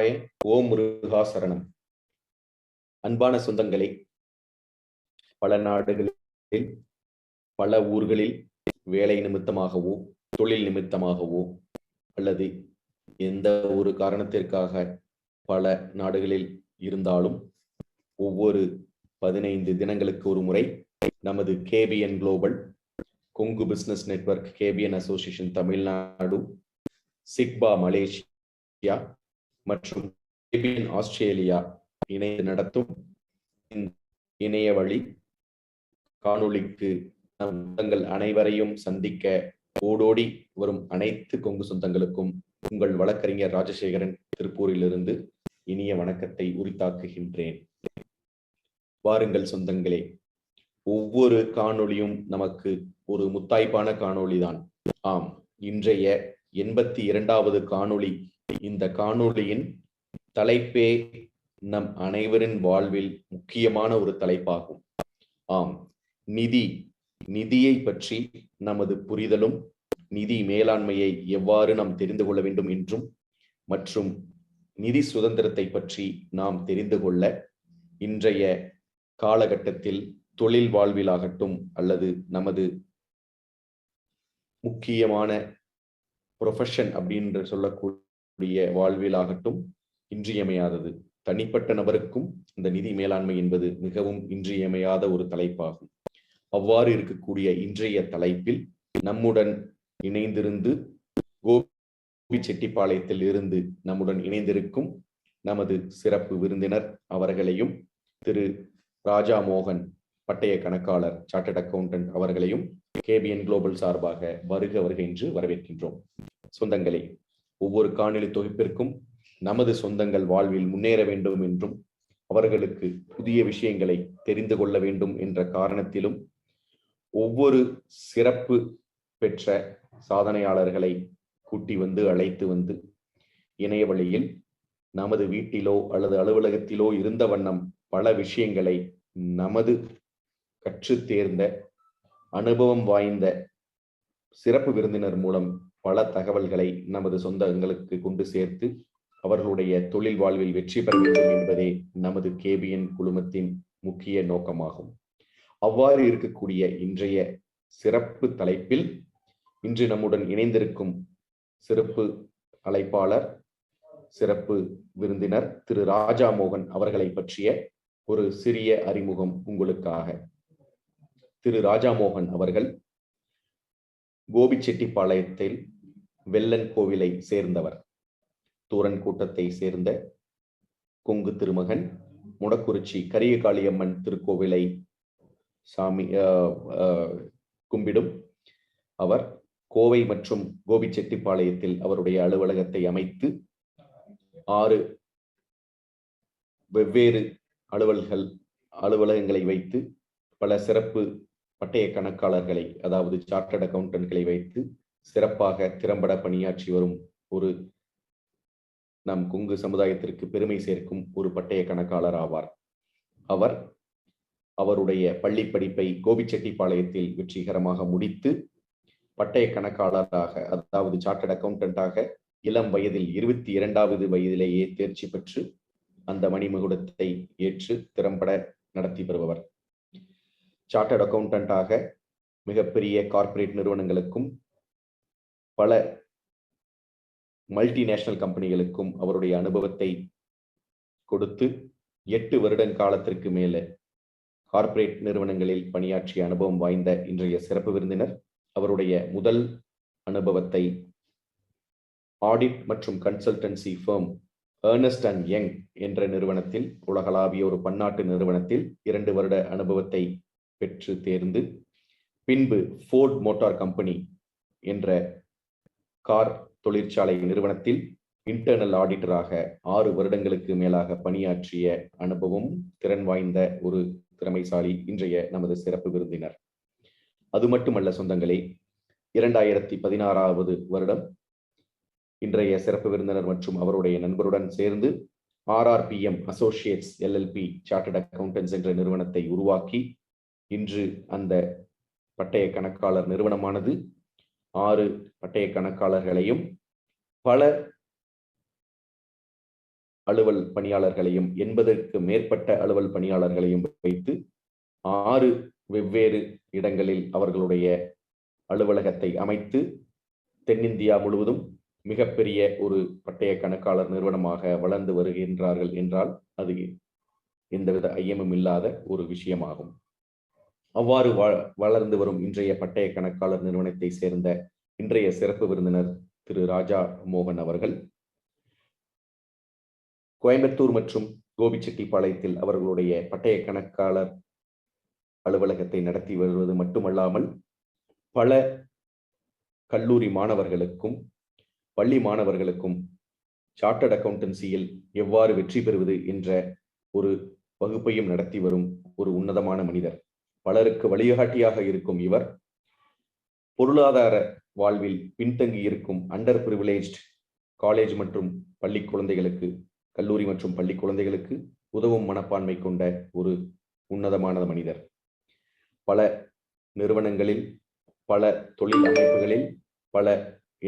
சிவாய. ஓம் முருகா சரணம். அன்பான சொந்தங்களே, பல நாடுகளில் பல ஊர்களில் வேலை நிமித்தமாகவோ தொழில் நிமித்தமாகவோ அல்லது எந்த ஒரு காரணத்திற்காக பல நாடுகளில் இருந்தாலும் ஒவ்வொரு 15 தினங்களுக்கு ஒரு முறை நமது KPN global, Kongu business network, KPN association Tamil Nadu, சிக்பா Malaysia மற்றும் கேபிஎன் ஆஸ்திரேலியா இணைந்து நடத்தும் இணைய வழி காணொளிக்கு சொந்தங்கள் அனைவரையும் சந்திக்க ஓடோடி வரும் அனைத்து கொங்கு சொந்தங்களுக்கும் உங்கள் வழக்கறிஞர் ராஜசேகரன் திருப்பூரிலிருந்து இனிய வணக்கத்தை உரித்தாக்குகின்றேன். வாருங்கள் சொந்தங்களே, ஒவ்வொரு காணொளியும் நமக்கு ஒரு முத்தாய்ப்பான காணொளிதான். ஆம், இன்றைய 82வது காணொளி. இந்த காணொளியின் தலைப்பே நம் அனைவரின் வாழ்வில் முக்கியமான ஒரு தலைப்பாகும். ஆம், நிதியை பற்றி நமது புரிதலும், நிதி மேலாண்மையை எவ்வாறு நாம் தெரிந்து கொள்ள வேண்டும் என்றும், மற்றும் நிதி சுதந்திரத்தை பற்றி நாம் தெரிந்து கொள்ள இன்றைய காலகட்டத்தில் தொழில் வாழ்விலாகட்டும் அல்லது நமது முக்கியமான ப்ரொஃபஷன் அப்படின்னு சொல்லக்கூடிய வாழ்விலாகட்டும் இன்றியமையாதது. தனிப்பட்ட நபருக்கும் இந்த நிதி மேலாண்மை என்பது மிகவும் இன்றியமையாத ஒரு தலைப்பாகும். அவ்வாறு இருக்கக்கூடிய இன்றைய தலைப்பில் நம்முடன் இணைந்திருந்து கோபிச்செட்டிப்பாளையத்தில் இருந்து நம்முடன் இணைந்திருக்கும் நமது சிறப்பு விருந்தினர் அவர்களையும், திரு ராஜா மோகன், பட்டய கணக்காளர், சார்ட்டர்ட் அக்கவுண்டன்ட் அவர்களையும் கேபிஎன் குளோபல் சார்பாக வருக என்று வரவேற்கின்றோம். சொந்தங்களே, ஒவ்வொரு காணொளி தொகுப்பிற்கும் நமது சொந்தங்கள் வாழ்வில் முன்னேற வேண்டும் என்றும் அவர்களுக்கு புதிய விஷயங்களை தெரிந்து கொள்ள வேண்டும் என்ற காரணத்திலும் ஒவ்வொரு சிறப்பு பெற்ற சாதனையாளர்களை அழைத்து வந்து இணைய வழியில் நமது வீட்டிலோ அல்லது அலுவலகத்திலோ இருந்த வண்ணம் பல விஷயங்களை நமது கற்று தேர்ந்த அனுபவம் வாய்ந்த சிறப்பு விருந்தினர் மூலம் பல தகவல்களை நமது சொந்தங்களுக்கு கொண்டு சேர்த்து அவர்களுடைய தொழில் வாழ்வில் வெற்றி பெற வேண்டும் என்பதே நமது கேபிஎன் குழுமத்தின் முக்கிய நோக்கமாகும். அவ்வாறு இருக்கக்கூடிய இன்றைய சிறப்பு தலைப்பில் இன்று நம்முடன் இணைந்திருக்கும் சிறப்பு அழைப்பாளர், சிறப்பு விருந்தினர் திரு ராஜா மோகன் அவர்களை பற்றிய ஒரு சிறிய அறிமுகம் உங்களுக்காக. திரு ராஜா மோகன் அவர்கள் கோபிச்செட்டிப்பாளையத்தில் வெள்ளன் கோவிலை சேர்ந்தவர். தூரன் கூட்டத்தை சேர்ந்த கொங்கு திருமகன், முடக்குறிச்சி கரியகாளியம்மன் திருக்கோவிலை கும்பிடும் அவர் கோவை மற்றும் கோபிச்செட்டிப்பாளையத்தில் அவருடைய அலுவலகத்தை அமைத்து 6 வெவ்வேறு அலுவலகங்களை வைத்து பல சிறப்பு பட்டய கணக்காளர்களை, அதாவது சார்ட்டர்ட் அக்கவுண்டன்ட்களை வைத்து சிறப்பாக திறம்பட பணியாற்றி வரும் ஒரு நம் கொங்கு சமுதாயத்திற்கு பெருமை சேர்க்கும் ஒரு பட்டய கணக்காளர் ஆவார். அவர் அவருடைய பள்ளி படிப்பை கோபிச்செட்டிப்பாளையத்தில் வெற்றிகரமாக முடித்து பட்டய கணக்காளராக, அதாவது சார்ட்டர்ட் அக்கவுண்டன்டாக இளம் வயதில் 22வது வயதிலேயே தேர்ச்சி பெற்று அந்த மணிமகுடத்தை ஏற்று திறம்பட நடத்தி வருபவர். சார்ட்டர்ட் அக்கவுண்டன்டாக மிகப்பெரிய கார்ப்பரேட் நிறுவனங்களுக்கும் பல மல்டிநேஷனல் கம்பெனிகளுக்கும் அவருடைய அனுபவத்தை கொடுத்து 8 வருட காலத்திற்கு மேல கார்ப்பரேட் நிறுவனங்களில் பணியாற்றிய அனுபவம் வாய்ந்த இன்றைய சிறப்பு விருந்தினர் அவருடைய முதல் அனுபவத்தை ஆடிட் மற்றும் consultancy firm Ernst and Young என்ற நிறுவனத்தில், உலகளாவிய ஒரு பன்னாட்டு நிறுவனத்தில் 2 வருட அனுபவத்தை பெற்று தேர்ந்து, பின்பு ஃபோர்ட் மோட்டார் கம்பெனி என்ற கார் தொழிற்சாலை நிறுவனத்தில் இன்டர்னல் ஆடிட்டராக 6 வருடங்களுக்கு மேலாக பணியாற்றிய அனுபவம் திறன் வாய்ந்த ஒரு திறமைசாலி இன்றைய நமது சிறப்பு விருந்தினர். அது மட்டுமல்ல சொந்தங்களே, 2016வது வருடம் இன்றைய சிறப்பு விருந்தினர் மற்றும் அவருடைய நண்பருடன் சேர்ந்து RRPM Associates LLP chartered accountants என்ற நிறுவனத்தை உருவாக்கி இன்று அந்த பட்டய கணக்காளர் நிறுவனமானது 6 பட்டய கணக்காளர்களையும் பல அலுவல் பணியாளர்களையும் 80க்கு மேற்பட்ட அலுவல் பணியாளர்களையும் வைத்து 6 வெவ்வேறு இடங்களில் அவர்களுடைய அலுவலகத்தை அமைத்து தென்னிந்தியா முழுவதும் மிகப்பெரிய ஒரு பட்டய கணக்காளர் நிறுவனமாக வளர்ந்து வருகின்றார்கள் என்றால் அது எந்தவித ஐயமும் இல்லாத ஒரு விஷயமாகும். அவ்வாறு வளர்ந்து வரும் இன்றைய பட்டய கணக்காளர் நிறுவனத்தை சேர்ந்த இன்றைய சிறப்பு விருந்தினர் திரு ராஜா மோகன் அவர்கள் கோயம்புத்தூர் மற்றும் கோபிச்செட்டிப்பாளையத்தில் அவர்களுடைய பட்டய கணக்காளர் அலுவலகத்தை நடத்தி வருவது மட்டுமல்லாமல் பல கல்லூரி மாணவர்களுக்கும் பள்ளி மாணவர்களுக்கும் சார்ட்டர்ட் அக்கவுண்டன்சியில் எவ்வாறு வெற்றி பெறுவது என்ற ஒரு வகுப்பையும் நடத்தி வரும் ஒரு உன்னதமான மனிதர். பலருக்கு வழிகாட்டியாக இருக்கும் இவர் பொருளாதார வாழ்வில் பின்தங்கி இருக்கும் அண்டர் பிரிவிலேஜ்ட் காலேஜ் மற்றும் பள்ளி குழந்தைகளுக்கு, கல்லூரி மற்றும் பள்ளி குழந்தைகளுக்கு உதவும் மனப்பான்மை கொண்ட ஒரு உன்னதமான மனிதர். பல நிறுவனங்களில், பல தொழில் அமைப்புகளில், பல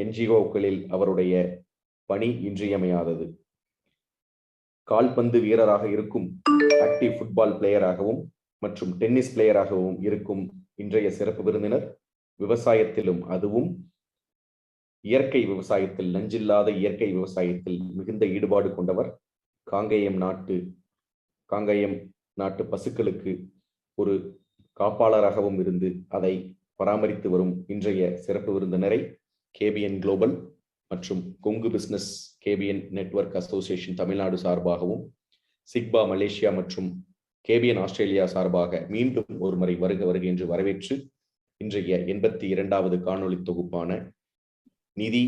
என்ஜிஓக்களில் அவருடைய பணி இன்றியமையாதது. கால்பந்து வீரராக இருக்கும், ஆக்டிவ் ஃபுட்பால் பிளேயராகவும் மற்றும் டென்னிஸ் பிளேயராகவும் இருக்கும் இன்றைய சிறப்பு விருந்தினர் விவசாயத்திலும், அதுவும் இயற்கை விவசாயத்தில், நஞ்சில்லாத இயற்கை விவசாயத்தில் மிகுந்த ஈடுபாடு கொண்டவர். காங்கேயம் நாட்டு பசுக்களுக்கு ஒரு காப்பாளராகவும் இருந்து அதை பராமரித்து வரும் இன்றைய சிறப்பு விருந்தினரை கேபிஎன் குளோபல் மற்றும் Kongu business KPN network association Tamil Nadu சார்பாகவும், சிக்பா மலேசியா மற்றும் கேபிஎன் ஆஸ்திரேலியா சார்பாக மீண்டும் ஒரு முறை வருக என்று வரவேற்று இன்றைய 82வது காணொளி தொகுப்பான நிதி,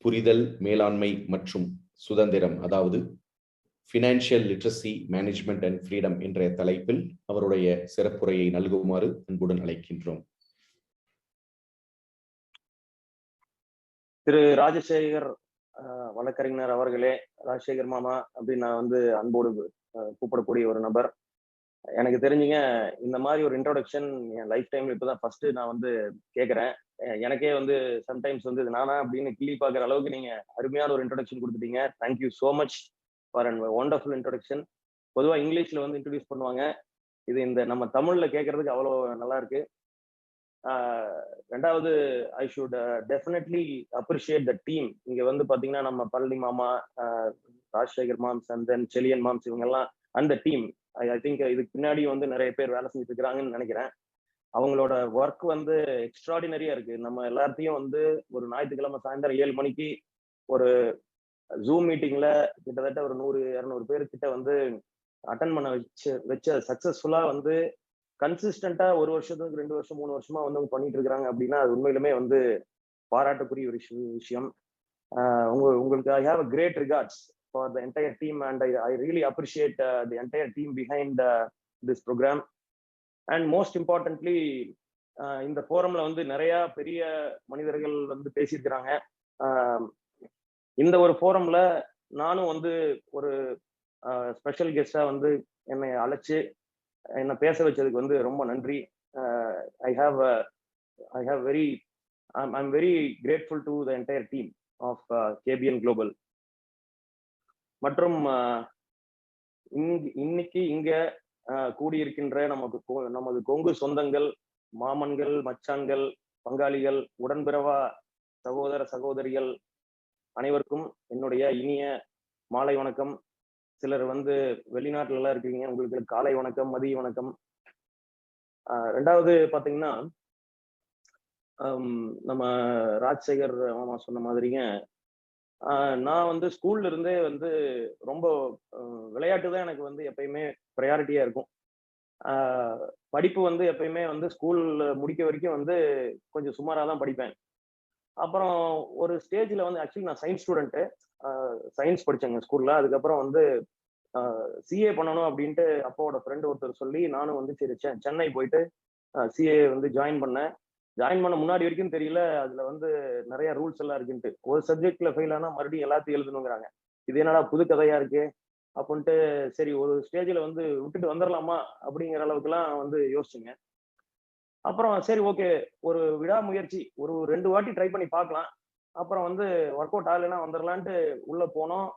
புரிதல், மேலாண்மை மற்றும் சுதந்திரம், அதாவது financial literacy management and freedom என்ற தலைப்பில் அவருடைய சிறப்புரையை நல்குமாறு அன்புடன் அழைக்கின்றோம். திரு ராஜசேகர் வழக்கறிஞர் அவர்களே, ராஜசேகர் மாமா அப்படின்னு நான் வந்து அன்போடு கூப்பிடக்கூடிய ஒரு நபர். எனக்கு தெரிஞ்சுங்க, இந்த மாதிரி ஒரு இன்ட்ரோடக்ஷன் என் லைஃப் டைம்ல இப்போதான் ஃபர்ஸ்ட் நான் வந்து கேட்குறேன். எனக்கே வந்து சம்டைம்ஸ் வந்து நானா அப்படின்னு கிள்ளி பார்க்குற அளவுக்கு நீங்க அருமையான ஒரு இன்ட்ரோடக்ஷன் கொடுத்துட்டீங்க. Thank you so much for an wonderful introduction. பொதுவாக இங்கிலீஷ்ல வந்து இன்ட்ரடியூஸ் பண்ணுவாங்க, இது இந்த நம்ம தமிழ்ல கேட்கறதுக்கு அவ்வளோ நல்லா இருக்கு. ரெண்டாவது, I should definitely appreciate the team. இங்க வந்து பாத்தீங்கன்னா நம்ம பழனி மாமா, ராஜசேகர் மாம்ஸ் அண்ட் தென் செலியன் மாம்ஸ், இவங்க எல்லாம் அந்த டீம். ஐ திங்க் இதுக்கு பின்னாடி வந்து நிறைய பேர் வேலை செஞ்சுட்டு இருக்கிறாங்கன்னு நினைக்கிறேன். அவங்களோட ஒர்க் வந்து எக்ஸ்ட்ராடினரியா இருக்கு. நம்ம எல்லாத்தையும் வந்து ஒரு ஞாயிற்றுக்கிழமை சாயந்தரம் 7 மணிக்கு ஒரு ஜூம் மீட்டிங்ல கிட்டத்தட்ட ஒரு 100-200 பேர்கிட்ட வந்து அட்டன் பண்ண வச்ச சக்சஸ்ஃபுல்லா வந்து கன்சிஸ்டண்டா 1 வருஷத்துக்கு 2 வருஷம் 3 வருஷமா வந்து அவங்க பண்ணிட்டு இருக்காங்க அப்படின்னா அது உண்மையிலுமே வந்து பாராட்டக்கூடிய ஒரு விஷயம். உங்களுக்கு I have a great regards for the entire team and I really appreciate the entire team behind this program. And most importantly, இந்த ஃபோரம்ல வந்து நிறைய பெரிய மனிதர்கள் வந்து பேசியிருக்கிறாங்க. இந்த ஒரு ஃபோரம்ல நானும் வந்து ஒரு ஸ்பெஷல் கெஸ்டா வந்து என்னை அழைச்சு என்ன பேச வச்சதுக்கு வந்து ரொம்ப நன்றி. I'm very grateful to the entire team of KBN Global. மற்றும் இன்னைக்கு இங்க கூடியிருக்கின்ற நமது கொங்கு சொந்தங்கள், மாமன்கள், மச்சான்கள், பங்காளிகள், உடன்பிறவா சகோதர சகோதரிகள் அனைவருக்கும் என்னுடைய இனிய மாலை வணக்கம். சிலர் வந்து வெளிநாட்டுல எல்லாம் இருக்கீங்க, உங்களுக்கு காலை வணக்கம், மதிய வணக்கம். ரெண்டாவது பாத்தீங்கன்னா, நம்ம ராஜசேகர் மாமா சொன்ன மாதிரிங்க, நான் வந்து ஸ்கூல்ல இருந்தே வந்து ரொம்ப விளையாட்டு தான் எனக்கு வந்து எப்பயுமே ப்ரையாரிட்டியா இருக்கும். படிப்பு வந்து எப்பயுமே வந்து ஸ்கூல் முடிக்க வரைக்கும் வந்து கொஞ்சம் சுமாராக தான் படிப்பேன். அப்புறம் ஒரு ஸ்டேஜ்ல வந்து ஆக்சுவலி நான் சயின்ஸ் ஸ்டூடெண்ட்டு, சயின்ஸ் படிச்சேங்க ஸ்கூல்ல. அதுக்கப்புறம் வந்து சிஏ பண்ணணும் அப்படின்ட்டு அப்பாவோட ஃப்ரெண்டு ஒருத்தர் சொல்லி நானும் வந்து சரி சென்னை போயிட்டு சிஏ வந்து ஜாயின் பண்ணேன். ஜாயின் பண்ண முன்னாடி வரைக்கும் தெரியல அதுல வந்து நிறைய ரூல்ஸ் எல்லாம் இருக்குன்ட்டு. ஒரு சப்ஜெக்ட்ல ஃபெயில் ஆனா மறுபடியும் எல்லாத்தையும் எழுதணுங்கிறாங்க. இது என்னடா புது கதையா இருக்கு அப்படின்ட்டு சரி ஒரு ஸ்டேஜ்ல வந்து விட்டுட்டு வந்துடலாமா அப்படிங்கிற அளவுக்குலாம் வந்து யோசிச்சுங்க. அப்புறம் சரி ஓகே, ஒரு விடாமுயற்சி, ஒரு 2 வாட்டி ட்ரை பண்ணி பார்க்கலாம். அப்புறம் வந்து ஒர்க் அவுட் ஆகலைன்னா வந்துடலான்ட்டு உள்ள போனோம்.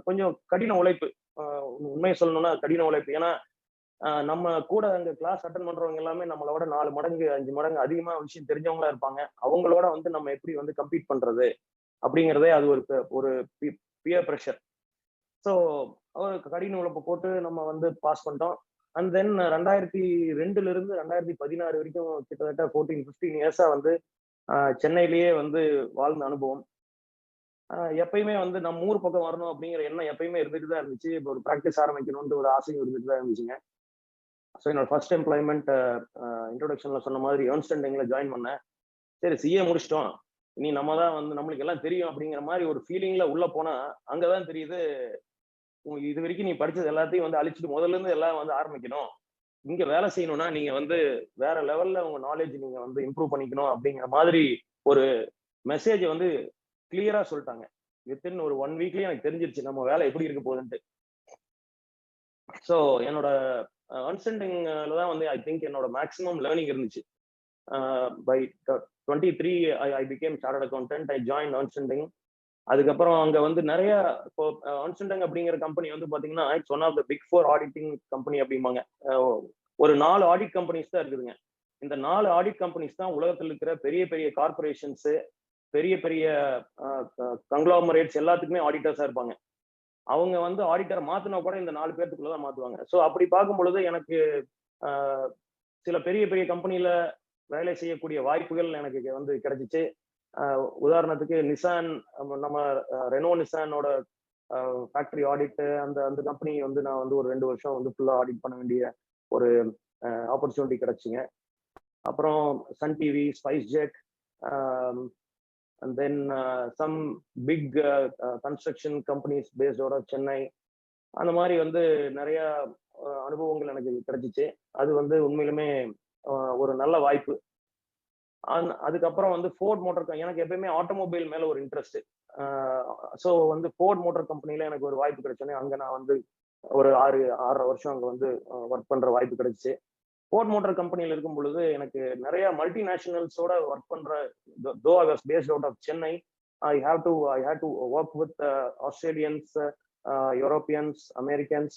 கொஞ்சம் கடின உழைப்பு, உண்மையை சொல்லணும்னா கடின உழைப்பு. ஏன்னா நம்ம கூட அங்க கிளாஸ் அட்டன் பண்றவங்க எல்லாமே நம்மளோட 4 மடங்கு 5 மடங்கு அதிகமா விஷயம் தெரிஞ்சவங்களா இருப்பாங்க. அவங்களோட வந்து நம்ம எப்படி வந்து கம்பீட் பண்றது அப்படிங்கிறதே அது ஒரு பியர் ப்ரெஷர். ஸோ கடின உழைப்பு போட்டு நம்ம வந்து பாஸ் பண்ணிட்டோம். அண்ட் தென் 2002ல இருந்து 2016 வரைக்கும் கிட்டத்தட்ட 15 இயர்ஸா வந்து சென்னையிலேயே வந்து வாழ்ந்த அனுபவம். எப்பயுமே வந்து நம்ம ஊர் பக்கம் வரணும் அப்படிங்கிற எண்ணம் எப்பயுமே இருந்துட்டு தான் இருந்துச்சு. இப்போ ஒரு ப்ராக்டிஸ் ஆரம்பிக்கணும்னு ஒரு ஆசையும் இருந்துட்டு தான் இருந்துச்சுங்க. ஸோ என்னோட ஃபர்ஸ்ட் எம்ப்ளாய்மெண்ட் இன்ட்ரோடக்ஷன்ல சொன்ன மாதிரி ஏர்ன்ஸ்ட் அண்ட் யங்ல ஜாயின் பண்ணேன். சரி சிஏ முடிச்சிட்டோம், இனி நம்ம தான் வந்து நம்மளுக்கு எல்லாம் தெரியும் அப்படிங்கிற மாதிரி ஒரு ஃபீலிங்ல உள்ள போனா அங்கதான் தெரியுது, இது வரைக்கும் நீ படிச்சது எல்லாத்தையும் வந்து அழிச்சிட்டு முதல்ல இருந்து எல்லாம் வந்து ஆரம்பிக்கணும். இங்க வேலை செய்யணும்னா நீங்க வந்து வேற லெவல்ல உங்க நாலேஜ் நீங்க வந்து இம்ப்ரூவ் பண்ணிக்கணும் அப்படிங்கிற மாதிரி ஒரு மெசேஜ் வந்து கிளியரா சொல்லிட்டாங்க. வித்தின் ஒரு 1 வீக்லயே எனக்கு தெரிஞ்சிருச்சு நம்ம வேலை எப்படி இருக்க போகுதுன்ட்டு. ஸோ என்னோட அண்டர்ஸ்டாண்டிங்ல தான் வந்து ஐ திங்க் என்னோட மேக்ஸிமம் லேர்னிங் இருந்துச்சு. By 23 I became chartered accountant. I join understanding. அதுக்கப்புறம் அங்க வந்து நிறைய இப்போ அண்டர்ஸ்டாண்டிங் அப்படிங்கிற கம்பெனி வந்து பாத்தீங்கன்னா it's one of the big 4 auditing company அப்படிம்பாங்க. ஒரு 4 ஆடிட் கம்பெனிஸ் தான் இருக்குதுங்க. இந்த 4 ஆடிட் கம்பெனிஸ் தான் உலகத்தில் இருக்கிற பெரிய பெரிய கார்பரேஷன்ஸ், பெரிய பெரிய கங்க்ளாமரேட்ஸ் எல்லாத்துக்குமே ஆடிட்டர்ஸா இருப்பாங்க. அவங்க வந்து ஆடிட்டரை மாத்தினா கூட இந்த 4 பேர்த்துக்குள்ளதான் மாத்துவாங்க. ஸோ அப்படி பார்க்கும் பொழுது எனக்கு சில பெரிய பெரிய கம்பெனில வேலை செய்யக்கூடிய வாய்ப்புகள் எனக்கு வந்து கிடைச்சிச்சு. உதாரணத்துக்கு நிசான், நம்ம ரெனோ நிசானோட ஃபேக்டரி ஆடிட், அந்த அந்த கம்பெனி வந்து நான் வந்து ஒரு 2 வருஷம் வந்து ஃபுல்லா ஆடிட் பண்ண வேண்டிய ஒரு ஆப்பர்ச்சுனிட்டி கிடைச்சிங்க. அப்புறம் Sun TV, SpiceJet, and then some big construction companies based out of Chennai, அந்த மாதிரி வந்து நிறைய அனுபவங்கள் எனக்கு கிடைச்சிச்சு. அது வந்து உண்மையிலுமே ஒரு நல்ல வாய்ப்பு. அதுக்கப்புறம் வந்து ஃபோர்ட் மோட்டார், எனக்கு எப்பயுமே ஆட்டோமொபைல் மேல ஒரு இன்ட்ரெஸ்ட். ஸோ வந்து ஃபோர்ட் மோட்டார் கம்பெனில எனக்கு ஒரு வாய்ப்பு கிடைச்சோன்னே அங்க நான் வந்து ஒரு 6.5 வருஷம் அங்க வந்து ஒர்க் பண்ற வாய்ப்பு கிடைச்சிச்சு. ஃபோர்ட் மோட்டார் கம்பெனில இருக்கும் பொழுது எனக்கு நிறைய மல்டிநேஷனல்ஸோட ஒர்க் பண்ற, though I was based out of Chennai, I had to work with Australians, Europeans, Americans.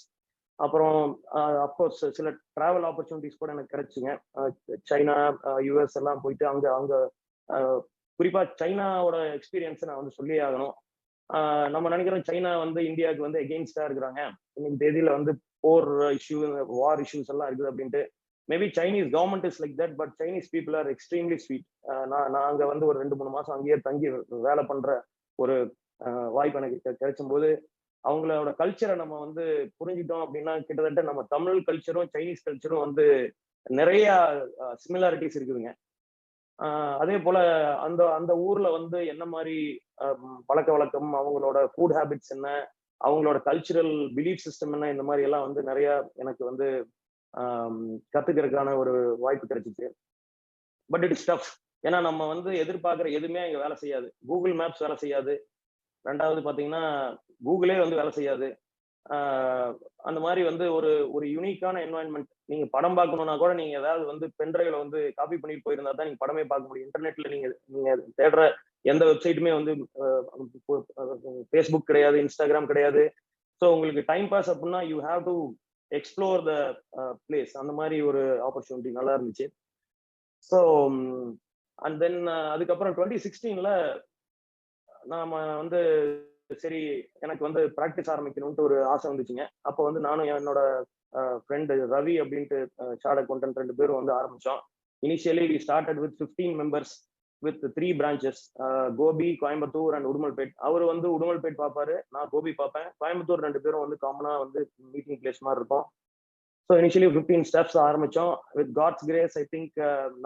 அப்புறம் அப்கோர்ஸ் சில டிராவல் ஆப்பர்ச்சுனிட்டிஸ் கூட எனக்கு கிடைச்சுங்க. சைனா, யூஎஸ் எல்லாம் போயிட்டு அங்க அங்க குறிப்பா சைனாவோட எக்ஸ்பீரியன்ஸ் நான் வந்து சொல்லியே ஆகணும். நம்ம நினைக்கிறோம் சைனா வந்து இந்தியாவுக்கு வந்து எகெயின்ஸ்டா இருக்கிறாங்க, இன்னைக்கு தேதியில வந்து போர் இஷ்யூ, வார் இஷ்யூஸ் எல்லாம் இருக்குது அப்படின்ட்டு. Maybe Chinese government is like that, but Chinese people are extremely sweet. நான் அங்க வந்து ஒரு 2-3 மாசம் அங்கேயே தங்கி வேலை பண்ற ஒரு வாய்ப்பு எனக்கு கிடைச்சும் போது அவங்களோட கல்ச்சரை நம்ம வந்து புரிஞ்சிட்டோம் அப்படின்னா கிட்டத்தட்ட நம்ம தமிழ் கல்ச்சரும் சைனீஸ் கல்ச்சரும் வந்து நிறைய சிமிலாரிட்டிஸ் இருக்குதுங்க. அதே போல அந்த அந்த ஊர்ல வந்து என்ன மாதிரி பழக்க வழக்கம், அவங்களோட ஃபுட் ஹேபிட்ஸ் என்ன, அவங்களோட கல்ச்சுரல் பிலீஃப் சிஸ்டம் என்ன, இந்த மாதிரி எல்லாம் வந்து நிறைய எனக்கு வந்து கத்துக்கிறதுக்கான ஒரு வாய்ப்பு கிடைச்சிச்சு. But it is tough. ஏன்னா நம்ம வந்து எதிர்பார்க்குற எதுவுமே அங்க வேலை செய்யாது. கூகுள் மேப்ஸ் வேலை செய்யாது. ரெண்டாவது பாத்தீங்கன்னா கூகுளே வந்து வேலை செய்யாது. அந்த மாதிரி வந்து ஒரு ஒரு யூனிக்கான என்வாயன்மெண்ட். நீங்க படம் பார்க்கணும்னா கூட நீங்க ஏதாவது வந்து பென்ட்ரைவ்ல வந்து காப்பி பண்ணிட்டு போயிருந்தா தான் நீங்க படமே பார்க்க முடியும். இன்டர்நெட்ல நீங்க நீங்க தேடுற எந்த வெப்சைட்டுமே வந்து ஃபேஸ்புக் கிடையாது, இன்ஸ்டாகிராம் கிடையாது. ஸோ உங்களுக்கு டைம் பாஸ் அப்படின்னா you have to explore the place. அந்த மாதிரி ஒரு ஆப்பர்ச்சுனிட்டி நல்லா இருந்துச்சு. ஸோ அண்ட் தென் அதுக்கப்புறம் 2016ல நாம வந்து சரி எனக்கு வந்து ப்ராக்டிஸ் ஆரம்பிக்கணும்ட்டு ஒரு ஆசை வந்துச்சுங்க. அப்போ வந்து நானும் என்னோட ஃப்ரெண்டு ரவி அப்படின்ட்டு சார்ட் அக்கௌண்டன்ட் 2 பேரும் வந்து ஆரம்பிச்சோம். Initially we started with 15 members with 3 branches, Gobi, Coimbatore and Udumalpet. அவர் வந்து உடுமல்பேட் பார்ப்பாரு, நான் கோபி பார்ப்பேன். கோயம்புத்தூர் 2 பேரும் வந்து காமனா வந்து மீட்டிங் பிளேஸ் மாதிரி இருக்கும். ஸோ இனிஷியலி 15 ஸ்டெப்ஸ் ஆரம்பிச்சோம். With God's grace I think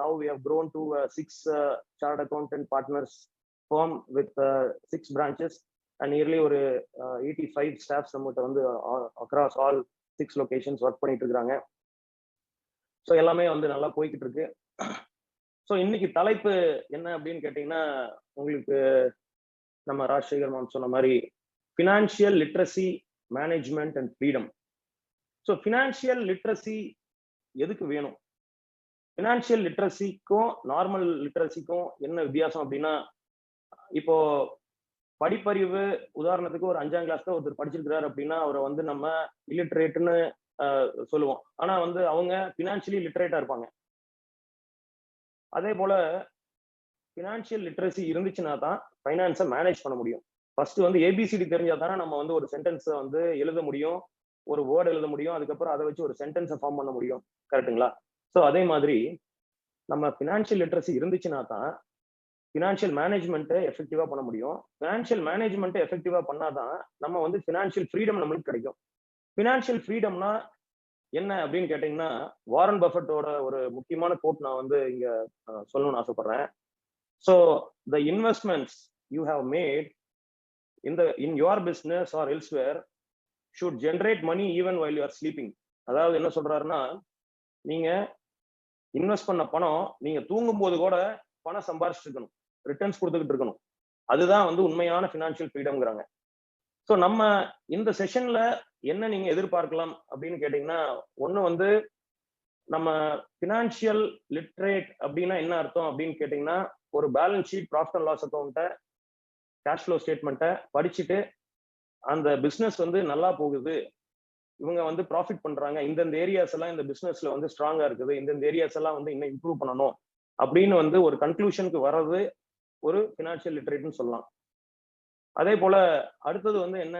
now we have grown to 6 chartered accountant partners firm with 6 branches and nearly ஒரு 85 ஸ்டாஃப்ஸ் நம்மகிட்ட வந்து across all 6 locations ஒர்க் பண்ணிட்டு இருக்காங்க. ஸோ எல்லாமே வந்து நல்லா போய்கிட்டு இருக்கு. ஸோ இன்னைக்கு தலைப்பு என்ன அப்படின்னு கேட்டீங்கன்னா, உங்களுக்கு நம்ம ராஜசேகர் மேம் சொன்ன மாதிரி financial literacy, management and freedom. So financial literacy எதுக்கு வேணும்? ஃபினான்ஷியல் லிட்ரஸிக்கும் நார்மல் லிட்ரஸிக்கும் என்ன வித்தியாசம் அப்படின்னா, இப்போ படிப்பறிவு உதாரணத்துக்கு ஒரு 5ஆம் கிளாஸ் தான் ஒருத்தர் படிச்சிருக்கிறாரு அப்படின்னா அவரை வந்து நம்ம இல்லிட்ரேட்னு சொல்லுவோம். ஆனா வந்து அவங்க பினான்சியலி லிட்ரேட்டா இருப்பாங்க. அதே போல பினான்சியல் லிட்ரஸி இருந்துச்சுன்னா தான் ஃபைனான்ஸை மேனேஜ் பண்ண முடியும். ஃபர்ஸ்ட் வந்து ஏபிசிடி தெரிஞ்சா தானே நம்ம வந்து ஒரு சென்டென்ஸை வந்து எழுத முடியும், ஒரு வேர்டு எழுத முடியும், அதுக்கப்புறம் அதை வச்சு ஒரு சென்டென்ஸை ஃபார்ம் பண்ண முடியும். கரெக்ட்டுங்களா? ஸோ அதே மாதிரி நம்ம பினான்சியல் லிட்ரஸி இருந்துச்சுன்னா தான் பினான்சியல் மேனேஜ்மெண்ட்டை எஃபெக்டிவா பண்ண முடியும். பினான்சியல் மேனேஜ்மெண்ட்டை எஃபெக்டிவா பண்ணாதான் நம்ம வந்து பினான்சியல் ஃப்ரீடம் நம்மளுக்கு கிடைக்கும். பினான்சியல் ஃப்ரீடம்னா என்ன அப்படின்னு கேட்டீங்கன்னா, வாரன் பஃபட்டோட ஒரு முக்கியமான கோட் நான் வந்து இங்க சொல்லணும்னு ஆசைப்படுறேன். So the investments you have mat in your business or elsewhere should generate money even while you are sleeping. அதாவது என்ன சொல்றாருன்னா, நீங்க இன்வெஸ்ட் பண்ண பணம் நீங்க தூங்கும் போது கூட பணம் சம்பாரிச்சுட்டு இருக்கணும், ரிட்டர்ன்ஸ் கொடுத்துக்கிட்டு இருக்கணும். அதுதான் வந்து உண்மையான பினான்சியல் ஃப்ரீடம்ங்கிறாங்க. ஸோ நம்ம இந்த செஷன்ல என்ன நீங்க எதிர்பார்க்கலாம் அப்படின்னு கேட்டீங்கன்னா, ஒண்ணு வந்து நம்ம பினான்சியல் லிட்ரேட் அப்படின்னா என்ன அர்த்தம் அப்படின்னு கேட்டீங்கன்னா, ஒரு balance sheet, profit and loss அக்கௌண்ட்டை, கேஷ் ஃப்ளோ ஸ்டேட்மெண்ட்டை படிச்சுட்டு அந்த பிசினஸ் வந்து நல்லா போகுது, இவங்க வந்து ப்ராஃபிட் பண்றாங்க, இந்தந்த ஏரியாஸ் எல்லாம் இந்த பிசினஸ்ல வந்து ஸ்ட்ராங்கா இருக்குது, இந்தந்த ஏரியாஸ் எல்லாம் வந்து இன்னும் இம்ப்ரூவ் பண்ணணும் அப்படின்னு வந்து ஒரு கன்க்ளூஷனுக்கு வர்றது ஒரு பினான்சியல் லிட்ரேட்னு சொல்லலாம். அதே போல அடுத்தது வந்து என்ன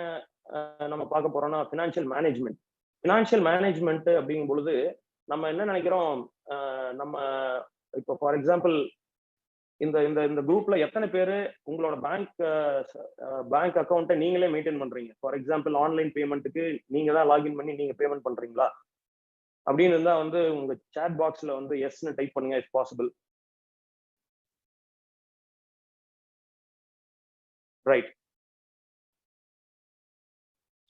நம்ம பார்க்க போறோம்னா பினான்சியல் மேனேஜ்மெண்ட். பினான்சியல் மேனேஜ்மெண்ட் அப்படிங்கும் பொழுது நம்ம என்ன நினைக்கிறோம், நம்ம இப்போ ஃபார் எக்ஸாம்பிள் இந்த இந்த இந்த குரூப்ல எத்தனை பேர் உங்களோட பேங்க் அக்கௌண்ட்டை நீங்களே மெயின்டைன் பண்றீங்க? ஃபார் எக்ஸாம்பிள் ஆன்லைன் பேமெண்ட்டுக்கு நீங்க தான் லாகின் பண்ணி நீங்க பேமெண்ட் பண்றீங்களா அப்படின்னு இருந்தா வந்து உங்க சாட் பாக்ஸ்ல வந்து எஸ்ன்னு டைப் பண்ணுங்க இஃப் பாசிபிள். ரைட்.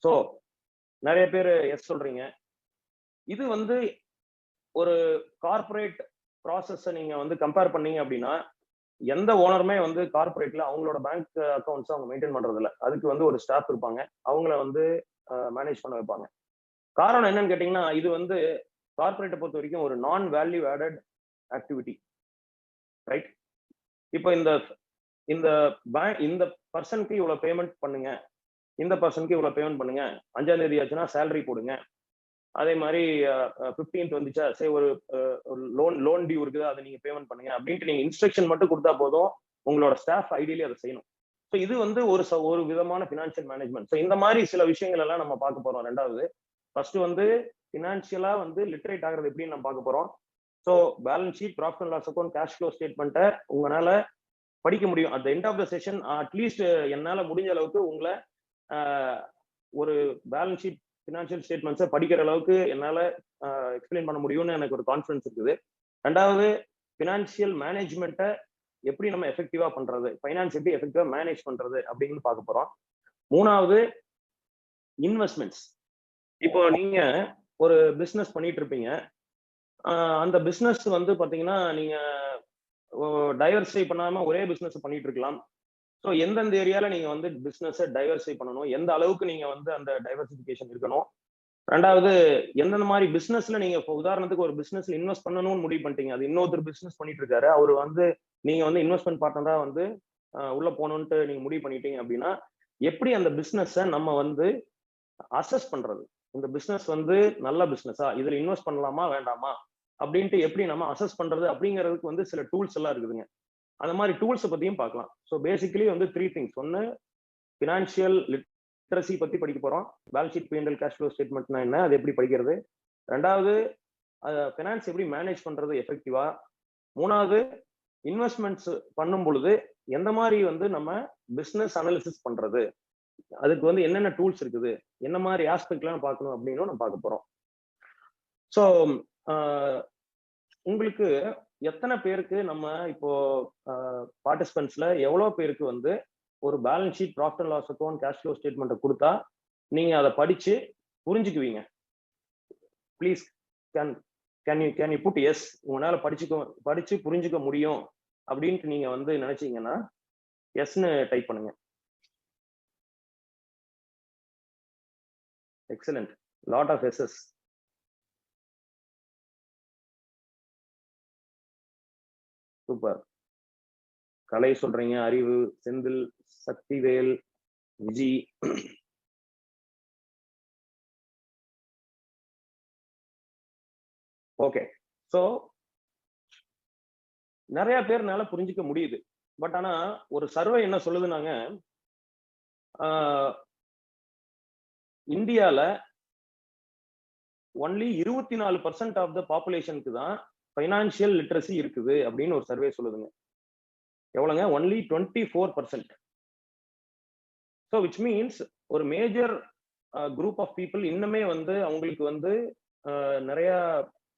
ஸோ நிறைய பேர் எஸ் சொல்றீங்க. இது வந்து ஒரு கார்பரேட் ப்ராசஸை நீங்க வந்து கம்பேர் பண்ணீங்க அப்படின்னா, எந்த ஓனருமே வந்து கார்பரேட்ல அவங்களோட பேங்க் அக்கௌண்ட்ஸ் அவங்க மெயின்டைன் பண்றது இல்லை. அதுக்கு வந்து ஒரு ஸ்டாஃப் இருப்பாங்க, அவங்கள வந்து மேனேஜ் பண்ண வைப்பாங்க. காரணம் என்னன்னு கேட்டீங்கன்னா, இது வந்து கார்பரேட்டை பொறுத்த வரைக்கும் ஒரு நான் வேல்யூ ஆடட் ஆக்டிவிட்டி. ரைட். இப்போ இந்த பேங்க் இந்த பர்சனுக்கு இவ்வளவு பேமெண்ட் பண்ணுங்க, இந்த பர்சனுக்கு இவ்வளவு பேமெண்ட் பண்ணுங்க, 5ஆம் தேதி ஆச்சுன்னா சேலரி போடுங்க, அதே மாதிரி 15th வந்துச்சா சரி ஒரு லோன் டியூ இருக்குது அதை நீங்க பேமெண்ட் பண்ணுங்க அப்படின்ட்டு நீங்க இன்ஸ்ட்ரக்ஷன் மட்டும் கொடுத்தா போதும், உங்களோட ஸ்டாஃப் ஐடியலி அதை செய்யணும். ஸோ இது வந்து ஒரு விதமான பினான்சியல் மேனேஜ்மெண்ட். ஸோ இந்த மாதிரி சில விஷயங்கள் எல்லாம் நம்ம பார்க்க போறோம். ரெண்டாவது, ஃபர்ஸ்ட் வந்து பினான்சியலா வந்து லிட்ரேட் ஆகிறது எப்படின்னு நம்ம பார்க்க போறோம். So balance sheet, profit and loss account, cash flow ஸ்டேட்மெண்ட்டை உங்களால படிக்க முடியும். At the end of the session at least என்னால முடிஞ்ச அளவுக்கு உங்களை ஒரு பேலன்ஸ் ஷீட், ஃபினான்ஷியல் ஸ்டேட்மெண்ட்ஸை படிக்கிற அளவுக்கு என்னால எக்ஸ்பிளைன் பண்ண முடியும்னு எனக்கு ஒரு கான்ஃபிடன்ஸ் இருக்குது. ரெண்டாவது, பினான்சியல் மேனேஜ்மெண்ட்டை எப்படி நம்ம எஃபெக்டிவா பண்றது, ஃபைனான்ஸ் எப்படி எஃபெக்டிவா மேனேஜ் பண்றது அப்படின்னு பார்க்க போறோம். மூணாவது, இன்வெஸ்ட்மெண்ட்ஸ். இப்போ நீங்க ஒரு பிசினஸ் பண்ணிட்டு இருப்பீங்க, அந்த பிசினஸ் வந்து பாத்தீங்கன்னா நீங்க டைவர்சிஃபை பண்ணாம ஒரே பிசினஸ் பண்ணிட்டு இருக்கலாம். ஸோ எந்தெந்த ஏரியால நீங்க வந்து பிசினஸை டைவர்சிஃபை பண்ணணும், எந்த அளவுக்கு நீங்க வந்து அந்த டைவர்சிஃபிகேஷன் இருக்கணும். ரெண்டாவது, எந்தெந்த மாதிரி பிசினஸ்ல நீங்க உதாரணத்துக்கு ஒரு பிசினஸ்ல இன்வெஸ்ட் பண்ணணும்னு முடிவு பண்ணிட்டீங்க, அது இன்னொருத்தர் பிசினஸ் பண்ணிட்டு இருக்காரு, அவர் வந்து நீங்க வந்து இன்வெஸ்ட்மெண்ட் பார்ட்னரா வந்து உள்ள போகணும்ட்டு நீங்க முடிவு பண்ணிட்டீங்க அப்படின்னா, எப்படி அந்த பிசினஸை நம்ம வந்து அசஸ் பண்றது, இந்த பிசினஸ் வந்து நல்ல பிசினஸா, இதுல இன்வெஸ்ட் பண்ணலாமா வேண்டாமா அப்படின்ட்டு எப்படி நம்ம அசஸ் பண்றது அப்படிங்கிறதுக்கு வந்து சில டூல்ஸ் எல்லாம் இருக்குதுங்க. அந்த மாதிரி டூல்ஸை பத்தியும் பார்க்கலாம். ஸோ பேசிக்கலி வந்து 3 திங்ஸ். ஒன்னு, பினான்சியல் லிட்ரஸி பத்தி படிக்க போறோம். Balance sheet, P&L, cash flow ஸ்டேட்மெண்ட்னா என்ன, அது எப்படி படிக்கிறது. ரெண்டாவது, ஃபினான்ஸ் எப்படி மேனேஜ் பண்றது எஃபெக்டிவா. மூணாவது, இன்வெஸ்ட்மெண்ட்ஸ் பண்ணும் பொழுது எந்த மாதிரி வந்து நம்ம பிசினஸ் அனாலிசிஸ் பண்றது, அதுக்கு வந்து என்னென்ன டூல்ஸ் இருக்குது, என்ன மாதிரி ஆஸ்பெக்ட்லாம் பார்க்கணும் அப்படின்னு நம்ம பார்க்க போறோம். ஸோ உங்களுக்கு எத்தனை பேருக்கு நம்ம இப்போ பார்ட்டிசிபென்ட்ஸ்ல எவ்வளவு பேருக்கு வந்து ஒரு balance sheet, profit and loss account, cash flow ஸ்டேட்மெண்ட்டை கொடுத்தா நீங்க அதை படிச்சு புரிஞ்சுக்குவீங்க? Please can you put yes. உங்களால படிச்சு புரிஞ்சுக்க முடியும் அப்படின்ட்டு நீங்க வந்து நினைச்சீங்கன்னா எஸ்ன்னு டைப் பண்ணுங்க. Excellent, lot of yes yes. Super. Kalai சொல்றீங்க, அறிவு, செந்தில், சக்திவேல், விஜி. ஓகே, ஸோ நிறைய பேர்னால புரிஞ்சுக்க முடியுது. பட் ஆனா ஒரு சர்வே என்ன சொல்லுதுனாங்க, இந்தியால ஒன்லி 24% ஆஃப் த பாப்புலேஷனுக்கு தான் ஃபைனான்சியல் லிட்ரஸி இருக்குது அப்படின்னு ஒரு சர்வே சொல்லுதுங்க. எவ்வளவுங்க? ஒன்லி 24%. ஸோ விச் மீன்ஸ் ஒரு மேஜர் குரூப் ஆஃப் பீப்புள் இன்னுமே வந்து அவங்களுக்கு வந்து நிறைய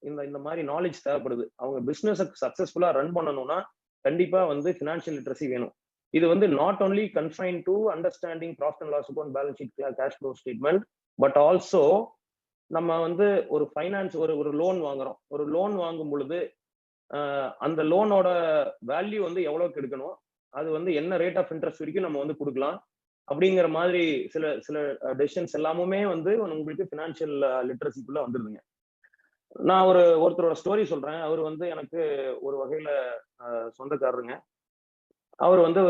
இந்த மாதிரி நாலேஜ் தேவைப்படுது. அவங்க பிசினஸ் சக்சஸ்ஃபுல்லா ரன் பண்ணணும்னா கண்டிப்பா வந்து ஃபினான்ஷியல் லிட்ரஸி வேணும். இது வந்து not only confine to understanding profit and loss account, balance sheet, cash flow statement, but also நம்ம வந்து ஒரு ஃபைனான்ஸ் ஒரு லோன் வாங்குறோம். ஒரு லோன் வாங்கும் பொழுது அந்த லோனோட வேல்யூ வந்து எவ்வளவுக்கு எடுக்கணும், அது வந்து என்ன ரேட் ஆஃப் இன்ட்ரெஸ்ட் வரைக்கும் நம்ம வந்து கொடுக்கலாம் அப்படிங்கிற மாதிரி சில சில டெசிஷன்ஸ் எல்லாமே வந்து உங்களுக்கு ஃபினான்ஷியல் லிட்ரஸிக்குள்ள வந்துருதுங்க. நான் ஒருத்தரோட ஸ்டோரி சொல்றேன். அவர் வந்து எனக்கு ஒரு வகையில சொந்தக்காரருங்க. அவர் வந்து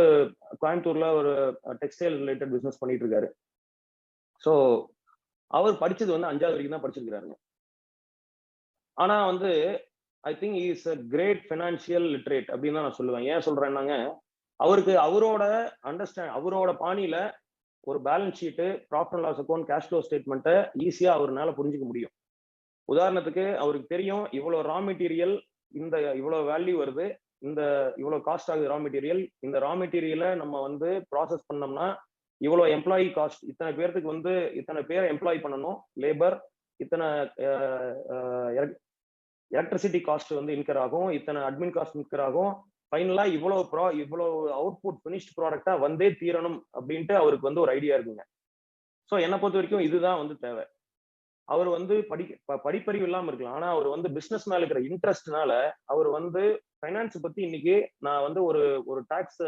கோயம்புத்தூர்ல ஒரு டெக்ஸ்டைல் ரிலேட்டட் பிசினஸ் பண்ணிட்டு இருக்காரு. ஸோ அவர் படிச்சது வந்து 5வது வரைக்கும் தான் படிச்சிருக்காருங்க. ஆனா வந்து I think is a great financial literate அப்படின்னு தான் நான் சொல்லுவேன். ஏன் சொல்றேன்னாங்க, அவருக்கு அவரோட பாணியில ஒரு balance sheet, profit and loss account, cash flow ஸ்டேட்மெண்ட்டை ஈஸியா அவரால் புரிஞ்சுக்க முடியும். உதாரணத்துக்கு அவருக்கு தெரியும் இவ்வளவு ரா மெட்டீரியல், இந்த இவ்வளவு வேல்யூ வருது, இந்த இவ்வளவு காஸ்ட் ஆகுது ரா மெட்டீரியல், இந்த ரா மெட்டீரியலை நம்ம வந்து ப்ராசஸ் பண்ணோம்னா இவ்வளவு எம்ப்ளாயி காஸ்ட், இத்தனை பேருக்கு வந்து இத்தனை பேரை எம்ப்ளாய் பண்ணணும், லேபர், இத்தனை எலக்ட்ரிசிட்டி காஸ்ட் வந்து இன்கர் ஆகும், இத்தனை அட்மின் காஸ்ட் இன்கர் ஆகும், ஃபைனலா இவ்வளவு அவுட்புட் ஃபினிஷ்ட் ப்ராடக்டா வந்தே தீரணும் அப்படின்ட்டு அவருக்கு வந்து ஒரு ஐடியா இருக்குங்க. ஸோ என்னை பொறுத்த வரைக்கும் இதுதான் வந்து தேவை. அவர் வந்து படிப்பறிவு இல்லாம இருக்கலாம், ஆனா அவர் வந்து பிசினஸ் மேல இருக்கிற இன்ட்ரெஸ்ட்னால அவர் வந்து ஃபைனான்ஸ் பத்தி இன்னைக்கு நான் வந்து ஒரு டாக்ஸ்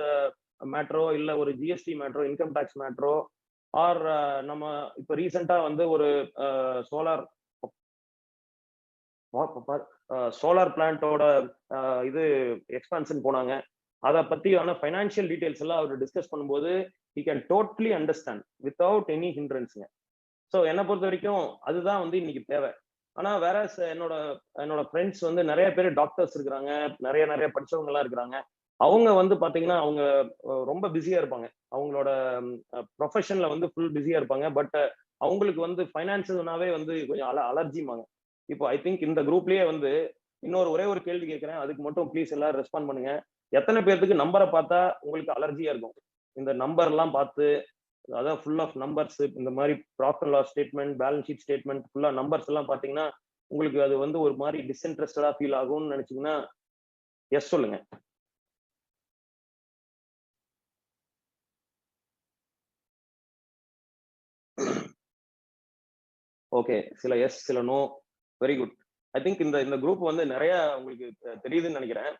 மேட்ரோ, இல்ல ஒரு GST matter, income tax matter, or நம்ம இப்ப ரீசெண்டா வந்து ஒரு சோலார் பிளான்ட்டோட இது எக்ஸ்பான்ஷன் போனாங்க. அதை பத்தியான ஃபைனான்சியல் டீடைல்ஸ் எல்லாம் அவர் டிஸ்கஸ் பண்ணும்போது he can totally understand without any hindranceங்க. ஸோ என்னை பொறுத்த வரைக்கும் அதுதான் வந்து இன்னைக்கு தேவை. ஆனா வேற என்னோட ஃப்ரெண்ட்ஸ் வந்து நிறைய பேர் டாக்டர்ஸ் இருக்கிறாங்க, நிறைய படிச்சவங்க எல்லாம் இருக்கிறாங்க. அவங்க வந்து பாத்தீங்கன்னா அவங்க ரொம்ப பிஸியா இருப்பாங்க, அவங்களோட ப்ரொஃபஷன்ல வந்து ஃபுல் பிஸியா இருப்பாங்க. பட் அவங்களுக்கு வந்து ஃபைனான்ஸ்னாவே வந்து கொஞ்சம் அலர்ஜிமாங்க. இப்போ ஐ திங்க் இந்த குரூப்லயே வந்து ஒரே ஒரு கேள்வி கேட்கிறேன், அதுக்கு மட்டும் ப்ளீஸ் எல்லாரும் ரெஸ்பாண்ட் பண்ணுங்க. எத்தனை பேருக்கு நம்பரை பார்த்தா உங்களுக்கு அலர்ஜியா இருக்கும்? இந்த நம்பர் எல்லாம் பார்த்து, அதான் ஃபுல் ஆஃப் நம்பர்ஸ், இந்த மாதிரி profit and loss statement, balance sheet statement ஃபுல்லா நம்பர்ஸ் எல்லாம் பாத்தீங்கன்னா உங்களுக்கு அது வந்து ஒரு மாதிரி டிஸ்இன்ட்ரெஸ்டடா ஃபீல் ஆகும்னு நினைச்சீங்கன்னா எஸ் சொல்லுங்க. ஓகே, சில எஸ், சில no. Very good. I think இந்த குரூப் வந்து நிறைய உங்களுக்கு தெரியுதுன்னு நினைக்கிறேன்.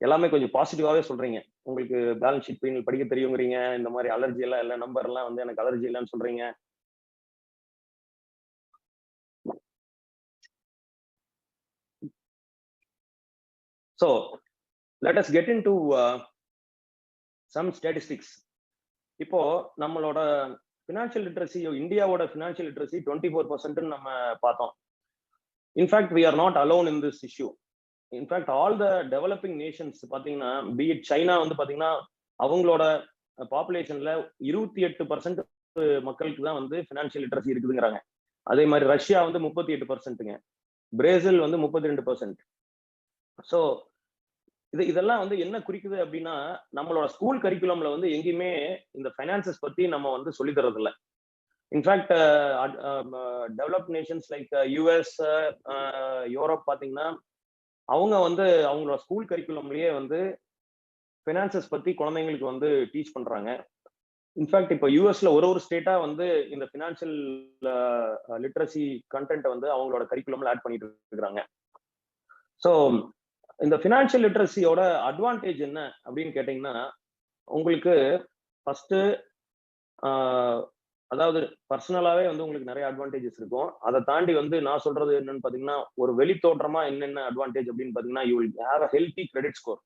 எல்லாமே கொஞ்சம் பாசிட்டிவாவே சொல்றீங்க. உங்களுக்கு பேலன்ஸ் ஷீட் படிக்க தெரியுங்கிறீங்க, இந்த மாதிரி அலர்ஜி எல்லாம் இல்லை, நம்பர் எல்லாம் வந்து எனக்கு அலர்ஜி இல்லைன்னு சொல்றீங்க. So let us get into some statistics. இப்போ நம்மளோட ஃபினான்ஷியல் லிட்ரஸி, இந்தியாவோட ஃபினான்ஷியல் லிட்ரஸி 24% நம்ம பார்த்தோம். In fact we are not alone in this issue. In fact all the developing Nations பாத்தீங்கன்னா, பி இட் சைனா வந்து பாத்தீங்கன்னா அவங்களோட பாப்புலேஷன்ல 28% மக்களுக்கு தான் வந்து ஃபினான்ஷியல் லிட்ரஸி இருக்குதுங்கிறாங்க. அதே மாதிரி ரஷ்யா வந்து 38%ங்க, பிரேசில் வந்து 32%. ஸோ இதெல்லாம் வந்து என்ன குறிக்குது அப்படின்னா, நம்மளோட ஸ்கூல் கரிக்குலம்ல வந்து எங்கேயுமே இந்த ஃபைனான்சஸ் பத்தி நம்ம வந்து சொல்லி தரது இல்லை. In fact develop Nations like US, Europe பாத்தீங்கன்னா அவங்க வந்து அவங்களோட ஸ்கூல் கரிக்குலம்லயே வந்து ஃபினான்சஸ் பத்தி குழந்தைங்களுக்கு வந்து டீச் பண்றாங்க. இன்ஃபேக்ட் இப்போ யூஎஸ்ல ஒரு ஸ்டேட்டா வந்து இந்த ஃபினான்ஷியல் லிட்ரஸி கண்டென்ட் வந்து அவங்களோட கரிக்குலம்ல ஆட் பண்ணிட்டு இருக்காங்க. ஸோ இந்த ஃபினான்ஷியல் லிட்ரஸியோட அட்வான்டேஜ் என்ன அப்படின்னு கேட்டீங்கன்னா, உங்களுக்கு ஃபர்ஸ்ட் அதாவது பர்சனலாவே வந்து உங்களுக்கு நிறைய அட்வான்டேஜஸ் இருக்கும். அதை தாண்டி வந்து நான் சொல்றது என்னன்னு பாத்தீங்கன்னா, ஒரு வெளி தோற்றமா என்னென்ன அட்வான்டேஜ் அப்படின்னு பாத்தீங்கன்னா, you will have a healthy credit score.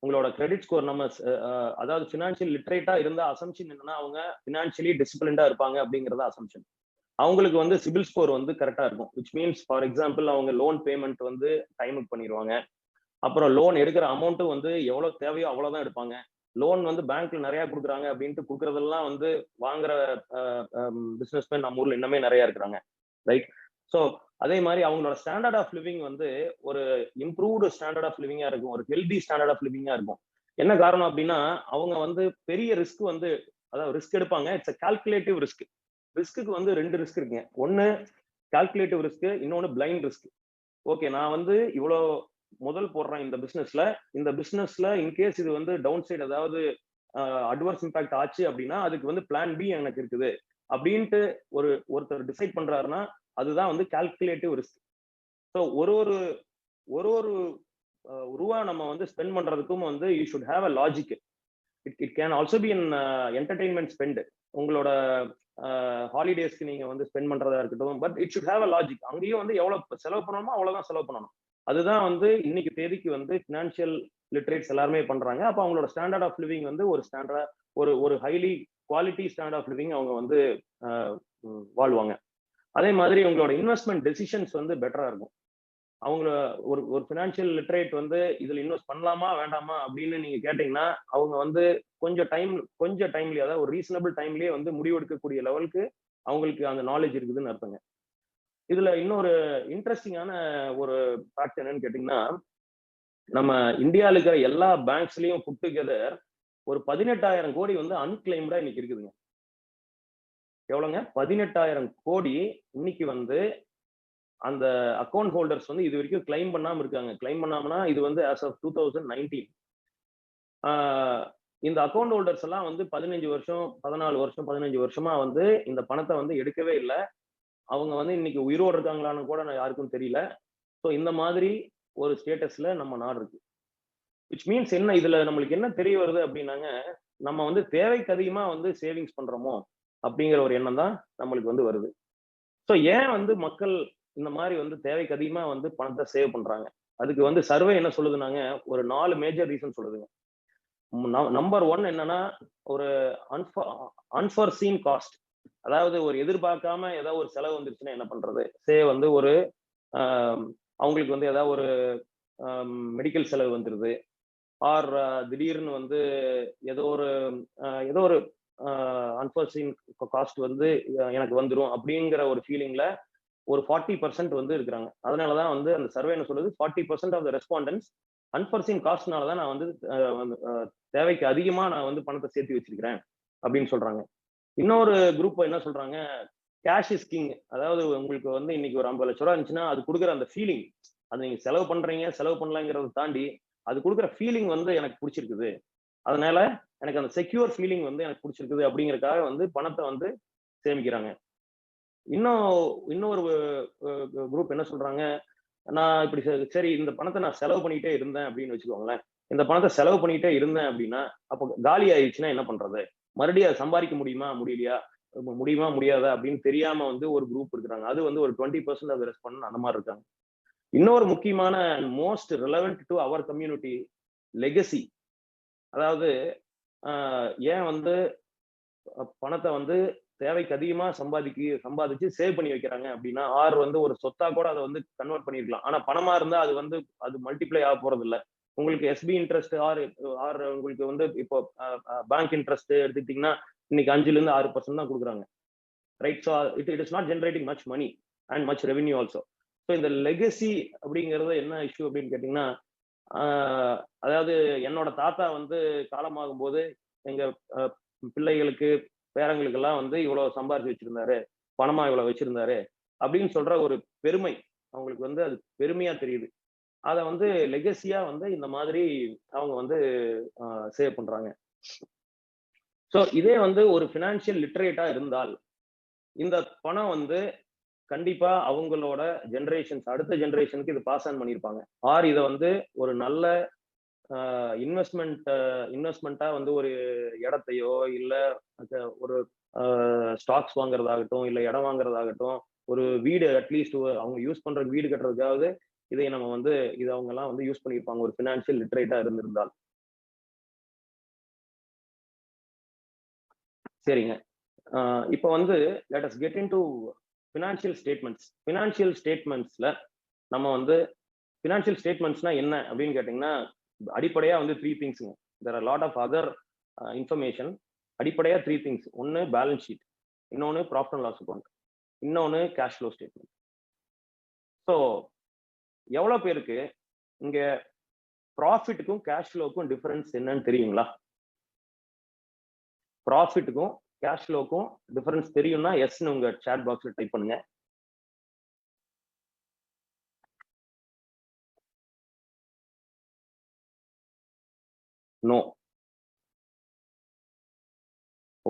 உங்களோட கிரெடிட் ஸ்கோர் நம்ம அதாவது ஃபினான்ஷியல் லிட்ரேட்டா இருந்த அசம்ஷன் என்னன்னா அவங்க ஃபினான்ஷியலி டிசிப்ளின்டா இருப்பாங்க அப்படிங்கறத அசம்ஷன். அவங்களுக்கு வந்து சிபில் ஸ்கோர் வந்து கரெக்டா இருக்கும். விச் மீன்ஸ் ஃபார் எக்ஸாம்பிள் அவங்க லோன் பேமெண்ட் வந்து டைமுக்கு பண்ணிடுவாங்க. அப்புறம் லோன் எடுக்கிற அமௌண்ட்டும் வந்து எவ்வளவு தேவையோ அவ்வளவுதான் எடுப்பாங்க. லோன் வந்து பேங்க்ல நிறைய கொடுக்குறாங்க அப்படின்ட்டு கொடுக்கறதெல்லாம் வந்து வாங்குற பிசினஸ்மேன் நம்ம ஊர்ல இன்னமே நிறைய இருக்கிறாங்க. ரைட். ஸோ அதே மாதிரி அவங்களோட ஸ்டாண்டர்ட் ஆஃப் லிவிங் வந்து ஒரு இம்ப்ரூவ்டு ஸ்டாண்டர்ட் ஆஃப் லிவிங்கா இருக்கும், ஒரு ஹெல்தி ஸ்டாண்டர்ட் ஆஃப் லிவிங்கா இருக்கும். என்ன காரணம் அப்படின்னா அவங்க வந்து பெரிய ரிஸ்க் வந்து அதாவது ரிஸ்க் எடுப்பாங்க. It's calculative risk. ரிஸ்க்கு வந்து 2 ரிஸ்க் இருக்குங்க. ஒன்னு கால்குலேட்டிவ் ரிஸ்க், இன்னொன்னு பிளைண்ட் ரிஸ்க். ஓகே, நான் வந்து இவ்வளோ முதல் போடுறேன் இந்த பிசினஸ்ல இன்கேஸ் இது வந்து டவுன் சைடு அதாவது அட்வர்ஸ் இம்பாக்ட் ஆச்சு அப்படின்னா அதுக்கு வந்து பிளான் பி எனக்கு இருக்குது அப்படின்ட்டு ஒருத்தர் டிசைட் பண்றாருன்னா அதுதான் வந்து கால்குலேட்டிவ் ரிஸ்க். ஸோ ஒரு ஒரு ஒரு ஒரு ரூபா நம்ம வந்து ஸ்பெண்ட் பண்றதுக்கும் வந்து you should have a logic. It can also be an entertainment spend. உங்களோட ஹாலிடேஸ்க்கு நீங்க வந்து ஸ்பெண்ட் பண்றதா இருக்கட்டும், but it should have a logic. அங்கேயும் வந்து எவ்வளவு செலவு பண்ணணுமோ அவ்வளவுதான் செலவு பண்ணணும். அதுதான் வந்து இன்னைக்கு தேதிக்கு வந்து ஃபினான்ஷியல் லிட்ரேட்ஸ் எல்லாருமே பண்றாங்க. அப்போ அவங்களோட ஸ்டாண்டர்ட் ஆஃப் லிவிங் வந்து ஒரு ஸ்டாண்டர்டா ஒரு highly quality standard of living அவங்க வந்து வாழ்வாங்க. அதே மாதிரி உங்களோட இன்வெஸ்ட்மெண்ட் டெசிஷன்ஸ் வந்து பெட்டரா இருக்கும். அவங்கள ஒரு ஃபினான்ஷியல் லிட்ரேட் வந்து இதுல இன்வெஸ்ட் பண்ணலாமா வேண்டாமா அப்படின்னு நீங்க கேட்டீங்கன்னா அவங்க வந்து கொஞ்சம் டைம்லயே அதாவது ஒரு ரீசனபிள் டைம்லயே வந்து முடிவெடுக்கக்கூடிய லெவலுக்கு அவங்களுக்கு அந்த நாலேஜ் இருக்குதுன்னு அர்த்தங்க. இதுல இன்னொரு இன்ட்ரெஸ்டிங்கான ஒரு ஃபேக்ட் என்னன்னு கேட்டீங்கன்னா, நம்ம இந்தியாவில் இருக்கிற எல்லா பேங்க்ஸ்லயும் புட் டுகெதர் ஒரு 18,000 கோடி வந்து அன்கிளைம்டா இன்னைக்கு இருக்குதுங்க. எவ்வளவுங்க? 18,000 கோடி இன்னைக்கு வந்து அந்த அக்கௌண்ட் ஹோல்டர்ஸ் வந்து இது வரைக்கும் கிளைம் பண்ணாம இருக்காங்க. கிளைம் பண்ணாமனா இது வந்து as of 2019 இந்த அக்கௌண்ட் ஹோல்டர்ஸ் எல்லாம் வந்து 15 வருஷம் 14 வருஷம் 15 வருஷமா வந்து இந்த பணத்தை வந்து எடுக்கவே இல்லை. அவங்க வந்து இன்னைக்கு உயிரோடு இருக்காங்களான்னு கூட யாருக்கும் தெரியல. ஸோ இந்த மாதிரி ஒரு ஸ்டேட்டஸ்ல நம்ம நாடு இருக்கு. விச் மீன்ஸ் என்ன, இதுல நம்மளுக்கு என்ன தெரிய வருது அப்படின்னாங்க, நம்ம வந்து தேவைக்கு அதிகமா வந்து சேவிங்ஸ் பண்றோமோ அப்படிங்கிற ஒரு எண்ணம் தான் நம்மளுக்கு வந்து வருது. ஸோ ஏன் வந்து மக்கள் இந்த மாதிரி வந்து தேவைக்கு அதிகமா வந்து பணத்தை சேவ் பண்றாங்க? அதுக்கு வந்து சர்வே என்ன சொல்லுதுனாங்க, ஒரு 4 மேஜர் ரீசன் சொல்லுதுங்க. நம்பர் 1 என்னன்னா, ஒரு அன்ஃபார்சீன் காஸ்ட். அதாவது ஒரு எதிர்பார்க்காம ஏதாவது ஒரு செலவு வந்துருச்சுன்னா என்ன பண்றது? வந்து ஒரு அவங்களுக்கு வந்து ஏதாவது ஒரு மெடிக்கல் செலவு வந்துருது, ஆர் திடீர்னு வந்து ஏதோ ஒரு அன்ஃபார்சீன் காஸ்ட் வந்து எனக்கு வந்துடும் அப்படிங்கிற ஒரு ஃபீலிங்ல ஒரு 40% வந்து இருக்கிறாங்க. அதனாலதான் வந்து அந்த சர்வே என்ன சொல்லுது, 40% ஆஃப் த ரெஸ்பாண்டன்ஸ் அன்ஃபார்சீன் காஸ்ட்னால தான் நான் வந்து தேவைக்கு அதிகமா நான் வந்து பணத்தை சேர்த்து வச்சிருக்கிறேன் அப்படின்னு சொல்றாங்க. இன்னொரு குரூப் என்ன சொல்றாங்க, கேஷ் இஸ் கிங். அதாவது உங்களுக்கு வந்து இன்னைக்கு ஒரு 50 லட்ச ரூபா இருந்துச்சுன்னா அது கொடுக்குற அந்த ஃபீலிங், அது நீங்க செலவு பண்றீங்க செலவு பண்ணலாங்கிறத தாண்டி அது கொடுக்குற ஃபீலிங் வந்து எனக்கு பிடிச்சிருக்குது, அதனால எனக்கு அந்த செக்யூர் ஃபீலிங் வந்து எனக்கு பிடிச்சிருக்குது அப்படிங்கறதுக்காக வந்து பணத்தை வந்து சேமிக்கிறாங்க. இன்னொரு குரூப் என்ன சொல்றாங்க, நான் இப்படி சரி இந்த பணத்தை நான் செலவு பண்ணிட்டே இருந்தேன் அப்படின்னு வச்சுக்கோங்களேன். இந்த பணத்தை செலவு பண்ணிட்டே இருந்தேன் அப்படின்னா அப்போ காலி ஆயிடுச்சுன்னா என்ன பண்றது? மறுபடியும் அதை சம்பாதிக்க முடியுமா முடியாதா அப்படின்னு தெரியாம வந்து ஒரு குரூப் இருக்கிறாங்க. அது வந்து ஒரு 20% ஆஃப் ரெஸ்பாண்ட் அந்த மாதிரி இருக்காங்க. இன்னொரு முக்கியமான most relevant to our community, legacy. அதாவது ஏன் வந்து பணத்தை வந்து தேவைக்கு அதிகமா சம்பாதிச்சு சேவ் பண்ணி வைக்கிறாங்க அப்படின்னா, ஆர் வந்து ஒரு சொத்தா கூட அதை வந்து கன்வெர்ட் பண்ணிருக்கலாம். ஆனா பணமா இருந்தா அது மல்டிப்ளை ஆக போறது இல்லை. உங்களுக்கு எஸ்பி இன்ட்ரெஸ்ட் ஆர் உங்களுக்கு வந்து இப்போ பேங்க் இன்ட்ரெஸ்ட் எடுத்துக்கிட்டீங்கன்னா இன்னைக்கு 5ல இருந்து 6% தான் கொடுக்குறாங்க. Right. So it is not generating much money and much revenue also. So இந்த லெகசி அப்படிங்கிறது என்ன இஷ்யூ அப்படின்னு கேட்டீங்கன்னா, அதாவது என்னோட தாத்தா வந்து காலமாகும் போது எங்க பிள்ளைகளுக்கு பேரங்களுக்கு எல்லாம் வந்து இவ்வளவு சம்பாரிச்சு வச்சிருந்தாரு, பணமா இவ்வளவு வச்சிருந்தாரு அப்படின்னு சொல்ற ஒரு பெருமை அவங்களுக்கு வந்து அது பெருமையா தெரியுது. அதை வந்து லெகசியா வந்து இந்த மாதிரி அவங்க வந்து சேவ் பண்றாங்க. ஸோ இதே வந்து ஒரு ஃபினான்ஷியல் லிட்ரேட்டா இருந்தால் இந்த பணம் வந்து கண்டிப்பா அவங்களோட அடுத்த ஜெனரேஷனுக்கு இது பாஸ் ஆன் பண்ணியிருப்பாங்க. ஆர் இதை வந்து ஒரு நல்ல இன்வெஸ்ட்மெண்ட்டா வந்து ஒரு இடத்தையோ இல்ல ஒரு ஸ்டாக்ஸ் வாங்குறதாகட்டும் இல்ல இடம் வாங்குறதாகட்டும், ஒரு வீடு அட்லீஸ்ட் அவங்க யூஸ் பண்ற வீடு கட்டுறதுக்காவது இதை நம்ம வந்து அவங்க எல்லாம் வந்து யூஸ் பண்ணியிருப்பாங்க ஒரு ஃபினான்ஷியல் லிட்ரேட்டா இருந்திருந்தால். சரிங்க. இப்போ வந்து let us get into financial statements. Financial ஸ்டேட்மெண்ட்ஸ்ல நம்ம வந்து ஃபினான்ஷியல் ஸ்டேட்மெண்ட்ஸ்னா என்ன அப்படின்னு கேட்டிங்கன்னா, அடிப்படையா வந்து 3 திங்ஸ்ங்க. There are lot of other information. அடிப்படையா 3 திங்ஸ். ஒன்னு பேலன்ஸ் ஷீட், இன்னொன்னு ப்ராஃபிட் அண்ட் லாஸ் அக்கௌண்ட், இன்னொன்னு கேஷ் ஃப்ளோ ஸ்டேட்மெண்ட். ஸோ எவ்வளவு பேருக்கு இங்க ப்ராஃபிட்டுக்கும் கேஷ் ஃப்ளோக்கும் டிஃபரன்ஸ் என்னன்னு தெரியுங்களா? ப்ராஃபிட்டுக்கும் கேஷ் ஃப்ளோக்கும் டிஃபரன்ஸ் தெரியும்னா எஸ்ன்னு உங்க சாட் பாக்ஸ்ல டைப் பண்ணுங்க. No.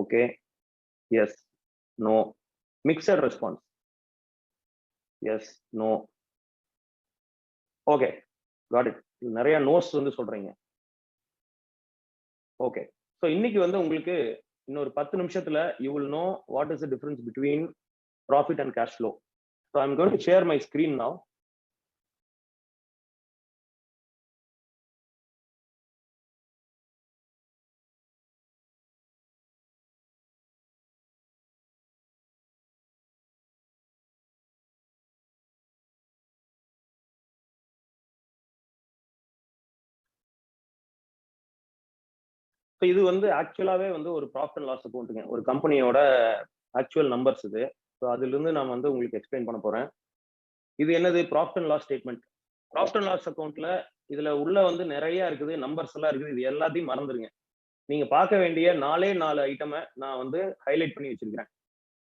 Okay. Yes. No. Mixed response. Yes. No. Okay. Got it. நிறைய நோஸ் வந்து சொல்றீங்க. ஓகே. ஸோ இன்னைக்கு வந்து உங்களுக்கு இன்னொரு 10 நிமிஷத்துல you will know what is the difference between profit and cash flow. So I am going to share my screen now. So இது வந்து ஆக்சுவலாவே வந்து ஒரு ப்ராஃபிட் அண்ட் லாஸ் அக்கௌண்ட்டுங்க. ஒரு கம்பெனியோட ஆக்சுவல் நம்பர்ஸ் இது. ஸோ அதுல இருந்து நான் வந்து உங்களுக்கு எக்ஸ்பிளைன் பண்ண போறேன். இது என்னது? Profit and loss statement. Profit and loss அக்கௌண்ட்ல இதுல உள்ள வந்து நிறைய இருக்குது, நம்பர்ஸ் எல்லாம் இருக்குது. இது எல்லாத்தையும் மறந்துருங்க. நீங்க பார்க்க வேண்டிய 4 ஐட்டமை நான் வந்து ஹைலைட் பண்ணி வச்சிருக்கிறேன்.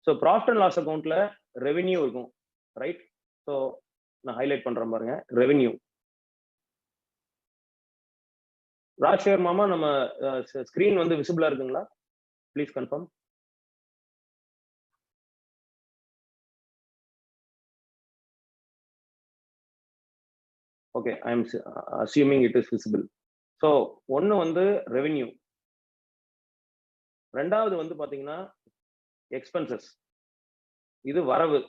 ஸோ ப்ராஃபிட் அண்ட் லாஸ் அக்கௌண்ட்ல ரெவென்யூ இருக்கும், ரைட்? ஸோ நான் ஹைலைட் பண்றேன் பாருங்க. ரெவென்யூ. ராஜ்சேகர் மாமா, நம்ம ஸ்கிரீன் வந்து விசிபிளா இருக்குங்களா? Please confirm. Okay, I am assuming it is visible. So ஒன்னு வந்து ரெவென்யூ, ரெண்டாவது வந்து பாத்தீங்கன்னா எக்ஸ்பென்சஸ். இது வரவு.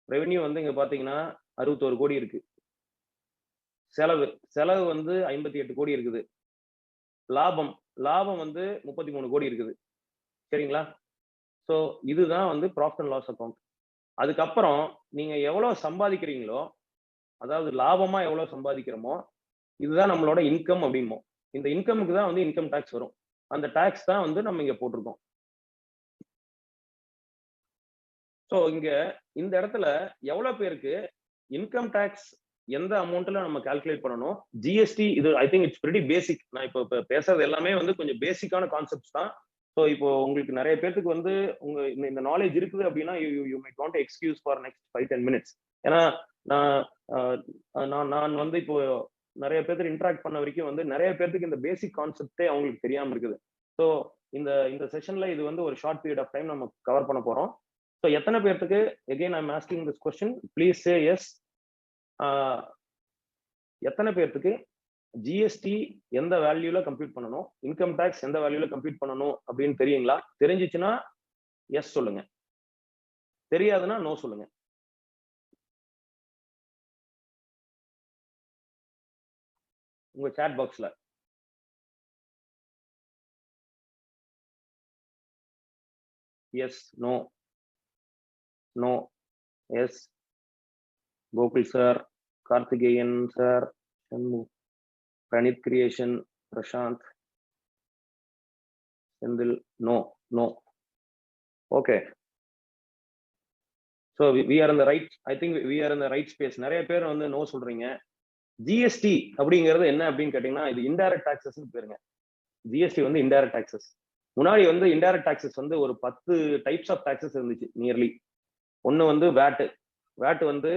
ரெவென்யூ வந்து இங்க பாத்தீங்கன்னா 61 கோடி இருக்கு. செலவு, செலவு வந்து 58 கோடி இருக்குது. லாபம், லாபம் வந்து 33 கோடி இருக்குது. சரிங்களா? ஸோ இதுதான் வந்து ப்ராஃபிட் அண்ட் லாஸ் அக்கௌண்ட். அதுக்கப்புறம் நீங்க எவ்வளவு சம்பாதிக்கிறீங்களோ, அதாவது லாபமா எவ்வளவு சம்பாதிக்கிறோமோ, இதுதான் நம்மளோட இன்கம் அப்படிமோ. இந்த இன்கமுக்கு தான் வந்து இன்கம் டாக்ஸ் வரும். அந்த டாக்ஸ் தான் வந்து நம்ம இங்க போட்டிருக்கோம். ஸோ இங்க இந்த இடத்துல எவ்வளவு பேருக்கு இன்கம் டாக்ஸ் எந்த அமௌண்ட்ல நம்ம கால்குலேட் பண்ணணும், ஜிஎஸ்டி, இது I think it's very basic. நான் இப்போ பேசுறது எல்லாமே வந்து கொஞ்சம் பேசிக்கான கான்செப்ட்ஸ் தான். ஸோ இப்போ உங்களுக்கு நிறைய பேருக்கு வந்து உங்க இந்த நாலேஜ் இருக்குது அப்படின்னா you might want to excuse for next 5-10 minutes. ஏன்னா நான் வந்து இப்போ நிறைய பேருக்கு இன்டராக்ட் பண்ண வரைக்கும் வந்து நிறைய பேருக்கு இந்த பேசிக் கான்செப்டே அவங்களுக்கு தெரியாம இருக்குது. ஸோ இந்த செஷன்ல இது வந்து ஒரு ஷார்ட் பீரியட் ஆஃப் டைம் நம்ம கவர் பண்ண போறோம். ஸோ எத்தனை பேருக்கு, again I am asking this question, please say yes. எத்தனை பேருக்கு ஜிஎஸ்டி எந்த வேல்யூல கம்ப்யூட் பண்ணணும், இன்கம் டாக்ஸ் எந்த வேல்யூல கம்ப்யூட் பண்ணணும் அப்படின்னு தெரியுங்களா? தெரிஞ்சிச்சுன்னா எஸ் சொல்லுங்க, தெரியாதுன்னா நோ சொல்லுங்க. உங்க சாட் பாக்ஸ்ல. Yes, no, no, yes. Gokul sir, Karthikeyan sir, Praneeth creation, Prashanth, Senthil, no, no. Okay. So we are in the right, I think we are in the right space. நிறைய பேர் வந்து நோ சொல்றீங்க. ஜிஎஸ்டி அப்படிங்கிறது என்ன அப்படின்னு கேட்டீங்கன்னா, இது இன்டைரக்ட் டாக்ஸஸ் பேருங்க. ஜிஎஸ்டி வந்து இன்டைரக்ட் டாக்ஸஸ். முன்னாடி வந்து இன்டைரக்ட் டாக்ஸஸ் வந்து ஒரு 10 டைப்ஸ் ஆஃப் டாக்ஸஸ் இருந்துச்சு நியர்லி. ஒன்னு வந்து வேட். வேட் வந்து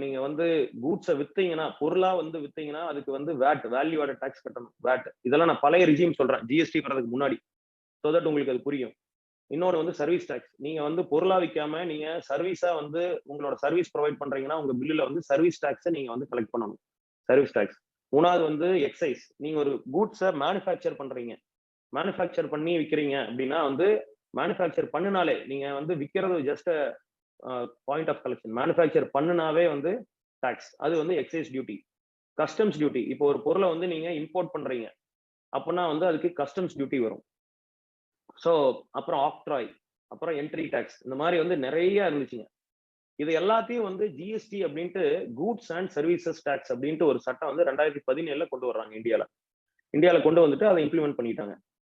நீங்க வந்து கூட்ஸை வித்தீங்கன்னா, பொருளா வந்து வித்தீங்கன்னா அதுக்கு வந்து வேட், வேல்யூ ஆடட் டாக்ஸ் கட்டணும், வேட். இதெல்லாம் நான் பழைய ரிஜிம் சொல்றேன், ஜிஎஸ்டி வரதுக்கு முன்னாடி, ஸோ தட் உங்களுக்கு அது புரியும். இன்னொன்று வந்து சர்வீஸ் டாக்ஸ். நீங்க வந்து பொருளா விற்காம நீங்க சர்வீஸா வந்து உங்களோட சர்வீஸ் ப்ரொவைட் பண்றீங்கன்னா உங்க பில்லுல வந்து சர்வீஸ் டாக்ஸை நீங்க வந்து கலெக்ட் பண்ணணும், சர்வீஸ் டாக்ஸ். மூணாவது வந்து எக்ஸைஸ். நீங்க ஒரு கூட்ஸை மேனுஃபேக்சர் பண்றீங்க, மேனுஃபேக்சர் பண்ணி விற்கிறீங்க அப்படின்னா வந்து மேனுஃபேக்சர் பண்ணினாலே, நீங்க வந்து விற்கிறது just point of collection, manufacture பண்ணினாவே வந்து டாக்ஸ், அது வந்து எக்ஸைஸ் டியூட்டி. கஸ்டம்ஸ் டியூட்டி, இப்போ ஒரு பொருளை வந்து நீங்க இம்போர்ட் பண்றீங்க அப்படின்னா வந்து அதுக்கு கஸ்டம்ஸ் டியூட்டி வரும். ஸோ அப்புறம் ஆக்ட்ராய், அப்புறம் என்ட்ரி டேக்ஸ், இந்த மாதிரி வந்து நிறைய இருந்துச்சுங்க. இது எல்லாத்தையும் வந்து ஜிஎஸ்டி அப்படின்ட்டு கூட்ஸ் அண்ட் சர்வீசஸ் டேக்ஸ் அப்படின்ட்டு ஒரு சட்டம் வந்து 2017 கொண்டு வர்றாங்க இந்தியால கொண்டு வந்துட்டு அதை இம்ப்ளிமெண்ட் பண்ணிட்டாங்க.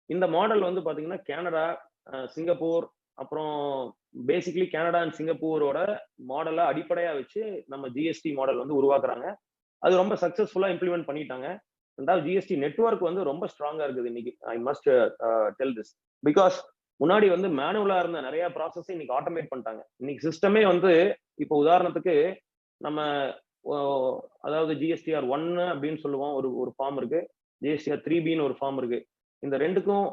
இந்த மாடல் வந்து பாத்தீங்கன்னா கனடா, சிங்கப்பூர், அப்புறம் பேசிக்கலி கனடா அண்ட் சிங்கப்பூரோட மாடலை அடிப்படையா வச்சு நம்ம ஜிஎஸ்டி மாடல் வந்து உருவாக்குறாங்க. அது ரொம்ப சக்சஸ்ஃபுல்லா இம்ப்ளிமெண்ட் பண்ணிட்டாங்க. ரெண்டாவது ஜிஎஸ்டி நெட்வொர்க் வந்து ரொம்ப ஸ்ட்ராங்கா இருக்குது இன்னைக்கு. I must tell this because முன்னாடி வந்து மேனுவலா இருந்த நிறைய ப்ராசஸ் இன்னைக்கு ஆட்டோமேட் பண்ணிட்டாங்க. இன்னைக்கு சிஸ்டமே வந்து இப்போ உதாரணத்துக்கு நம்ம அதாவது ஜிஎஸ்டிஆர் 1 அப்படின்னு சொல்லுவோம், ஒரு ஃபார்ம் இருக்கு. ஜிஎஸ்டிஆர் 3பின்னு ஒரு ஃபார்ம் இருக்கு. இந்த ரெண்டுக்கும்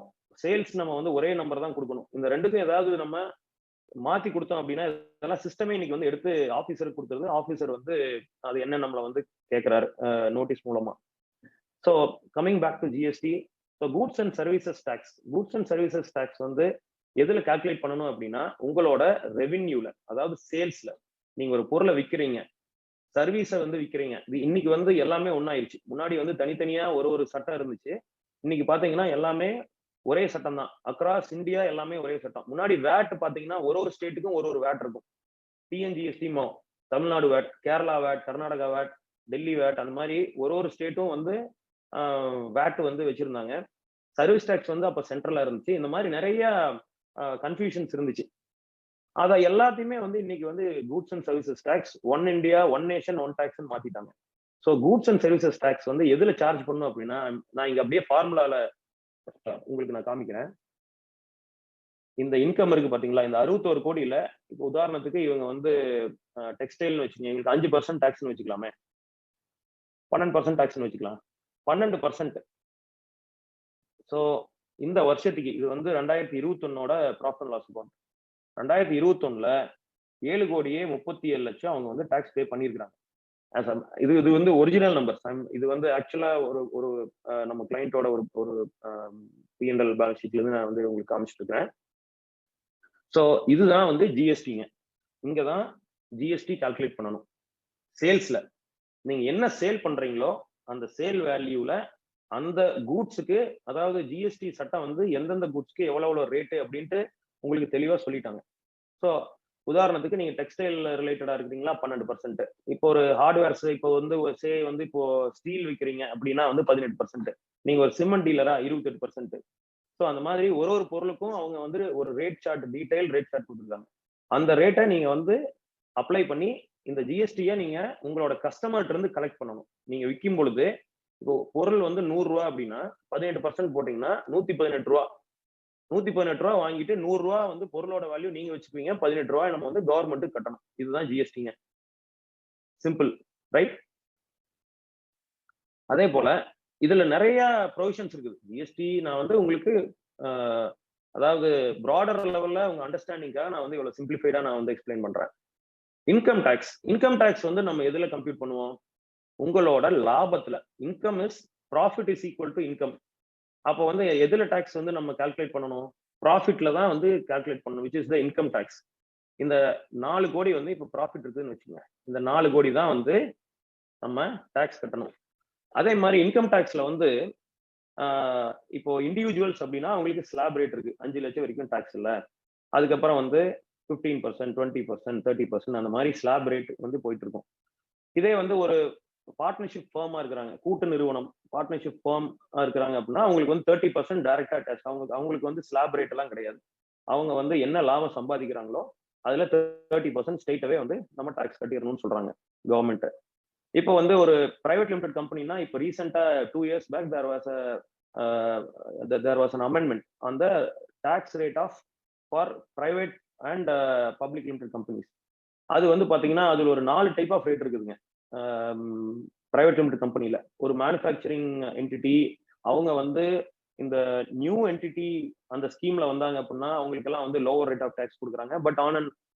சேல்ஸ் நம்ம வந்து ஒரே நம்பர் தான் கொடுக்கணும். இந்த ரெண்டுக்கும் ஏதாவது நம்ம மாத்தி கொடுத்தோம் அப்படின்னா இதெல்லாம் சிஸ்டமே இன்னைக்கு வந்து எடுத்து ஆபீசருக்கு கொடுத்துருது. ஆபீசர் வந்து அது என்ன நம்மளை வந்து கேட்கிறாரு நோட்டீஸ் மூலமா. So coming back to GST, so goods and services tax வந்து எதுல கால்குலேட் பண்ணணும் அப்படின்னா உங்களோட ரெவென்யூல, அதாவது சேல்ஸ்ல. நீங்க ஒரு பொருளை விற்கிறீங்க, சர்வீஸை வந்து விற்கிறீங்க. இது இன்னைக்கு வந்து எல்லாமே ஒன்னாயிருச்சு. முன்னாடி வந்து தனித்தனியா ஒரு சட்டம் இருந்துச்சு. இன்னைக்கு பாத்தீங்கன்னா எல்லாமே ஒரே சட்டம் தான். அக்ராஸ் இந்தியா எல்லாமே ஒரே சட்டம். முன்னாடி வேட் பாத்தீங்கன்னா ஒரு ஸ்டேட்டுக்கும் ஒரு வேட் இருக்கும். TNGST, Tamil Nadu VAT, Kerala VAT, Karnataka VAT, Delhi VAT, அந்த மாதிரி ஒரு ஸ்டேட்டும் வந்து வேட் வந்து வச்சிருந்தாங்க. சர்வீஸ் டேக்ஸ் வந்து அப்ப சென்ட்ரலா இருந்துச்சு. இந்த மாதிரி நிறைய கன்ஃபியூஷன்ஸ் இருந்துச்சு. அத எல்லாத்தையுமே வந்து இன்னைக்கு வந்து goods and services tax, one India, one nation, one tax மாத்திட்டாங்க. So goods and services tax வந்து எதுல சார்ஜ் பண்ணும் அப்படின்னா, நான் இங்க அப்படியே ஃபார்முலால உங்களுக்கு நான் காமிக்கிறேன். இந்த இன்கம் இருக்கு பாத்தீங்களா, இந்த 61 கோடியில இப்போ உதாரணத்துக்கு இவங்க வந்து டெக்ஸ்டைல்னு வச்சுக்கோங்க, எங்களுக்கு 5% டாக்ஸ்னு வச்சுக்கலாமே, 12% டாக்ஸ்னு வச்சுக்கலாம், 12%. ஸோ இந்த வருஷத்துக்கு இது வந்து 2021 ப்ராஃபிட் அண்ட் லாஸ் அக்கௌண்ட். 2021 7,37,00,000 அவங்க வந்து டாக்ஸ் பே பண்ணியிருக்காங்க. இது வந்து ஒரிஜினல் நம்பர்ஸ். இது வந்து ஆக்சுவலா ஒரு நம்ம கிளைண்டோட ஒரு பிஎன்எல் பேலன்ஸ் ஷீட்ல இருந்து நான் வந்து உங்களுக்கு காமிச்சிட்டு இருக்கேன். ஸோ இதுதான் வந்து ஜிஎஸ்டிங்க. இங்கதான் ஜிஎஸ்டி கால்குலேட் பண்ணணும். சேல்ஸ்ல நீங்க என்ன சேல் பண்றீங்களோ அந்த சேல் வேல்யூல அந்த கூட்ஸுக்கு, அதாவது ஜிஎஸ்டி சட்டம் வந்து எந்தெந்த கூட்ஸ்க்கு எவ்வளவு ரேட்டு அப்படின்ட்டு உங்களுக்கு தெளிவா சொல்லிட்டாங்க. ஸோ உதாரணத்துக்கு நீங்க டெக்ஸ்டைல் ரிலேட்டடா இருக்கிறீங்களா, 12%. இப்போ ஒரு ஹார்ட்வேர்ஸ், இப்போ வந்து இப்போ ஸ்டீல் விற்கிறீங்க அப்படின்னா வந்து 18%. நீங்க ஒரு சிமெண்ட் டீலரா 28%. ஸோ அந்த மாதிரி ஒரு பொருளுக்கும் அவங்க வந்து ஒரு rate chart, detail rate chart கொடுத்துருக்காங்க. அந்த ரேட்டை நீங்க வந்து அப்ளை பண்ணி இந்த ஜிஎஸ்டியை நீங்க உங்களோட கஸ்டமர்கிட்ட இருந்து கலெக்ட் பண்ணணும். நீங்க விற்கும் பொழுது இப்போ பொருள் வந்து 100 ரூபா அப்படின்னா 18% போட்டீங்கன்னா 118 ரூபா. 118 ரூபா வாங்கிட்டு 100 ரூபா வந்து பொருளோட வேல்யூ நீங்க வச்சுக்குவீங்க, 18 ரூபாய் நம்ம வந்து கவர்மெண்ட்டுக்கு கட்டணும். இதுதான் ஜிஎஸ்டிங்க. Simple, right? அதே போல இதுல நிறைய ப்ரொவிஷன்ஸ் இருக்குது. ஜிஎஸ்டி நான் வந்து உங்களுக்கு அதாவது ப்ராடர் லெவல்ல உங்க அண்டர்ஸ்டாண்டிங்காக நான் வந்து இவ்வளவு சிம்பிளிஃபைடா நான் வந்து எக்ஸ்பிளைன் பண்றேன். இன்கம் டேக்ஸ் வந்து நம்ம எதுல கம்ப்யூட் பண்ணுவோம்? உங்களோட லாபத்துல. Income is profit is equal to income. அப்போ வந்து எதுல டாக்ஸ் வந்து நம்ம கால்குலேட் பண்ணணும்? ப்ராஃபிட்ல தான் வந்து கால்குலேட் பண்ணணும், which is the income tax. இந்த 4 கோடி வந்து இப்போ ப்ராஃபிட் இருக்குன்னு வச்சுக்கோங்க. இந்த 4 கோடி தான் வந்து நம்ம டாக்ஸ் கட்டணும். அதே மாதிரி இன்கம் டாக்ஸ்ல வந்து இப்போ இண்டிவிஜுவல்ஸ் அப்படின்னா அவங்களுக்கு ஸ்லாப் ரேட் இருக்கு. 5 லட்சம் வரைக்கும் டாக்ஸ் இல்லை. அதுக்கப்புறம் வந்து 15%, 20%, 30% அந்த மாதிரி ஸ்லாப் ரேட் வந்து போயிட்டு இருக்கும். இதே வந்து ஒரு பார்ட்னர்ஷிப் ஃபார்மா இருக்கிறாங்க, கூட்டு நிறுவனம், பார்ட்னர்ஷிப் ஃபார்ம் இருக்கிறாங்க அப்படின்னா அவங்களுக்கு வந்து 30% டைரக்டா டாக்ஸ். அவங்களுக்கு வந்து ஸ்லாப் ரேட் எல்லாம் கிடையாது. அவங்க வந்து என்ன லாபம் சம்பாதிக்கிறாங்களோ அதுல 30% ஸ்டேட்டாவே வந்து நம்ம டாக்ஸ் கட்டிடணும்னு சொல்றாங்க கவர்மெண்ட். இப்போ வந்து ஒரு பிரைவேட் லிமிடெட் கம்பெனினா இப்போ ரீசெண்டா 2 years back there was an amendment on the tax rate of for private and public limited companies. அது வந்து பாத்தீங்கன்னா அதுல ஒரு 4 டைப் ஆஃப் ரேட் இருக்குதுங்க. பிரைவேட் லிமிடெட் கம்பெனில ஒரு மேனுஃபேக்சரிங் என்டிட்டி அவங்க வந்து இந்த நியூ என்டிட்டி அந்த ஸ்கீம்ல வந்தாங்க அப்படின்னா அவங்களுக்கு எல்லாம் வந்து லோவர் ரேட் ஆஃப் டாக்ஸ் கொடுக்குறாங்க. பட்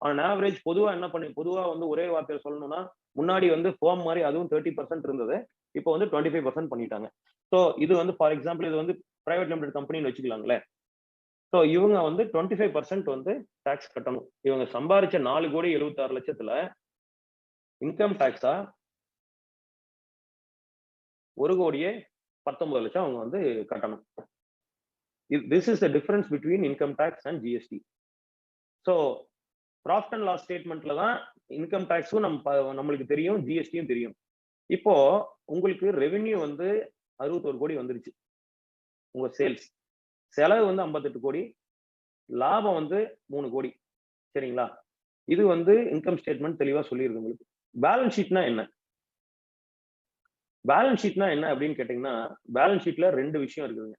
ஆன் ஆவரேஜ் பொதுவா வந்து ஒரே வார்த்தையில சொல்லணும்னா முன்னாடி வந்து ஃபார்ம் மாதிரி அதுவும் 30% இருந்தது, இப்போ வந்து 25% பண்ணிட்டாங்க. ஸோ இது வந்து ஃபார் எக்ஸாம்பிள் இது வந்து பிரைவேட் லிமிடெட் கம்பெனின்னு வச்சுக்கலாங்களே. ஸோ இவங்க வந்து 25% வந்து டாக்ஸ் கட்டணும். இவங்க சம்பாதிச்ச 4,76,00,000 இன்கம் டாக்ஸா 1,19,00,000 அவங்க வந்து கட்டணும். This is the difference between income tax and GST. So profit and loss ஸ்டேட்மெண்ட்ல தான் இன்கம் டேக்ஸும் நம்மளுக்கு தெரியும், ஜிஎஸ்டியும் தெரியும். இப்போ உங்களுக்கு ரெவென்யூ வந்து 61 கோடி வந்துருச்சு, உங்க சேல்ஸ். செலவு வந்து 58 கோடி, லாபம் வந்து 3 கோடி. சரிங்களா? இது வந்து இன்கம் ஸ்டேட்மெண்ட் தெளிவா சொல்லியிருக்கு உங்களுக்கு. பேலன்ஸ் ஷீட்னா என்ன? பேலன்ஸ் ஷீட்னா என்ன அப்படின்னு கேட்டீங்கன்னா, பேலன்ஸ் ஷீட்ல 2 விஷயம் இருக்குதுங்க.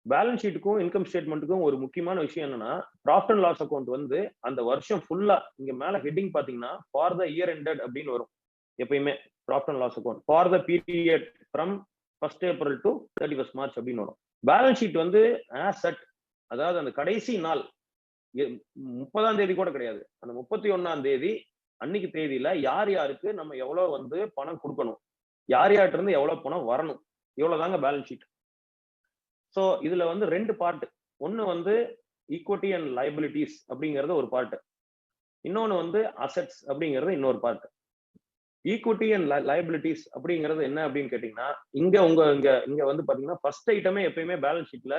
பேலன்ஸ் ஷீட்டுக்கும் இன்கம் ஸ்டேட்மெண்ட்டுக்கும் ஒரு முக்கியமான விஷயம் என்னன்னா, ப்ராஃபிட் அண்ட் லாஸ் அக்கௌண்ட் வந்து அந்த வருஷம் ஃபுல்லா இங்க மேல ஹெட்டிங் பாத்தீங்கன்னா ஃபார் த இயர் எண்டட் அப்படின்னு வரும். எப்பயுமே profit and loss account for the period from 1st April to 31st March அப்படின்னு வரும். பேலன்ஸ் ஷீட் வந்து ஆசெட், அதாவது அந்த கடைசி நாள் 30ஆம் தேதி கூட கிடையாது, அந்த 31ஆம் தேதி அன்னைக்கு தேதியில யார் யாருக்கு நம்ம எவ்வளவு வந்து பணம் கொடுக்கணும், யார் யார்கிட்ட இருந்து எவ்வளவு பணம் வரணும், இவ்வளவுதாங்க பேலன்ஸ் ஷீட். ஸோ இதுல வந்து 2 பார்ட். ஒன்னு வந்து ஈக்விட்டி அண்ட் லைபிலிட்டிஸ் அப்படிங்கிறது ஒரு பார்ட், இன்னொன்னு வந்து அசெட்ஸ் அப்படிங்கிறது இன்னொரு பார்ட். ஈக்விட்டி அண்ட் லைபிலிட்டிஸ் அப்படிங்கிறது என்ன அப்படின்னு கேட்டீங்கன்னா, இங்க வந்து பாத்தீங்கன்னா ஃபர்ஸ்ட் ஐட்டமே எப்பயுமே பேலன்ஸ் ஷீட்ல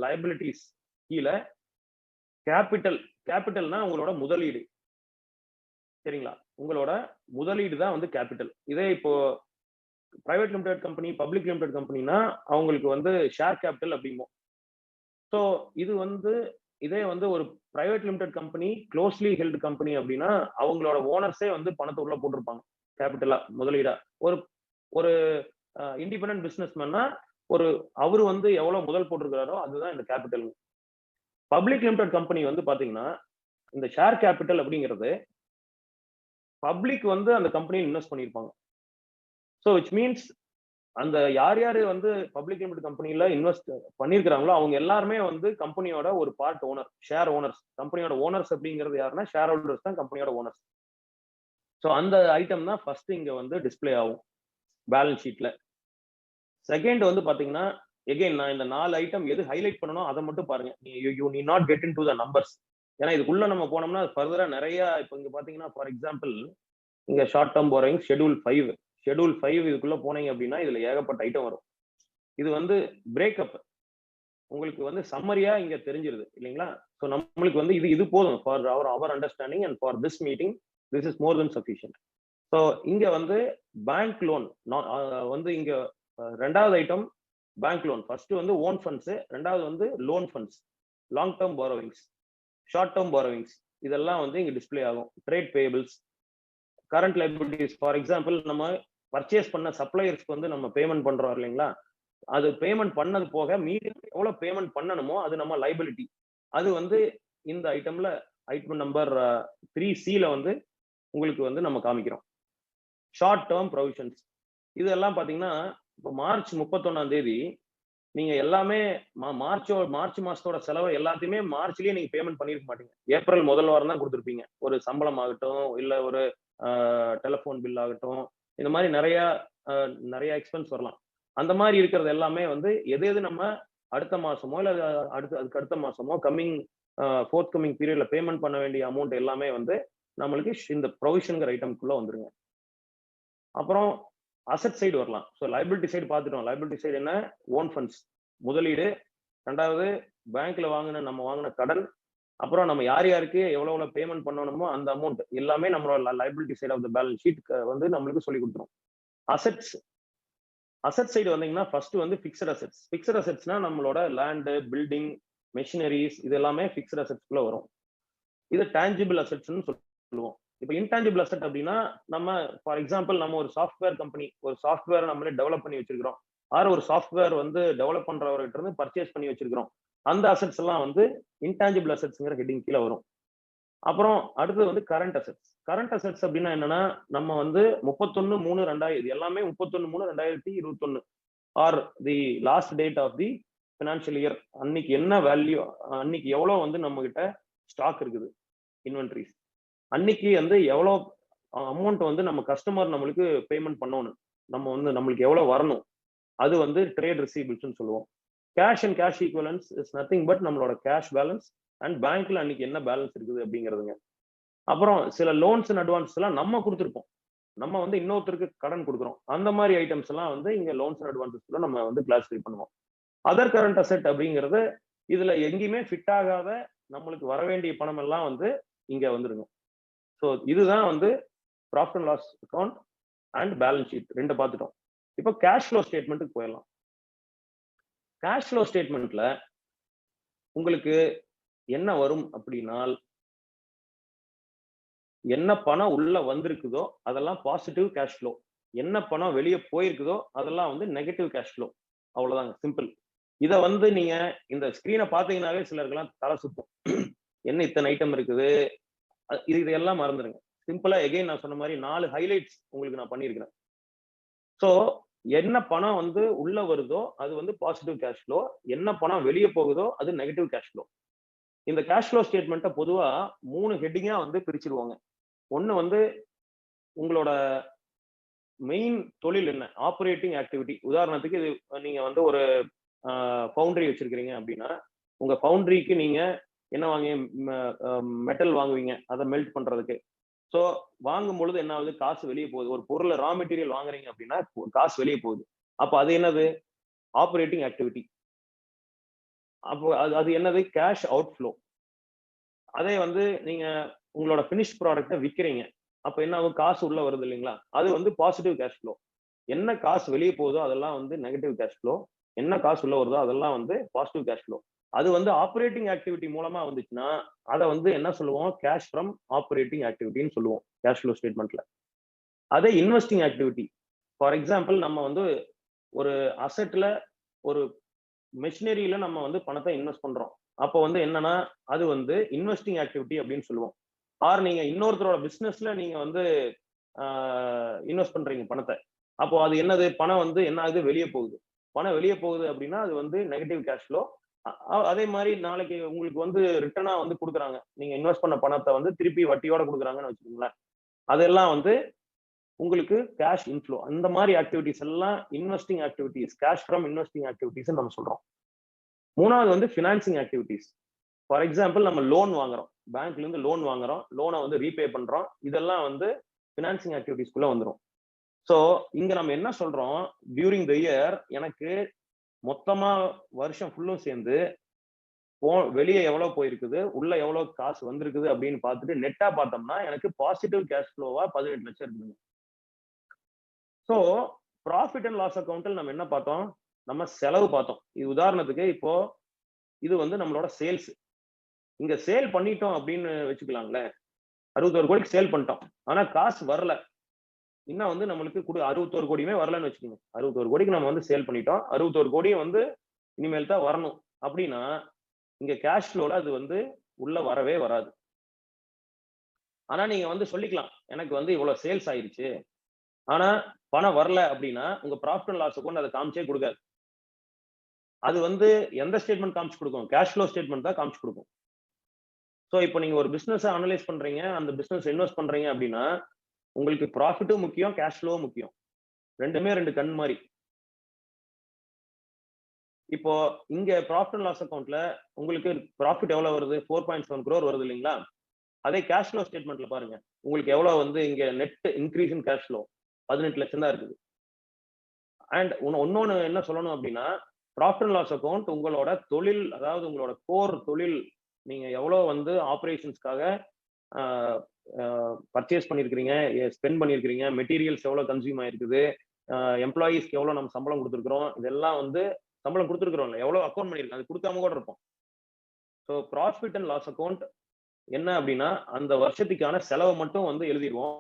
லைபிலிட்டிஸ் கீழே கேபிட்டல்னா உங்களோட முதலீடு. சரிங்களா? உங்களோட முதலீடு தான் வந்து கேபிட்டல். இதே இப்போ private limited company, public limited கம்பெனினா அவங்களுக்கு வந்து ஷேர் கேபிட்டல் அப்படிம்போம். ஸோ இது வந்து இதே வந்து ஒரு private limited company, closely held company அப்படின்னா அவங்களோட ஓனர்ஸே வந்து பணத்தை உள்ள போட்டிருப்பாங்க கேபிட்டலா, முதலீடா. ஒரு இண்டிபெண்டன்ட் பிசினஸ்மேன்னா அவரு வந்து எவ்வளவு முதல் போட்டிருக்கிறாரோ அதுதான் இந்த கேபிட்டல். பப்ளிக் லிமிடெட் கம்பெனி வந்து பாத்தீங்கன்னா இந்த ஷேர் கேபிட்டல் அப்படிங்கிறது பப்ளிக் வந்து அந்த கம்பெனியில் இன்வெஸ்ட் பண்ணியிருப்பாங்க. ஸோ விச் மீன்ஸ் அந்த யார் யாரு வந்து பப்ளிக் லிமிடெட் கம்பெனில இன்வெஸ்ட் பண்ணிருக்கிறாங்களோ அவங்க எல்லாருமே வந்து கம்பெனியோட ஒரு பார்ட் ஓனர், ஷேர் ஓனர்ஸ். கம்பெனியோட ஓனர்ஸ் அப்படிங்கிறது யாருன்னா ஷேர் ஹோல்டர்ஸ் தான் கம்பெனியோட ஓனர்ஸ். ஸோ அந்த ஐட்டம் தான் ஃபர்ஸ்ட் இங்க வந்து டிஸ்பிளே ஆகும் பேலன்ஸ் ஷீட்ல. செகண்ட் வந்து பாத்தீங்கன்னா, எகைன் நான் இந்த 4 ஐட்டம் எது ஹைலைட் பண்ணணும் அதை மட்டும் பாருங்க. You need not get into the numbers. ஏன்னா இதுக்குள்ள நம்ம போனோம்னா ஃபர்தரா நிறைய, இப்போ இங்க பாத்தீங்கன்னா ஃபார் எக்ஸாம்பிள் இங்க ஷார்ட் டேர்ம் போரோயிங் ஷெட்யூல் 5 இதுக்குள்ள போனீங்க அப்படின்னா இதுல ஏகப்பட்ட ஐட்டம் வரும். இது வந்து பிரேக்கப் உங்களுக்கு வந்து சம்மரியா இங்க தெரிஞ்சிருது இல்லைங்களா? ஸோ நம்மளுக்கு வந்து இது போதும் for our understanding and for this meeting this is more then sufficient. So இங்க வந்து பேங்க் லோன் வந்து இங்க 2வது ஐட்டம் பேங்க் லோன். ஃபர்ஸ்ட் வந்து ஓன் ஃபண்ட்ஸ், 2வது வந்து loan funds, long term borrowings, short term borrowings, இதெல்லாம் வந்து இங்க டிஸ்பிளே ஆகும். Trade payables, current liabilities. For example நம்ம பர்ச்சேஸ் பண்ண சப்ளையர்ஸ்க்கு வந்து நம்ம பேமெண்ட் பண்றோம் இல்லைங்களா? அது பேமெண்ட் பண்ணது போக மீதி எவ்வளவு பேமெண்ட் பண்ணணுமோ அது நம்ம லைபிலிட்டி. அது வந்து இந்த ஐட்டம்ல ஐட்டம் நம்பர் 3C வந்து உங்களுக்கு வந்து நம்ம காமிக்கிறோம். ஷார்ட் டேர்ம் ப்ரொவிஷன்ஸ் இதெல்லாம் பாத்தீங்கன்னா இப்போ மார்ச் 31ஆம் தேதி நீங்க எல்லாமே மார்ச் மாசத்தோட செலவை எல்லாத்தையுமே மார்ச்லயே நீங்க பேமெண்ட் பண்ணிருக்க மாட்டீங்க. ஏப்ரல் முதல் வாரம் தான் கொடுத்துருப்பீங்க. ஒரு சம்பளம் ஆகட்டும், இல்ல ஒரு டெலிஃபோன் பில் ஆகட்டும், இந்த மாதிரி நிறைய எக்ஸ்பென்ஸ் வரலாம். அந்த மாதிரி இருக்கிறது எல்லாமே வந்து எது நம்ம அடுத்த மாசமோ இல்ல அதுக்கு அடுத்த மாசமோ ஃபோர்த் கமிங் பீரியட்ல பேமெண்ட் பண்ண வேண்டிய அமௌண்ட் எல்லாமே வந்து நம்மளுக்கு இந்த ப்ரொவிஷன்ங்கிற ஐட்டம்குள்ள வந்துருங்க. அப்புறம் அசெட் சைடு வரலாம். ஸோ லைபிலிட்டி சைடு பார்த்துட்டோம். லைபிலிட்டி சைடு என்ன? ஓன் ஃபண்ட்ஸ், முதலீடு. 2வது பேங்க்ல நம்ம வாங்கின கடன். அப்புறம் நம்ம யார் யாருக்கு எவ்வளவு பேமெண்ட் பண்ணணுமோ அந்த அமௌண்ட் எல்லாமே நம்மளோட liability side of the balance sheet வந்து நம்மளுக்கு சொல்லி கொடுத்துரும். அசெட் சைடு வந்தீங்கன்னா ஃபர்ஸ்ட் வந்து ஃபிக்ஸட் அசெட்ஸ். ஃபிக்ஸட் அசெட்ஸ்னா நம்மளோட லேண்டு, பில்டிங், மெஷினரிஸ், இது எல்லாமே ஃபிக்ஸட் அசெட்ஸ்குள்ள வரும். இது டான்ஜிபிள் அசெட்ஸ்ன்னு சொல்லுவோம். இப்போ இன்டான்ஜிபிள் அசெட் அப்படின்னா நம்ம ஃபார் எக்ஸாம்பிள் நம்ம ஒரு சாஃப்ட்வேர் கம்பெனி, ஒரு சாஃப்ட்வேர் நம்மளே டெவலப் பண்ணி வச்சிருக்கிறோம், ஒரு சாஃப்ட்வேர் வந்து டெவலப் பண்றவர்கிட்ட இருந்து பர்ச்சேஸ் பண்ணி வச்சிருக்கிறோம். அந்த அசெட்ஸ் எல்லாம் வந்து இன்டான்ஜிபிள் அசெட்ஸ்ங்கிற ஹெட்டிங் கீழே வரும். அப்புறம் அடுத்தது வந்து கரண்ட் அசெட்ஸ். கரண்ட் அசெட்ஸ் அப்படின்னா என்னன்னா, நம்ம வந்து 31/3/2000 எல்லாமே 31/3/2021 are the last date of the financial year அன்னைக்கு என்ன வேல்யூ, அன்னைக்கு எவ்வளவு வந்து நம்ம கிட்ட ஸ்டாக் இருக்குது, இன்வென்ட்ரிஸ், அன்னைக்கு வந்து எவ்வளோ அமௌண்ட் வந்து நம்ம கஸ்டமர் நம்மளுக்கு பேமெண்ட் பண்ணணும், நம்ம வந்து நம்மளுக்கு எவ்வளவு வரணும், அது வந்து ட்ரேட் ரிசீவபிள்ஸ்னு சொல்லுவோம். Cash and cash equivalence is nothing but நம்மளோட கேஷ் பேலன்ஸ் அண்ட் பேங்க்ல அன்னைக்கு என்ன பேலன்ஸ் இருக்குது அப்படிங்கிறதுங்க. அப்புறம் சில லோன்ஸ் அண்ட் அட்வான்ஸ் எல்லாம் நம்ம கொடுத்துருப்போம், நம்ம வந்து இன்னொருத்தருக்கு கடன் கொடுக்குறோம். அந்த மாதிரி ஐட்டம்ஸ் எல்லாம் வந்து இங்க லோன்ஸ் அண்ட் அட்வான்சஸ்ல நம்ம வந்து கிளாஸிஃபை பண்ணுவோம். அதர் கரண்ட் அசெட் அப்படிங்கிறது இதுல எங்கேயுமே ஃபிட் ஆகாத நம்மளுக்கு வர வேண்டிய பணம் எல்லாம் வந்து இங்க வந்துருங்க. ஸோ இதுதான் வந்து profit and loss account and balance sheet ரெண்டு பார்த்துட்டோம். இப்போ கேஷ் ஃப்ளோ ஸ்டேட்மெண்ட்டுக்கு போயிடலாம். கேஷ் ஃப்ளோ ஸ்டேட்மெண்ட்ல உங்களுக்கு என்ன வரும் அப்படின்னால், என்ன பணம் உள்ள வந்திருக்குதோ அதெல்லாம் பாசிட்டிவ் கேஷ் ஃப்ளோ, என்ன பணம் வெளியே போயிருக்குதோ அதெல்லாம் வந்து நெகட்டிவ் கேஷ் ஃப்ளோ. அவ்வளவுதாங்க, சிம்பிள். இதை வந்து நீங்க இந்த ஸ்கிரீனை பார்த்தீங்கன்னாவே சிலருக்கெல்லாம் தலை சுத்தும். என்ன இத்தனை ஐட்டம் இருக்குது, இதெல்லாம் மறந்துடுங்க. சிம்பிளா எகைன் நான் சொன்ன மாதிரி 4 ஹைலைட்ஸ் உங்களுக்கு நான் பண்ணியிருக்கிறேன். ஸோ என்ன பணம் வந்து உள்ள வருதோ அது வந்து பாசிட்டிவ் கேஷ் ஃப்ளோ, என்ன பணம் வெளியே போகுதோ அது நெகட்டிவ் கேஷ் ஃப்ளோ. இந்த கேஷ் ஃப்ளோ ஸ்டேட்மெண்ட்டை பொதுவா 3 ஹெட்டிங்கா வந்து பிரிச்சிருவாங்க. ஒன்னு வந்து உங்களோட மெயின் தொழில் என்ன, ஆப்ரேட்டிங் ஆக்டிவிட்டி. உதாரணத்துக்கு இது நீங்க வந்து ஒரு ஃபவுண்டரி வச்சிருக்கிறீங்க அப்படின்னா, உங்க ஃபவுண்டரிக்கு நீங்க என்ன வாங்குவீங்க, மெட்டல் வாங்குவீங்க அதை மெல்ட் பண்றதுக்கு. ஸோ வாங்கும் பொழுது என்ன ஆகுது, காசு வெளியே போகுது. ஒரு பொருளை ரா மெட்டீரியல் வாங்குறீங்க அப்படின்னா காசு வெளியே போகுது. அப்போ அது என்னது, ஆப்ரேட்டிங் ஆக்டிவிட்டி. அப்போ அது என்னது, கேஷ் அவுட் ஃப்ளோ. அதே வந்து நீங்க உங்களோட பினிஷ் ப்ராடக்ட்டை விற்கிறீங்க, அப்போ என்ன ஆகும், காசு உள்ள வருது இல்லைங்களா, அது வந்து பாசிட்டிவ் கேஷ் ஃப்ளோ. என்ன காசு வெளியே போகுதோ அதெல்லாம் வந்து நெகட்டிவ் கேஷ் ஃப்ளோ, என்ன காசு உள்ள வருதோ அதெல்லாம் வந்து பாசிட்டிவ் கேஷ் ஃப்ளோ. அது வந்து ஆப்ரேட்டிங் ஆக்டிவிட்டி மூலமா வந்துச்சுன்னா அதை வந்து என்ன சொல்லுவோம், கேஷ் ஃப்ரம் ஆப்ரேட்டிங் ஆக்டிவிட்டின்னு சொல்லுவோம் கேஷ் ஃப்ளோ ஸ்டேட்மெண்ட்ல. அதே இன்வெஸ்டிங் ஆக்டிவிட்டி, ஃபார் எக்ஸாம்பிள் நம்ம வந்து ஒரு அசெட்ல ஒரு மெஷினரியில நம்ம வந்து பணத்தை இன்வெஸ்ட் பண்றோம். அப்போ வந்து என்னன்னா அது வந்து இன்வெஸ்டிங் ஆக்டிவிட்டி அப்படின்னு சொல்லுவோம். ஆர் நீங்க இன்னொருத்தரோட பிசினஸ்ல நீங்க வந்து இன்வெஸ்ட் பண்றீங்க பணத்தை, அப்போ அது என்னது, பணம் வந்து என்ன ஆகுது, வெளியே போகுது. பணம் வெளியே போகுது அப்படின்னா அது வந்து நெகட்டிவ் கேஷ் ஃப்ளோ. அதே மாதிரி நாளைக்கு உங்களுக்கு வந்து ரிட்டர்னா வந்து கொடுக்குறாங்க, நீங்க இன்வெஸ்ட் பண்ண பணத்தை வந்து திருப்பி வட்டியோட கொடுக்குறாங்கன்னு வச்சுக்கோங்களேன், அதெல்லாம் வந்து உங்களுக்கு கேஷ் இன்ஃப்ளோ. அந்த மாதிரி ஆக்டிவிட்டிஸ் எல்லாம் investing activities, cash from investing activities நம்ம சொல்றோம். மூணாவது வந்து ஃபினான்சிங் ஆக்டிவிட்டிஸ். ஃபார் எக்ஸாம்பிள் நம்ம லோன் வாங்குறோம், பேங்க்ல இருந்து லோன் வாங்குறோம், லோனை வந்து ரீபே பண்றோம், இதெல்லாம் வந்து ஃபினான்சிங் ஆக்டிவிட்டிஸ்குள்ள வந்துடும். ஸோ இங்க நம்ம என்ன சொல்றோம், டியூரிங் த இயர் எனக்கு மொத்தமா வருஷம் ஃபுல்லும் சேர்ந்து வெளியே எவ்வளவு போயிருக்குது, உள்ள எவ்வளவு காசு வந்திருக்குது அப்படின்னு பார்த்துட்டு நெட்டா பார்த்தோம்னா எனக்கு பாசிட்டிவ் கேஷ் ஃப்ளோவா 18 லட்சம் இருக்குதுங்க. ஸோ ப்ராஃபிட் அண்ட் லாஸ் அக்கௌண்ட்டில் நம்ம என்ன பார்த்தோம், நம்ம செலவு பார்த்தோம். இது உதாரணத்துக்கு இப்போ இது வந்து நம்மளோட சேல்ஸ். இங்க சேல் பண்ணிட்டோம் அப்படின்னு வச்சுக்கலாங்களேன், 61 கோடிக்கு சேல் பண்ணிட்டோம், ஆனா காசு வரல. இன்னும் வந்து நம்மளுக்கு 61 கோடியுமே வரலன்னு வச்சுக்கோங்க. 61 கோடிக்கு நம்ம வந்து சேல் பண்ணிட்டோம், 61 கோடியும் வந்து இனிமேல் தான் வரணும் அப்படின்னா இங்க கேஷ் ஃப்ளோல அது வந்து உள்ள வரவே வராது. ஆனா நீங்க வந்து சொல்லிக்கலாம், எனக்கு வந்து இவ்வளவு சேல்ஸ் ஆயிருச்சு ஆனா பணம் வரல அப்படின்னா உங்க ப்ராஃபிட் அண்ட் லாஸ் அக்கௌண்ட் அதை காமிச்சே கொடுக்காது. அது வந்து எந்த ஸ்டேட்மெண்ட் காமிச்சு கொடுக்கும், கேஷ் ஃப்ளோ ஸ்டேட்மெண்ட் தான் காமிச்சு கொடுக்கும். ஸோ இப்போ நீங்க ஒரு பிசினஸ் அனலைஸ் பண்றீங்க, அந்த பிசினஸ் இன்வெஸ்ட் பண்றீங்க அப்படின்னா உங்களுக்கு ப்ராஃபிட்டும் முக்கியம், கேஷ் ஃப்ளோவும் முக்கியம். ரெண்டுமே ரெண்டு கண் மாதிரி. இப்போ இங்க ப்ராஃபிட் அண்ட் லாஸ் அக்கௌண்ட்ல உங்களுக்கு ப்ராஃபிட் எவ்வளவு வருது, 4.7 crore வருது இல்லைங்களா. அதே கேஷ் ஃப்ளோ ஸ்டேட்மெண்ட்ல பாருங்க, உங்களுக்கு எவ்வளவு வந்து இங்க net increase in cash flow 18 லட்சம் தான் இருக்குது. அண்ட் இன்னொன்னு என்ன சொல்லணும் அப்படின்னா, ப்ராஃபிட் அண்ட் லாஸ் அக்கௌண்ட் உங்களோட தொழில், அதாவது உங்களோட கோர் தொழில், நீங்க எவ்வளவு வந்து ஆப்ரேஷன்ஸ்க்காக பர்ச்சேஸ் பண்ணிருக்கிறீங்க, ஸ்பெண்ட் பண்ணிருக்கிறீங்க, மெட்டீரியல்ஸ் எவ்வளவு கன்சியூம் ஆயிருக்குது, எம்ப்ளாயீஸ்க்கு எவ்வளவு நம்ம சம்பளம் கொடுத்துருக்கிறோம், இதெல்லாம் வந்து சம்பளம் கொடுத்துருக்கிறோம், எவ்வளவு அக்கௌண்ட் பண்ணிருக்கோம், அது கொடுக்காம கூட இருப்போம். So profit and loss account என்ன அப்படின்னா அந்த வருஷத்துக்கான செலவை மட்டும் வந்து எழுதிடுவோம்.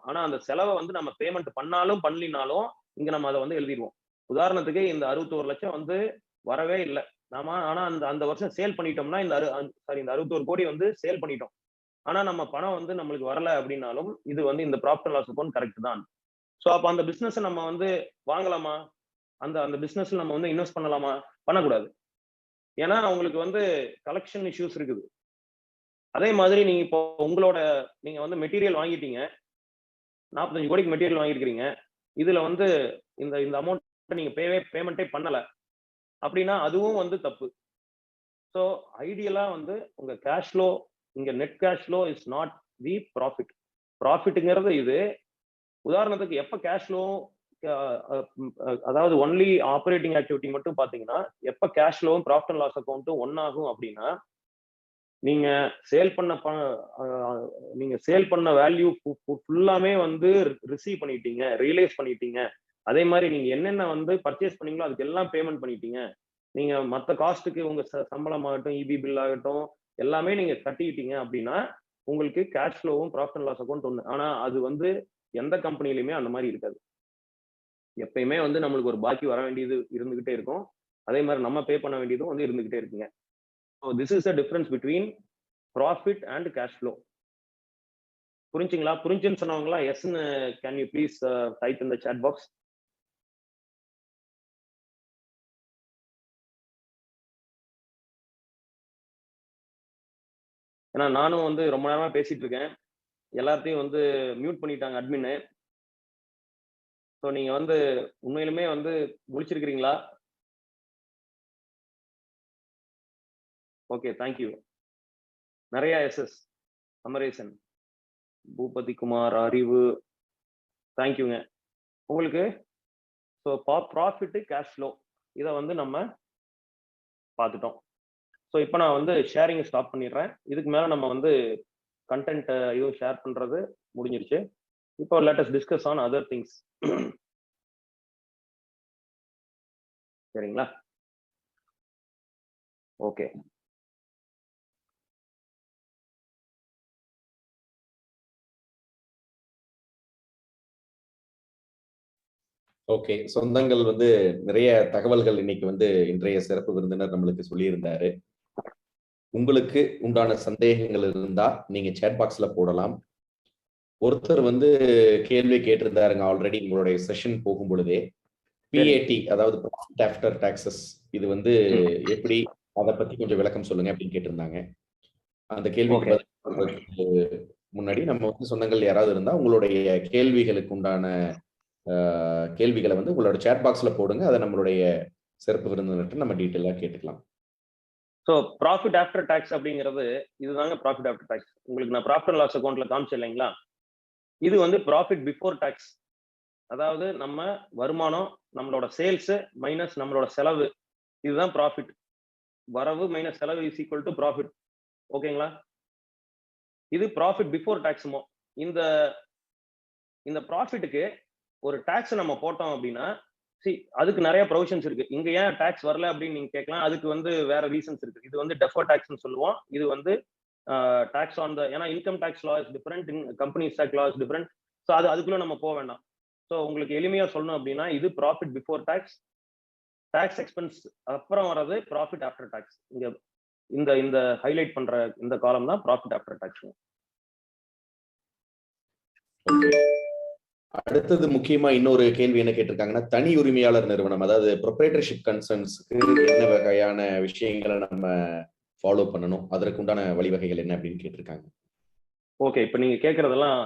ஆனா அந்த செலவை வந்து நம்ம பேமெண்ட் பண்ணாலும் பண்ணலினாலும் இங்க நம்ம அதை வந்து எழுதிடுவோம். உதாரணத்துக்கு இந்த 61 லட்சம் வந்து வரவே இல்லை நாம, ஆனா அந்த வருஷம் சேல் பண்ணிட்டோம்னா இந்த 61 கோடி வந்து சேல் பண்ணிட்டோம், ஆனா நம்ம பணம் வந்து நம்மளுக்கு வரல அப்படின்னாலும் இது வந்து இந்த profit and loss account correct தான். ஸோ அப்ப அந்த பிசினஸ் நம்ம வந்து வாங்கலாமா, அந்த பிசினஸ்ல நம்ம வந்து இன்வெஸ்ட் பண்ணலாமா, பண்ணக்கூடாது. ஏன்னா அவங்களுக்கு வந்து கலெக்ஷன் இஷ்யூஸ் இருக்குது. அதே மாதிரி நீங்க இப்போ நீங்க வந்து மெட்டீரியல் வாங்கிட்டீங்க, 45 கோடிக்கு மெட்டீரியல் வாங்கிருக்கீங்க, இதுல வந்து இந்த அமௌண்ட் நீங்க பேமெண்ட்டே பண்ணல அப்படின்னா அதுவும் வந்து தப்பு. ஸோ ஐடியலா வந்து உங்க கேஷ் ஃப்ளோ, இங்க net cash flow is not the profit. ப்ராஃபிட்ங்கிறது இது. உதாரணத்துக்கு எப்ப அதாவது ஒன்லி ஆப்ரேட்டிங் ஆக்டிவிட்டி மட்டும் பாத்தீங்கன்னா எப்ப கேஷ் ஃப்ளோவும் ப்ராஃபிட் அண்ட் லாஸ் அக்கௌண்ட்டும் ஒன்னாகும் அப்படின்னா நீங்க சேல் பண்ண வேல்யூ ஃபுல்லாமே வந்து ரிசீவ் பண்ணிட்டீங்க, ரியலைஸ் பண்ணிட்டீங்க. அதே மாதிரி நீங்க என்னென்ன வந்து பர்ச்சேஸ் பண்ணீங்களோ அதுக்கு எல்லாம் பேமெண்ட் பண்ணிட்டீங்க. நீங்க மற்ற காஸ்ட்டுக்கு உங்க சம்பளம் ஆகட்டும், இபி பில் ஆகட்டும் எல்லாமே நீங்க கட்டிக்கிட்டீங்க அப்படின்னா உங்களுக்கு கேஷ் ஃப்ளோவும் ப்ராஃபிட் அண்ட் லாஸ் அக்கௌண்ட் ஒன்று. ஆனா அது வந்து எந்த கம்பெனிலுமே அந்த மாதிரி இருக்காது. எப்பயுமே வந்து நம்மளுக்கு ஒரு பாக்கி வர வேண்டியது இருந்துகிட்டே இருக்கும், அதே மாதிரி நம்ம பே பண்ண வேண்டியதும் வந்து இருந்துகிட்டே இருக்குங்க. So this is the difference between profit and cash flow. புரிஞ்சுங்களா? புரிஞ்சுன்னு சொன்னவங்களா எஸ்ன்னு can you please type in the chat box. ஏன்னா நானும் வந்து ரொம்ப நேரமா பேசிட்டு இருக்கேன், எல்லாத்தையும் வந்து மியூட் பண்ணிட்டாங்க அட்மின். ஸோ நீங்க வந்து உண்மையிலுமே வந்து முடிச்சிருக்கிறீங்களா? Okay, thank you. நிறைய எஸ்எஸ், அமரேசன், பூபதி குமார், அறிவு, தேங்க்யூங்க உங்களுக்கு. ஸோ ப்ராஃபிட் கேஷ் ஃப்ளோ இதை வந்து நம்ம பார்த்துட்டோம். ஸோ இப்போ நான் வந்து ஷேரிங் ஸ்டாப் பண்ணிடுறேன். இதுக்கு மேலே நம்ம வந்து கண்டென்ட் இதுவும் ஷேர் பண்றது முடிஞ்சிருச்சு. இப்போ let us discuss on other things. சரிங்களா? ஓகே. ஓகே, சொந்தங்கள் வந்து நிறைய தகவல்கள் இன்னைக்கு வந்து இன்றைய சிறப்பு விருந்தினர் நம்மளுக்கு சொல்லியிருந்தாரு. உங்களுக்கு உண்டான சந்தேகங்கள் இருந்தா நீங்க சேட் பாக்ஸ்ல போடலாம். ஒருத்தர் வந்து கேள்வி கேட்டிருந்தாருங்க ஆல்ரெடி உங்களுடைய செஷன் போகும் பொழுதே. பிஏடி அதாவது ப்ராஃபிட் ஆஃப்டர் டாக்ஸஸ் இது வந்து எப்படி, அதை பத்தி கொஞ்சம் விளக்கம் சொல்லுங்க அப்படின்னு கேட்டிருந்தாங்க. அந்த கேள்விக்கு பதில் சொல்றதுக்கு முன்னாடி நம்ம வந்து சொந்தங்கள் யாராவது இருந்தா உங்களுடைய கேள்விகளுக்கு உண்டான கேள்விகளை வந்து உங்களோட சேட் பாக்ஸ்ல போடுங்க. அதை நம்மளுடைய சிறப்பு விருந்தினர்கிட்ட நம்ம டீட்டெயிலா கேட்டுக்கலாம். ஸோ ப்ராஃபிட் ஆஃப்டர் டாக்ஸ் அப்படிங்கிறது இதுதாங்க ப்ராஃபிட் ஆஃப்டர் டாக்ஸ். உங்களுக்கு நான் ப்ராஃபிட் அண்ட் லாஸ் அக்கௌண்ட்ல காமிச்சேன் இல்லைங்களா? இது வந்து ப்ராஃபிட் பிஃபோர் டாக்ஸ். அதாவது நம்ம வருமானம், நம்மளோட சேல்ஸ் மைனஸ் நம்மளோட செலவு, இதுதான் ப்ராஃபிட். வரவு மைனஸ் செலவு இஸ் ஈக்குவல் டு ப்ராஃபிட். ஓகேங்களா? இது ப்ராஃபிட் பிஃபோர் டாக்ஸுமோ. இந்த ப்ராஃபிட்டுக்கு ஒரு டாக்ஸ் நம்ம போட்டோம் அப்படின்னா அதுக்கு நிறைய ப்ரொவிஷன்ஸ் இருக்கு. இங்க ஏன் டாக்ஸ் வரல அப்படின்னு நீங்க கேட்கலாம். அதுக்கு வந்து வேற ரீசன்ஸ் இருக்கு. இது வந்து டெஃபர்ட் டாக்ஸ்னு சொல்லுவோம். இது வந்து டாக்ஸ் ஆன் த, ஏன்னா income tax law is different, companies tax law is different. So அதுக்குள்ள நம்ம போக வேண்டாம். ஸோ உங்களுக்கு எளிமையா சொல்லணும் அப்படின்னா இது profit before tax, tax expense அப்புறம் வர்றது ப்ராஃபிட் ஆஃப்டர் டாக்ஸ். இங்க இந்த ஹைலைட் பண்ற இந்த காலம் தான் ப்ராஃபிட் ஆஃப்டர் டாக்ஸ். அடுத்தது முக்கியமா இன்னொரு கேள்வி என்ன கேட்டிருக்காங்கன்னா, தனி உரிமையாளர் நிறுவனம் அதாவது ப்ரொப்ரைட்டர்ஷிப் கன்சர்ன்ஸ்க்கு என்ன வகையான விஷயங்களை நம்ம ஃபாலோ பண்ணணும், அதற்கு உண்டான வழிவகைகள் என்ன அப்படின்னு கேட்டிருக்காங்க. ஓகே, இப்போ நீங்க கேட்கறதெல்லாம்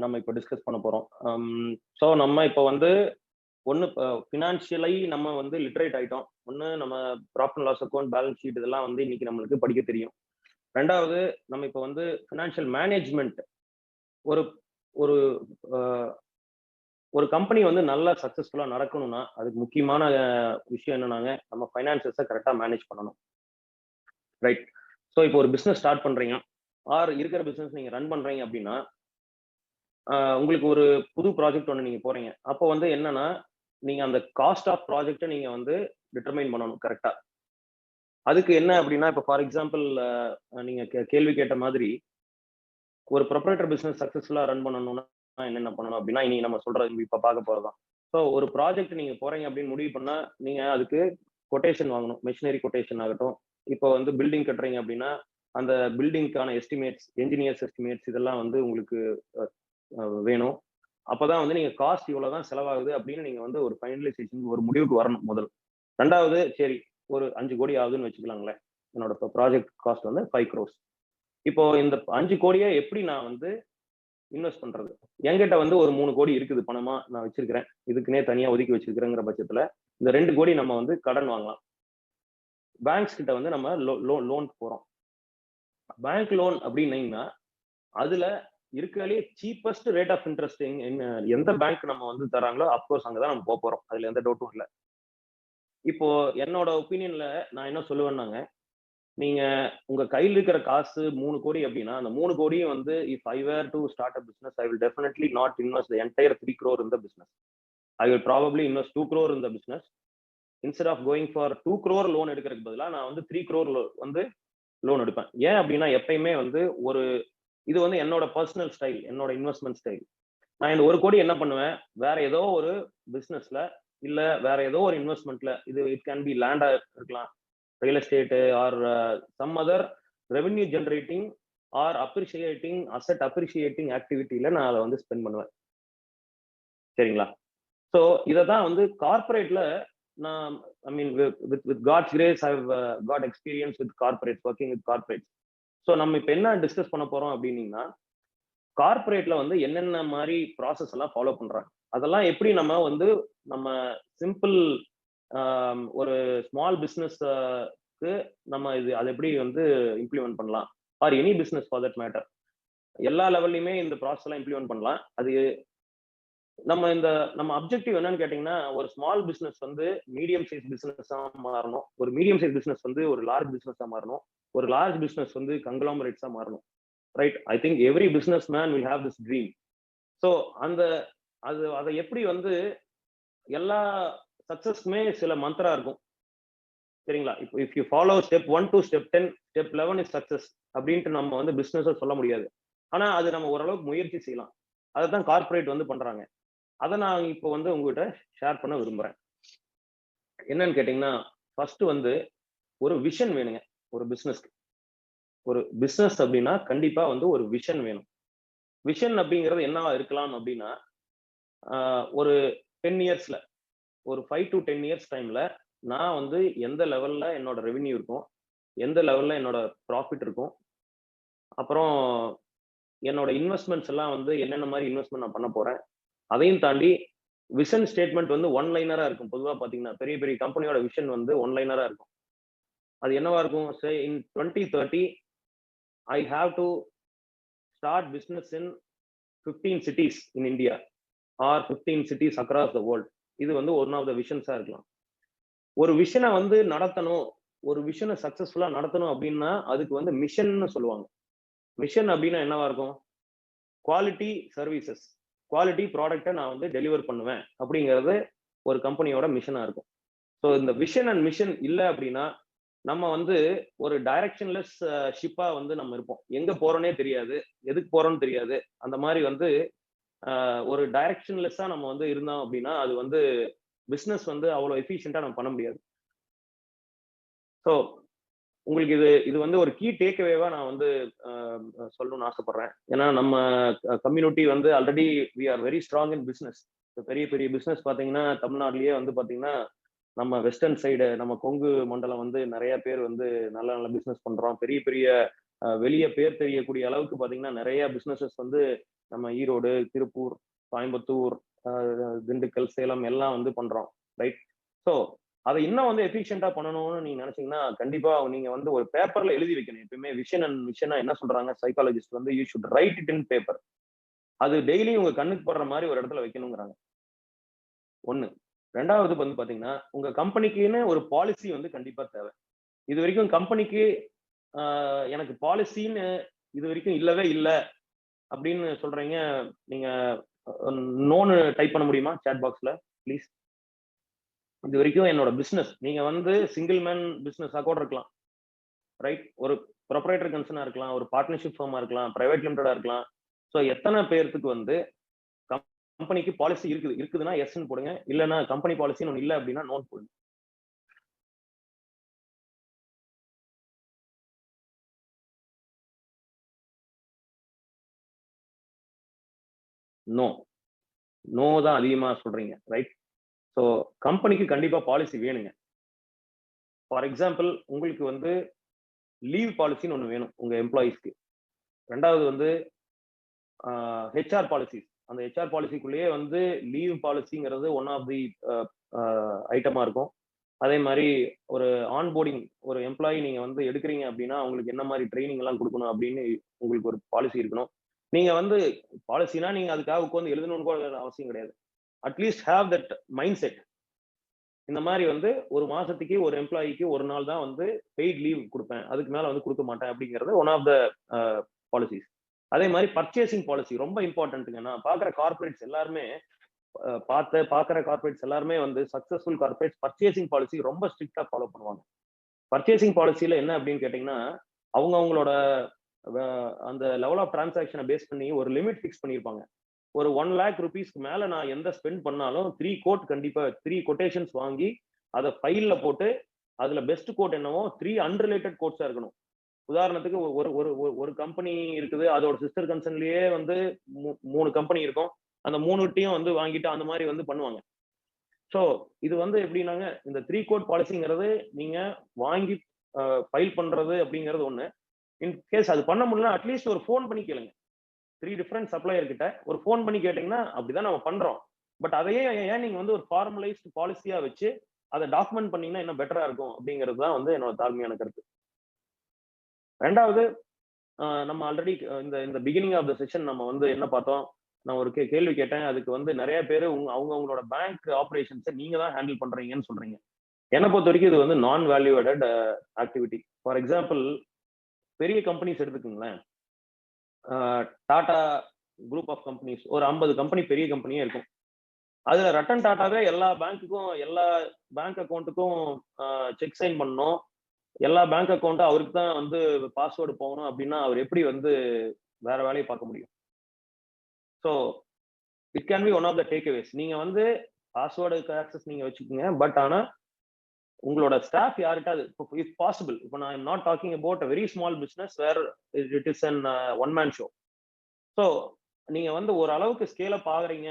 நம்ம இப்போ டிஸ்கஸ் பண்ண போறோம். ஸோ நம்ம இப்போ வந்து ஒன்று ஃபினான்ஷியலி நம்ம வந்து லிட்ரேட் ஆகிட்டோம். ஒன்று நம்ம profit and loss account, balance sheet இதெல்லாம் வந்து இன்னைக்கு நம்மளுக்கு படிக்க தெரியும். ரெண்டாவது நம்ம இப்போ வந்து ஃபினான்ஷியல் மேனேஜ்மெண்ட், ஒரு ஒரு ஒரு கம்பெனி வந்து நல்லா சக்சஸ்ஃபுல்லா நடக்கணும்னா அதுக்கு முக்கியமான விஷயம் என்னன்னாங்க, நம்ம ஃபைனான்சஸை கரெக்டா மேனேஜ் பண்ணணும். ரைட்? ஸோ இப்போ ஒரு பிஸ்னஸ் ஸ்டார்ட் பண்றீங்க ஆர் இருக்கிற பிஸ்னஸ் நீங்க ரன் பண்றீங்க அப்படின்னா உங்களுக்கு ஒரு புது ப்ராஜெக்ட் ஒன்று நீங்க போறீங்க. அப்போ வந்து என்னன்னா நீங்க அந்த காஸ்ட் ஆஃப் ப்ராஜெக்டை நீங்க வந்து டிட்டர்மைன் பண்ணணும் கரெக்டா. அதுக்கு என்ன அப்படின்னா, இப்போ ஃபார் எக்ஸாம்பிள் நீங்க கேள்வி கேட்ட மாதிரி ஒரு ப்ரொப்ரைட்டர் பிஸ்னஸ் சக்சஸ்ஃபுல்லா ரன் பண்ணணும்னா என்னென்ன பண்ணணும் அப்படின்னா இன்னைக்கு நம்ம சொல்றது இப்போ பார்க்க போறதுதான். ஸோ ஒரு ப்ராஜெக்ட் நீங்க போறீங்க அப்படின்னு முடிவு பண்ணா நீங்க அதுக்கு கொட்டேஷன் வாங்கணும். மெஷினரி கொட்டேஷன் ஆகட்டும், இப்போ வந்து பில்டிங் கட்டுறீங்க அப்படின்னா அந்த பில்டிங்க்கான எஸ்டிமேட்ஸ், என்ஜினியர்ஸ் எஸ்டிமேட்ஸ் இதெல்லாம் வந்து உங்களுக்கு வேணும். அப்பதான் வந்து நீங்க காஸ்ட் இவ்வளவுதான் செலவாகுது அப்படின்னு நீங்க வந்து ஒரு ஃபைனலைசேஷன், ஒரு முடிவுக்கு வரணும் முதல். ரெண்டாவது, சரி ஒரு 5 கோடி ஆகுதுன்னு வச்சுக்கலாங்களேன், என்னோட ப்ராஜெக்ட் காஸ்ட் வந்து 5 crores. இப்போ இந்த 5 கோடியை எப்படி நான் வந்து இன்வெஸ்ட் பண்றது? என்கிட்ட வந்து ஒரு 3 கோடி இருக்குது பணமா நான் வச்சிருக்கிறேன், இதுக்குன்னே தனியா ஒதுக்கி வச்சிருக்கிறேங்கிற பட்சத்துல இந்த 2 கோடி நம்ம வந்து கடன் வாங்கலாம். பேங்க்ஸ் கிட்ட வந்து நம்ம லோன் போறோம். பேங்க் லோன் அப்படின்னீங்கன்னா அதுல இருக்கிறதுலே சீப்பஸ்ட் ரேட் ஆஃப் இன்ட்ரெஸ்ட் எந்த பேங்க் நம்ம வந்து தராங்களோ அப்கோர்ஸ் அங்கதான் நம்ம போக போறோம். அதுல எந்த டவுட்டும் இல்லை. இப்போ என்னோட ஒப்பீனியன்ல நான் என்ன சொல்லுவேன்னாங்க, நீங்க உங்க கையில் இருக்கிற காசு 3 கோடி அப்படின்னா அந்த 3 கோடியும் வந்து if I were to start a business I will definitely not invest the entire 3 crore in the business. I will probably invest 2 crore in the business. Instead of going for 2 crore loan எடுக்கிறதுக்கு பதிலா நான் வந்து 3 crore வந்து loan எடுப்பேன். ஏன் அப்படின்னா எப்பயுமே வந்து ஒரு இது வந்து என்னோட பர்சனல் ஸ்டைல், என்னோட இன்வெஸ்ட்மெண்ட் ஸ்டைல். நான் இந்த 1 கோடி என்ன பண்ணுவேன், வேற ஏதோ ஒரு பிசினஸ்ல இல்ல வேற ஏதோ ஒரு இன்வெஸ்ட்மெண்ட்ல, இது இட் கேன் பி லேண்டா இருக்கலாம், real estate or some other revenue generating or appreciating asset appreciating ஆக்டிவிட்டியில நான் அதை வந்து ஸ்பெண்ட் பண்ணுவேன். சரிங்களா? ஸோ இதை தான் வந்து கார்பரேட்ல நான் I mean with God's grace I have got experience with corporates, working with corporates. So நம்ம இப்போ என்ன டிஸ்கஸ் பண்ண போறோம் அப்படின்னீங்கன்னா, கார்பரேட்ல வந்து என்னென்ன மாதிரி ப்ராசஸ் எல்லாம் ஃபாலோ பண்றாங்க, அதெல்லாம் எப்படி நம்ம வந்து நம்ம சிம்பிள் ஒரு ஸ்மால் பிஸ்னஸ்க்கு நம்ம இது அதை எப்படி வந்து இம்ப்ளிமெண்ட் பண்ணலாம், or any business for that matter எல்லா லெவல்லையுமே இந்த ப்ராசஸ் எல்லாம் இம்ப்ளிமெண்ட் பண்ணலாம். அது நம்ம அப்ஜெக்டிவ் என்னன்னு கேட்டீங்கன்னா, ஒரு ஸ்மால் பிசினஸ் வந்து மீடியம் சைஸ் பிசினஸா மாறணும், ஒரு மீடியம் சைஸ் பிசினஸ் வந்து ஒரு லார்ஜ் பிசினஸா மாறணும், ஒரு லார்ஜ் பிசினஸ் வந்து கங்க்ளாமரேட்ஸா மாறணும். Right? I think every business man will have this dream. So அதை எப்படி வந்து எல்லா சக்சஸ்க்குமே சில மந்த்ரா இருக்கும். சரிங்களா? இப்போ if you follow step 1 to step 10, step 11 is success அப்படின்ட்டு நம்ம வந்து பிசினஸ் சொல்ல முடியாது. ஆனா அது நம்ம ஓரளவுக்கு முயற்சி செய்யலாம். அதை தான் கார்பரேட் வந்து பண்றாங்க. அதை நான் இப்போ வந்து உங்ககிட்ட ஷேர் பண்ண விரும்புறேன். என்னன்னு கேட்டீங்கன்னா, ஃபர்ஸ்ட் வந்து ஒரு விஷன் வேணுங்க ஒரு பிசினஸ்க்கு. ஒரு பிசினஸ் அப்படின்னா கண்டிப்பா வந்து ஒரு விஷன் வேணும். விஷன் அப்படிங்கிறது என்னவா இருக்கலாம் அப்படின்னா, ஒரு 10 இயர்ஸ்ல, ஒரு 5 to 10 இயர்ஸ் டைம்ல நான் வந்து எந்த லெவல்ல என்னோட ரெவென்யூ இருக்கும், எந்த லெவல்ல என்னோட ப்ராஃபிட் இருக்கும், அப்புறம் என்னோட இன்வெஸ்ட்மெண்ட்ஸ் எல்லாம் வந்து என்னென்ன மாதிரி இன்வெஸ்ட்மெண்ட் நான் பண்ண போறேன். அதையும் தாண்டி விஷன் ஸ்டேட்மெண்ட் வந்து ஒன் லைனரா இருக்கும். பொதுவா பாத்தீங்கன்னா பெரிய பெரிய கம்பெனியோட விஷன் வந்து ஒன் லைனரா இருக்கும். அது என்னவா இருக்கும், say in 2030 I have to start business in 15 cities in India or 15 cities across the world. இது வந்து ஒன் ஆஃப் த விஷன்ஸா இருக்கலாம். ஒரு விஷனை வந்து நடத்தணும், ஒரு விஷனை சக்சஸ்ஃபுல்லா நடத்தணும் அப்படின்னா அதுக்கு வந்து மிஷன்னு சொல்லுவாங்க. மிஷன் அப்படின்னா என்னவா இருக்கும், குவாலிட்டி சர்வீசஸ், குவாலிட்டி ப்ராடக்டை நான் வந்து டெலிவர் பண்ணுவேன் அப்படிங்கிறது ஒரு கம்பெனியோட மிஷனா இருக்கும். ஸோ இந்த விஷன் அண்ட் மிஷன் இல்லை அப்படின்னா நம்ம வந்து ஒரு டைரக்ஷன்லெஸ் ஷிப்பா வந்து நம்ம இருப்போம். எங்க போறோன்னே தெரியாது, எதுக்கு போறோம்னு தெரியாது. அந்த மாதிரி வந்து ஒரு டைரக்ஷன்லெஸ்ஸா நம்ம வந்து இருந்தோம் அப்படின்னா அது வந்து பிசினஸ் வந்து அவ்வளவு எஃபிஷியன்ட்டா நம்ம பண்ண முடியாது. ஸோ உங்களுக்கு இது வந்து ஒரு கீ டேக்அவேவா நான் வந்து சொல்லணும்னு ஆசைப்படுறேன். ஏன்னா நம்ம கம்யூனிட்டி வந்து already we are very strong in business. பெரிய பெரிய பிசினஸ் பாத்தீங்கன்னா தமிழ்நாட்டிலேயே வந்து பாத்தீங்கன்னா நம்ம வெஸ்டர்ன் சைடு, நம்ம கொங்கு மண்டலம் வந்து நிறைய பேர் வந்து நல்ல நல்ல பிசினஸ் பண்றோம். பெரிய பெரிய வெளியே பேர் தெரியக்கூடிய அளவுக்கு பாத்தீங்கன்னா நிறைய பிசினஸஸ் வந்து நம்ம ஈரோடு, திருப்பூர், கோயம்புத்தூர், திண்டுக்கல், சேலம் எல்லாம் வந்து பண்றோம். ரைட்? ஸோ அதை இன்னும் வந்து எஃபிஷியன்டா பண்ணணும்னு நீங்க நினைச்சீங்கன்னா கண்டிப்பா நீங்க வந்து ஒரு பேப்பர்ல எழுதி வைக்கணும். எப்பயுமே விஷன் அண்ட் மிஷனா என்ன சொல்றாங்க சைக்காலஜிஸ்ட் வந்து, you should right it in paper. அது டெய்லி உங்க கண்ணுக்கு படுற மாதிரி ஒரு இடத்துல வைக்கணுங்கிறாங்க. ஒண்ணு. ரெண்டாவது வந்து பாத்தீங்கன்னா உங்க கம்பெனிக்குன்னு ஒரு பாலிசி வந்து கண்டிப்பா தேவை. இது வரைக்கும் கம்பெனிக்கு எனக்கு பாலிசின்னு இது வரைக்கும் இல்லவே இல்லை அப்படின்னு சொல்றீங்க. நீங்க நோன்னு டைப் பண்ண முடியுமா சாட் பாக்ஸ்ல ப்ளீஸ்? இது வரைக்கும் என்னோட பிசினஸ், நீங்க வந்து சிங்கிள் மேன் பிசினஸா கூட இருக்கலாம். ரைட்? ஒரு ப்ரொப்ரைட்டர் கன்சர்னா இருக்கலாம், ஒரு பார்ட்னர்ஷிப் ஃபார்மா இருக்கலாம், பிரைவேட் லிமிடெடா இருக்கலாம். ஸோ எத்தனை பேருக்கு வந்து கம்பெனிக்கு பாலிசி இருக்குதுன்னா எஸ்ன்னு போடுங்க, இல்லைன்னா கம்பெனி பாலிசின்னு ஒன்று இல்லை அப்படின்னா நோன் போடுங்க. நோ தான் அதிகமா சொல்றீங்க. ரைட்? ஸோ கம்பெனிக்கு கண்டிப்பா பாலிசி வேணுங்க. ஃபார் எக்ஸாம்பிள் உங்களுக்கு வந்து லீவ் பாலிசின்னு ஒன்று வேணும் உங்க எம்ப்ளாயிஸ்க்கு. ரெண்டாவது வந்து ஹெச்ஆர் பாலிசி. அந்த ஹெச்ஆர் பாலிசிக்குள்ளேயே வந்து லீவ் பாலிசிங்கிறது ஒன் ஆஃப் தி ஐட்டமா இருக்கும். அதே மாதிரி ஒரு ஆன்போர்டிங், ஒரு எம்ப்ளாயி நீங்க வந்து எடுக்கிறீங்க அப்படின்னா அவங்களுக்கு என்ன மாதிரி ட்ரைனிங் எல்லாம் கொடுக்கணும் அப்படின்னு உங்களுக்கு ஒரு பாலிசி இருக்கணும். நீங்க வந்து பாலிசினா நீங்க அதுக்காக உட்காந்து எழுதணும்னு கூட அவசியம் கிடையாது. At least have that mind set. இந்த மாதிரி வந்து ஒரு மாசத்துக்கு ஒரு எம்ப்ளாயிக்கு ஒரு நாள் தான் வந்து பெய்ட் லீவ் கொடுப்பேன், அதுக்கு மேல வந்து கொடுக்க மாட்டேன் அப்படிங்கிறது ஒன் ஆஃப் த பாலிசிஸ். அதே மாதிரி பர்ச்சேசிங் பாலிசி ரொம்ப இம்பார்ட்டன்ட்டுங்க. நான் பாக்குற கார்பரேட்ஸ் எல்லாருமே பாக்குற கார்பரேட்ஸ் எல்லாருமே வந்து சக்சஸ்ஃபுல் கார்பரேட்ஸ் பர்ச்சேசிங் பாலிசி ரொம்ப ஸ்ட்ரிக்டா ஃபாலோ பண்ணுவாங்க. பர்ச்சேசிங் பாலிசியில என்ன அப்படின்னு கேட்டீங்கன்னா, அவங்களோட அந்த லெவல் ஆஃப் டிரான்சாக்ஷனை பேஸ் பண்ணி ஒரு லிமிட் ஃபிக்ஸ் பண்ணியிருப்பாங்க. ஒரு 1 lakh rupeesக்கு மேல நான் எந்த ஸ்பெண்ட் பண்ணாலும் 3 கோட் கண்டிப்பா 3 கொட்டேஷன்ஸ் வாங்கி அதை ஃபைல்ல போட்டு அதுல பெஸ்ட் கோட் என்னவோ 3 அன்ரிலேட்டட் கோட்ஸா இருக்கணும். உதாரணத்துக்கு ஒரு ஒரு ஒரு கம்பெனி இருக்குது, அதோட சிஸ்டர் கன்சர்ன்லயே வந்து 3 கம்பெனி இருக்கும். அந்த 3ட்டையும் வந்து வாங்கிட்டு அந்த மாதிரி வந்து பண்ணுவாங்க. ஸோ இது வந்து எப்படின்னாங்க, இந்த 3 கோட் பாலிசிங்கிறது நீங்க வாங்கி ஃபைல் பண்றது அப்படிங்கிறது ஒண்ணு. இன் கேஸ் அது பண்ண முடியல, அட்லீஸ்ட் ஒரு ஃபோன் பண்ணி கேளுங்க. 3 டிஃபரெண்ட் சப்ளையர் கிட்ட ஒரு ஃபோன் பண்ணி கேட்டீங்கன்னா, அப்படிதான் நம்ம பண்றோம். பட் அதையே ஏன் நீங்க வந்து ஒரு ஃபார்மலைஸ்ட் பாலிசியா வச்சு அதை டாக்குமெண்ட் பண்ணீங்கன்னா இன்னும் பெட்டரா இருக்கும் அப்படிங்கிறது தான் வந்து என்னோட தாழ்மையான கருத்து. ரெண்டாவது, நம்ம ஆல்ரெடி இந்த இந்த பிகினிங் ஆஃப் த செஷன் நம்ம வந்து என்ன பார்த்தோம், நான் ஒரு கேள்வி கேட்டேன். அதுக்கு வந்து நிறைய பேர் அவங்களோட பேங்க் ஆபரேஷன்ஸை நீங்க தான் ஹேண்டில் பண்றீங்கன்னு சொல்றீங்க. என்னை பொறுத்த வரைக்கும் இது வந்து நான் வேல்யூடட் ஆக்டிவிட்டி. ஃபார் எக்ஸாம்பிள், பெரிய கம்பெனிஸ் எடுத்துக்கோங்களேன். டாடா குரூப் ஆஃப் கம்பெனிஸ் ஒரு 50 கம்பெனி பெரிய கம்பெனியே இருக்கும். அதுல ரட்டன் டாட்டாவே எல்லா பேங்க்குக்கும் எல்லா பேங்க் அக்கௌண்ட்டுக்கும் செக் சைன் பண்ணணும், எல்லா பேங்க் அக்கௌண்ட்டும் அவருக்கு தான் வந்து பாஸ்வேர்டு போகணும் அப்படின்னா அவர் எப்படி வந்து வேற வேலையை பார்க்க முடியும்? So it can be one of the takeaways. நீங்க வந்து பாஸ்வேர்டுக்கு ஆக்சஸ் நீங்க வச்சுக்கோங்க, பட் ஆனா உங்களோட ஸ்டாஃப் யார்கிட்ட அது இஃப் பாசிபிள். இப்போ நான் not talking about a very small business where it is an one man show. So நீங்க வந்து ஒரு அளவுக்கு ஸ்கேல் அப் ஆகுறீங்க.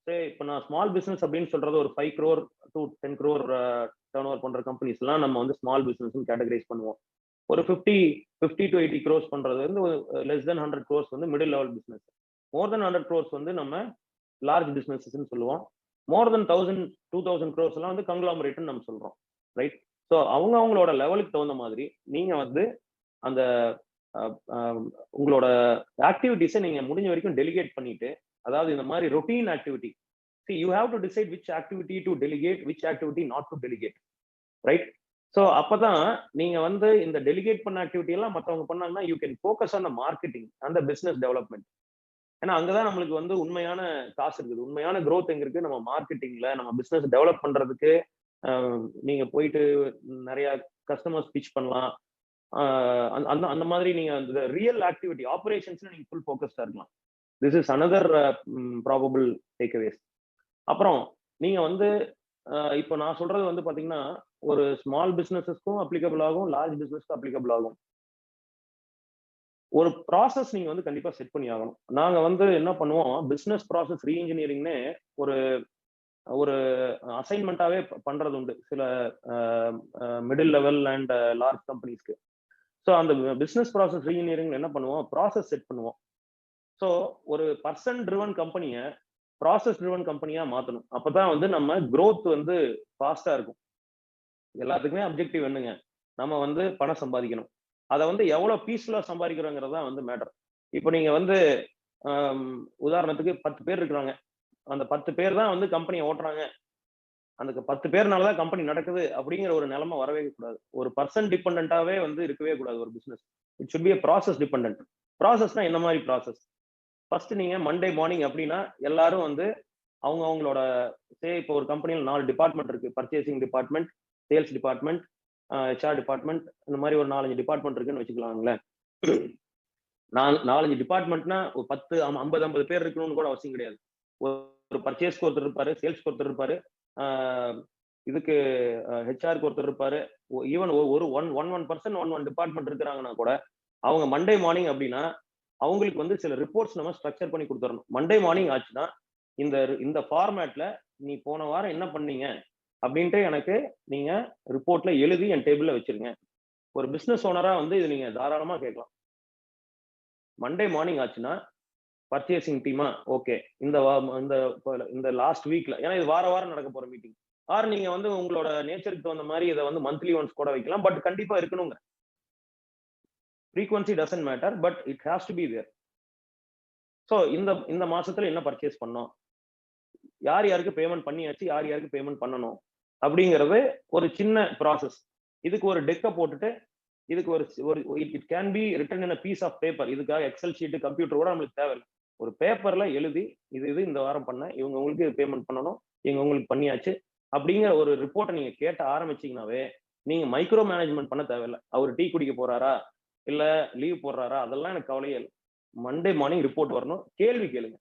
சரி, இப்போ நான் ஸ்மால் பிசினஸ் அப்படின்னு சொல்றது ஒரு 5 crore to 10 crore turn over பண்ற கம்பெனிஸ் எல்லாம் நம்ம வந்து ஸ்மால் பிசினஸ் கேட்டகரைஸ் பண்ணுவோம். ஒரு 50 to 80 crores பண்றது வந்து லெஸ் தென் 100 crores வந்து மிடில் லெவல் பிசினஸ். மோர் தென் 100 crores வந்து நம்ம லார்ஜ் பிசினஸ் சொல்லுவோம். மோர் தென் 1000-2000 crores எல்லாம் வந்து கங்க்ளாமரேட்னு நம்ம சொல்றோம். ரைட்? ஸோ அவங்களோட லெவலுக்கு தகுந்த மாதிரி நீங்க வந்து அந்த உங்களோட ஆக்டிவிட்டிஸை நீங்க முடிஞ்ச வரைக்கும் டெலிகேட் பண்ணிட்டு, அதாவது இந்த மாதிரி routine activity, see you have to decide which activity to delegate, which activity not to delegate, right? So அப்பதான் நீங்க வந்து இந்த டெலிகேட் பண்ண ஆக்டிவிட்டி எல்லாம் மற்றவங்க பண்ணாங்கன்னா you can focus on the marketing அந்த பிசினஸ் டெவலப்மெண்ட். ஏன்னா அங்கதான் நம்மளுக்கு வந்து உண்மையான காசு இருக்குது, உண்மையான growth எங்க இருக்கு, நம்ம மார்க்கெட்டிங்ல நம்ம பிசினஸ் டெவலப் பண்றதுக்கு. நீங்க போயிட்டு நிறைய கஸ்டமர்ஸ் பிச் பண்ணலாம். அந்த அந்த மாதிரி நீங்க அந்த ரியல் ஆக்டிவிட்டி ஆபரேஷன்ஸ்ல நீங்க ஃபுல் ஃபோக்கஸ்டா இருக்கலாம். This is another probable takeaways. அப்புறம் நீங்க வந்து இப்போ நான் சொல்றது வந்து பாத்தீங்கன்னா ஒரு ஸ்மால் பிசினஸஸ்க்கும் அப்ளிகபிள் ஆகும், லார்ஜ் பிசினஸ்க்கும் அப்ளிகபிள் ஆகும். ஒரு ப்ராசஸ் நீங்க வந்து கண்டிப்பா செட் பண்ணி ஆகணும். நாங்க வந்து என்ன பண்ணுவோம், பிசினஸ் ப்ராசஸ் ரீஇன்ஜினியரிங்னே ஒரு ஒரு அசைன்மெண்டாவே பண்றது உண்டு சில மிடில் லெவல் அண்ட் லார்ஜ் கம்பெனிஸ்க்கு. ஸோ அந்த பிசினஸ் ப்ராசஸ் ரீஇன்ஜினியரிங் என்ன பண்ணுவோம், ப்ராசஸ் செட் பண்ணுவோம். ஸோ ஒரு பர்சன் ட்ரிவன் கம்பெனியை ப்ராசஸ் ட்ரிவன் கம்பெனியா மாத்தணும். அப்பதான் வந்து நம்ம growth வந்து ஃபாஸ்டா இருக்கும். எல்லாத்துக்குமே அப்ஜெக்டிவ் என்னங்க, நம்ம வந்து பணம் சம்பாதிக்கணும். அதை வந்து எவ்வளவு பீஸ்ஃபுல்லா சம்பாதிக்கிறோங்கிறதா வந்து மேட்டர். இப்போ நீங்க வந்து உதாரணத்துக்கு 10 பேர் இருக்கிறாங்க, அந்த 10 பேர் தான் வந்து கம்பெனியை ஓட்டுறாங்க, அந்த 10 பேர்னாலதான் கம்பெனி நடக்குது அப்படிங்கிற ஒரு நிலைமை வரவே கூடாது. ஒரு பர்சன் டிபெண்டாவே வந்து இருக்கவே கூடாது ஒரு business. It should be a process dependent. ப்ராசஸ்னா என்ன மாதிரி ப்ராசஸ்? ஃபர்ஸ்ட் நீங்க மண்டே மார்னிங் அப்படின்னா எல்லாரும் வந்து அவங்களோட இப்போ ஒரு கம்பெனியில் 4 டிபார்ட்மெண்ட் இருக்கு. Purchasing department, sales department, HR department, இந்த மாதிரி ஒரு 4-5 டிபார்ட்மெண்ட் இருக்குன்னு வச்சுக்கலாங்களேன். 4-5 டிபார்ட்மெண்ட்னா ஒரு 10-50 பேர் இருக்கணும்னு கூட அவசியம் கிடையாது. ஒரு பர்ச்சேஸ்க்கு ஒருத்தர் இருப்பாரு, சேல்ஸ்க்கு ஒருத்தர் இருப்பாரு, இதுக்கு ஹெச்ஆருக்கு ஒருத்தர் இருப்பாரு. ஈவன் ஒரு ஒன் பர்சன் ஒன் டிபார்ட்மெண்ட் இருக்கிறாங்கன்னா கூட அவங்க மண்டே மார்னிங் அப்படின்னா அவங்களுக்கு வந்து சில ரிப்போர்ட்ஸ் நம்ம ஸ்ட்ரக்சர் பண்ணி கொடுத்துடணும். மண்டே மார்னிங் ஆச்சுன்னா இந்த ஃபார்மேட்ல நீ போன வாரம் என்ன பண்ணீங்க அப்படின்ட்டு எனக்கு நீங்க ரிப்போர்ட்ல எழுதி என் டேபிள்ல வச்சிருங்க. ஒரு பிசினஸ் ஓனரா வந்து இது நீங்க தாராளமா கேட்கலாம். மண்டே மார்னிங் ஆச்சுன்னா பர்ச்சேசிங் டீமா, ஓகே இந்த லாஸ்ட் வீக்ல, ஏன்னா இது வாரம் நடக்க போற மீட்டிங், ஆர் நீங்க வந்து உங்களோட நேச்சருக்கு தகுந்த மாதிரி இதை வந்து மந்த்லி ஒன்ஸ் கூட வைக்கலாம். பட் கண்டிப்பா இருக்கணுங்க. frequency doesn't matter, but it has to be there. So இந்த மாசத்துல என்ன பர்ச்சேஸ் பண்ணோம், யார் யாருக்கு பேமெண்ட் பண்ணியாச்சு, யார் யாருக்கு பேமெண்ட் பண்ணணும் அப்படிங்கிறது ஒரு சின்ன ப்ராசஸ். இதுக்கு ஒரு டெக்கை போட்டுட்டு, இதுக்கு ஒரு it can be written in a piece of paper. இதுக்காக எக்ஸல் ஷீட், கம்ப்யூட்டர் கூட நம்மளுக்கு தேவையில்லை. ஒரு பேப்பர்ல எழுதி இது இந்த வாரம் பண்ண, இவங்க உங்களுக்கு பேமெண்ட் பண்ணணும், இவங்க உங்களுக்கு பண்ணியாச்சு அப்படிங்கிற ஒரு ரிப்போர்ட்டை நீங்க கேட்ட ஆரம்பிச்சீங்கன்னாவே நீங்க மைக்ரோ மேனேஜ்மெண்ட் பண்ண தேவையில்லை. அவர் டீ குடிக்க போறாரா இல்ல லீவ் போடுறாரா அதெல்லாம் எனக்கு கவலையே இல்லை. மண்டே மார்னிங் ரிப்போர்ட் வரணும், கேள்வி கேளுங்க,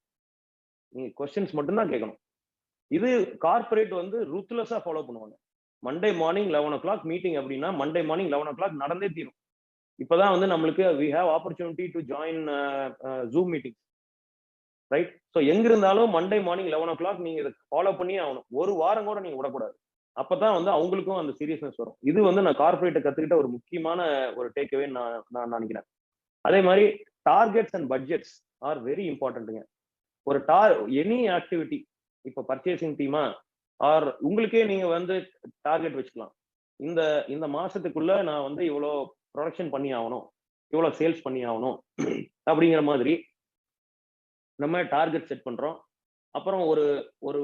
நீங்க கொஸ்டின்ஸ் மட்டும்தான் கேட்கணும். இது கார்பரேட் வந்து ரூத்லெஸ்ஸா ஃபாலோ பண்ணுவாங்க. மண்டே மார்னிங் 11 o'clock மீட்டிங் அப்படின்னா மண்டே மார்னிங் 11 o'clock நடந்தே தீரும். இப்பதான் வந்து நம்மளுக்கு we have opportunity to join Zoom meeting, right? So எங்க இருந்தாலும் மண்டே மார்னிங் 11 o'clock நீங்க இதை ஃபாலோ பண்ணியே ஆகணும். ஒரு வாரம் கூட நீங்க விடக்கூடாது. அப்பதான் வந்து அவங்களுக்கும் அந்த சீரியஸ்னஸ் வரும். இது வந்து நான் கார்பரேட்டை கத்துக்கிட்ட ஒரு முக்கியமான ஒரு டேக்அவே நான் நினைக்கிறேன். அதே மாதிரி targets and budgets are very இம்பார்ட்டன்ட்டுங்க. ஒரு எனி ஆக்டிவிட்டி, இப்போ பர்ச்சேசிங் டீமா ஆர் உங்களுக்கே நீங்க வந்து டார்கெட் வச்சுக்கலாம். இந்த மாசத்துக்குள்ள நான் வந்து இவ்வளோ ப்ரொடக்ஷன் பண்ணி ஆகணும், இவ்வளோ சேல்ஸ் பண்ணி ஆகணும் அப்படிங்கிற மாதிரி நம்ம டார்கெட் செட் பண்றோம். அப்புறம் ஒரு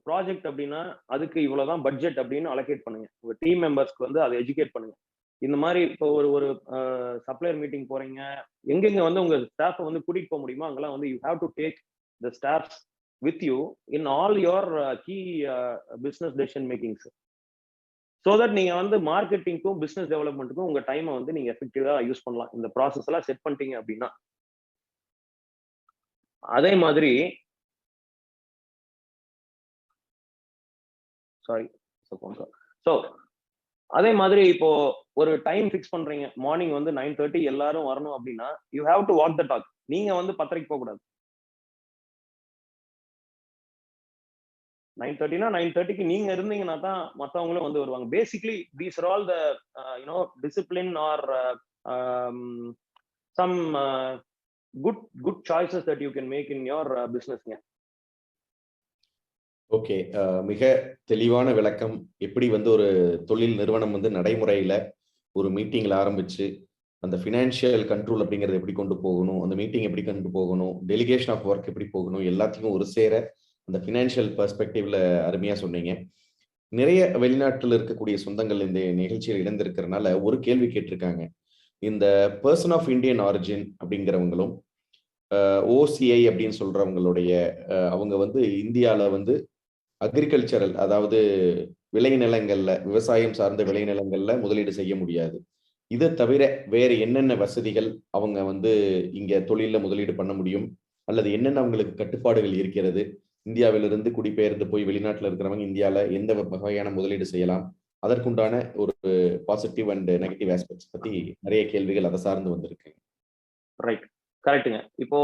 ப்ராஜெக்ட் அப்படின்னா அதுக்கு இவ்வளவுதான் பட்ஜெட் அப்படின்னு அலோகேட் பண்ணுங்க. உங்க டீம் மெம்பர்ஸ்க்கு வந்து அதை எஜுகேட் பண்ணுங்க. இந்த மாதிரி இப்போ ஒரு சப்ளையர் மீட்டிங் போறீங்க, எங்கெங்க வந்து உங்க ஸ்டாஃபை வந்து கூட்டிட்டு போக முடியுமோ அங்கெல்லாம் வந்து you have to take the staffs with you in all your key business decision makings. So that நீங்க வந்து மார்க்கெட்டிங்க்கும் பிசினஸ் டெவலப்மெண்ட்டுக்கும் உங்க டைமை வந்து நீங்க எஃபெக்டிவா யூஸ் பண்ணலாம். இந்த ப்ராசஸ் எல்லாம் செட் பண்ணிட்டீங்க அப்படின்னா. அதே மாதிரி ஸோ அதே மாதிரி இப்போ ஒரு டைம் ஃபிக்ஸ் பண்றீங்க, மார்னிங் வந்து 9:30 எல்லாரும் வரணும் அப்படின்னா you have to walk the talk. நீங்க வந்து 10:30 போக கூடாது. 9:30னா 9:30க்கு நீங்க இருந்தீங்கன்னா தான் மற்றவங்களும் வந்து வருவாங்க. Basically these are all the discipline or some good choices that you can make in your பிசினஸ்ங்க. ஓகே, மிக தெளிவான விளக்கம். எப்படி வந்து ஒரு தொழில் நிறுவனம் வந்து நடைமுறையில ஒரு மீட்டிங்ல ஆரம்பிச்சு அந்த ஃபினான்ஷியல் கண்ட்ரோல் அப்படிங்கிறது எப்படி கொண்டு போகணும், அந்த மீட்டிங் எப்படி கொண்டு போகணும், டெலிகேஷன் ஆஃப் ஒர்க் எப்படி போகணும், எல்லாத்தையும் ஒரு சேர அந்த ஃபினான்ஷியல் பெர்ஸ்பெக்டிவ்ல அருமையா சொன்னீங்க. நிறைய வெளிநாட்டில் இருக்கக்கூடிய சொந்தங்கள் இந்த நிகழ்ச்சியில் இணைந்திருக்கிறதுனால ஒரு கேள்வி கேட்டிருக்காங்க. இந்த பர்சன் ஆஃப் இந்தியன் ஆரிஜின் அப்படிங்கிறவங்களும் ஓசிஐ அப்படின்னு சொல்றவங்களுடைய அவங்க வந்து இந்தியால வந்து அக்ரிகல்ச்சரல், அதாவது விளைநிலங்கள்ல, விவசாயம் சார்ந்த விளைநிலங்கள்ல முதலீடு செய்ய முடியாது. இதை தவிர வேற என்னென்ன வசதிகள் அவங்க வந்து இங்க தொழில முதலீடு பண்ண முடியும், அல்லது என்னென்ன அவங்களுக்கு கட்டுப்பாடுகள் இருக்கிறது, இந்தியாவிலிருந்து குடிபெயர்ந்து போய் வெளிநாட்டில் இருக்கிறவங்க இந்தியால எந்த வகையான முதலீடு செய்யலாம், அதற்குண்டான ஒரு பாசிட்டிவ் அண்ட் நெகட்டிவ் ஆஸ்பெக்ட்ஸ் பத்தி நிறைய கேள்விகள் அதை சார்ந்து வந்திருக்கு. ரைட், கரெக்டுங்க. இப்போ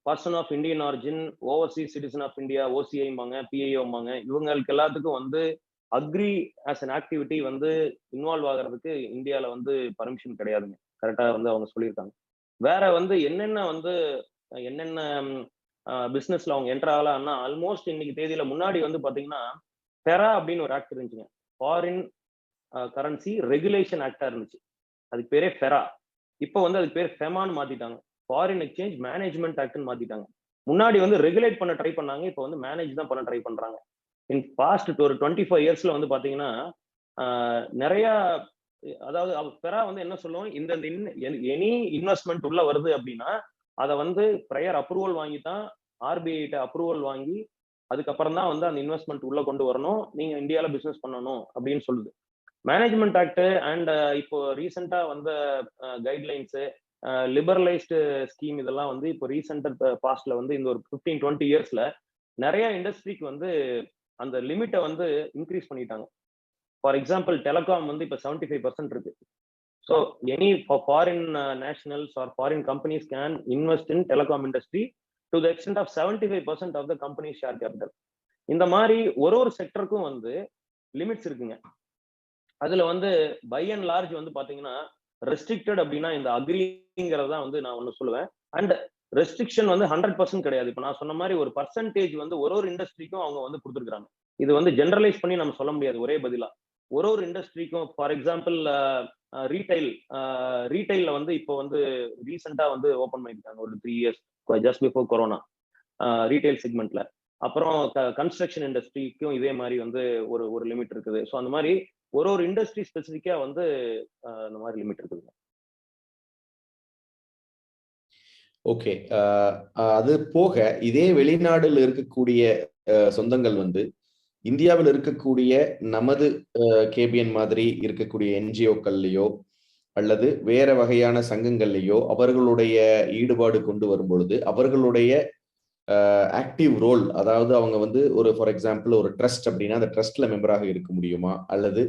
person of Indian origin, overseas citizen of India, ஓசிஐம்பாங்க, பிஐஓம்பாங்க, இவங்களுக்கு எல்லாத்துக்கும் வந்து அக்ரி ஆஸ் அன் ஆக்டிவிட்டி வந்து இன்வால்வ் ஆகிறதுக்கு இந்தியாவில் வந்து பர்மிஷன் கிடையாதுங்க. கரெக்டாக வந்து அவங்க சொல்லியிருக்காங்க. வேற வந்து என்னென்ன பிஸ்னஸ்ல அவங்க என்டர் ஆகலாம்னா ஆல்மோஸ்ட் இன்னைக்கு தேதியில முன்னாடி வந்து பாத்தீங்கன்னா ஃபெரா அப்படின்னு ஒரு ஆக்ட் இருந்துச்சுங்க. ஃபாரின் கரன்சி ரெகுலேஷன் ஆக்டா இருந்துச்சு. அதுக்கு பேரே ஃபெரா. இப்போ வந்து அதுக்கு பேர் ஃபெமான்னு மாத்திட்டாங்க. ஃபாரின் எக்ஸ்சேஞ்ச் மேனேஜ்மெண்ட் ஆக்ட்னு மாத்திட்டாங்க. முன்னாடி வந்து ரெகுலேட் பண்ண ட்ரை பண்ணாங்க, இப்போ வந்து மேனேஜ் தான் பண்ண ட்ரை பண்றாங்க. இன் பாஸ்ட் ஒரு 25 இயர்ஸ்ல வந்து பாத்தீங்கன்னா நிறைய, அதாவது ஃபெரா வந்து என்ன சொல்லுவோம், இந்த எனி இன்வெஸ்ட்மெண்ட் உள்ள வருது அப்படின்னா அதை வந்து ப்ரையர் அப்ரூவல் வாங்கி தான் ஆர்பிஐ அப்ரூவல் வாங்கி அதுக்கப்புறம் தான் வந்து அந்த இன்வெஸ்ட்மெண்ட் உள்ள கொண்டு வரணும், நீங்க இந்தியாவில பிசினஸ் பண்ணணும் அப்படின்னு சொல்லுது மேனேஜ்மெண்ட் ஆக்ட். அண்ட் இப்போ ரீசெண்டா வந்த கைட்லைன்ஸ், லிபரலைஸ்டு ஸ்கீம், இதெல்லாம் வந்து இப்போ ரீசெண்ட் பாஸ்ட்ல வந்து இந்த ஒரு 15-20 இயர்ஸ்ல நிறைய இண்டஸ்ட்ரிக்கு வந்து அந்த லிமிட்டை வந்து இன்க்ரீஸ் பண்ணிட்டாங்க. ஃபார் எக்ஸாம்பிள் டெலிகாம் வந்து இப்போ 75% இருக்கு. So any foreign nationals or foreign companies can invest in telecom industry to the extent of 75% of the company's share capital. இந்த மாதிரி ஒரு செக்டருக்கும் வந்து லிமிட்ஸ் இருக்குங்க. அதுல வந்து பை அண்ட் லார்ஜ் வந்து பாத்தீங்கன்னா ரெஸ்ட்ரிக்டட் அப்படின்னா இந்த அக்ரிங்கிறதா வந்து நான் ஒண்ணு சொல்லுவேன். அண்ட் ரெஸ்ட்ரிக்ஷன் வந்து 100% கிடையாது. இப்போ நான் சொன்ன மாதிரி ஒரு பர்சன்டேஜ் வந்து ஒரு இண்டஸ்ட்ரிக்கும் அவங்க வந்து கொடுத்துருக்காங்க. இது வந்து ஜெனரலைஸ் பண்ணி நம்ம சொல்ல முடியாது ஒரே பதிலா. ஒரு இண்டஸ்ட்ரிக்கும் ஃபார் எக்ஸாம்பிள் ரீட்டைல்ல வந்து இப்போ வந்து ரீசெண்டா வந்து ஓபன் பண்ணிருக்காங்க ஒரு 3 years. Just before corona retail செக்மெண்ட்ல. அப்புறம் கன்ஸ்ட்ரக்ஷன் இண்டஸ்ட்ரிக்கும் இதே மாதிரி வந்து ஒரு லிமிட் இருக்குது. ஸோ அந்த மாதிரி ஒரு இண்டஸ்ட்ரி ஸ்பெசிஃபிக்கா வந்து அந்த மாதிரி லிமிட் இருக்குதுங்க. ஓகே. அது போக இதே வெளிநாடுல இருக்கக்கூடிய சொந்தங்கள் வந்து இந்தியாவில் இருக்கக்கூடிய நமது கேபிஎன் மாதிரி இருக்கக்கூடிய என்ஜிஓக்கள்லையோ அல்லது வேற வகையான சங்கங்கள்லையோ அவர்களுடைய ஈடுபாடு கொண்டு வரும் பொழுது அவர்களுடைய ஆக்டிவ் ரோல், அதாவது அவங்க வந்து ஒரு ஃபார் எக்ஸாம்பிள் ஒரு ட்ரஸ்ட் அப்படின்னா அந்த ட்ரஸ்ட்ல மெம்பராக இருக்க முடியுமா, அல்லது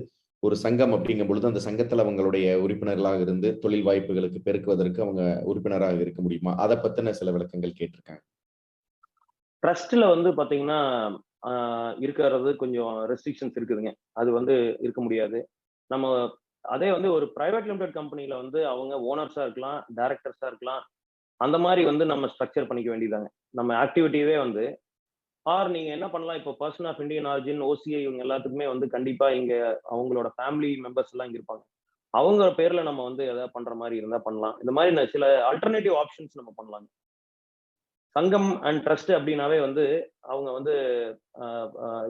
ஒரு சங்கம் அப்படிங்கும் பொழுது அந்த சங்கத்துல அவங்களுடைய உறுப்பினர்களாக இருந்து தொழில் வாய்ப்புகளுக்கு பெருக்குவதற்கு அவங்க உறுப்பினராக இருக்க முடியுமா, அதை பத்தின சில விளக்கங்கள் கேட்டிருக்காங்க. ட்ரஸ்ட்ல வந்து பாத்தீங்கன்னா இருக்கிறது கொஞ்சம் ரெஸ்ட்ரிக்ஷன்ஸ் இருக்குதுங்க. அது வந்து இருக்க முடியாது. நம்ம அதே வந்து ஒரு பிரைவேட் லிமிடெட் கம்பெனில வந்து அவங்க ஓனர்ஸா இருக்கலாம், டைரக்டர்ஸா இருக்கலாம். அந்த மாதிரி வந்து நம்ம ஸ்ட்ரக்சர் பண்ணிக்க வேண்டியதாங்க. நம்ம ஆக்டிவிட்டியே வந்து நீங்க என்ன பண்ணலாம், இப்போ person of Indian origin, OCI இவங்க எல்லாத்துக்குமே வந்து கண்டிப்பா இங்க அவங்களோட ஃபேமிலி மெம்பர்ஸ் எல்லாம் இங்க இருப்பாங்க. அவங்க பேர்ல நம்ம வந்து எதாவது பண்ற மாதிரி இருந்தா பண்ணலாம். இந்த மாதிரி சில ஆல்டர்னேட்டிவ் ஆப்ஷன்ஸ் நம்ம பண்ணலாம். சங்கம் அண்ட் ட்ரஸ்ட் அப்படின்னாவே வந்து அவங்க வந்து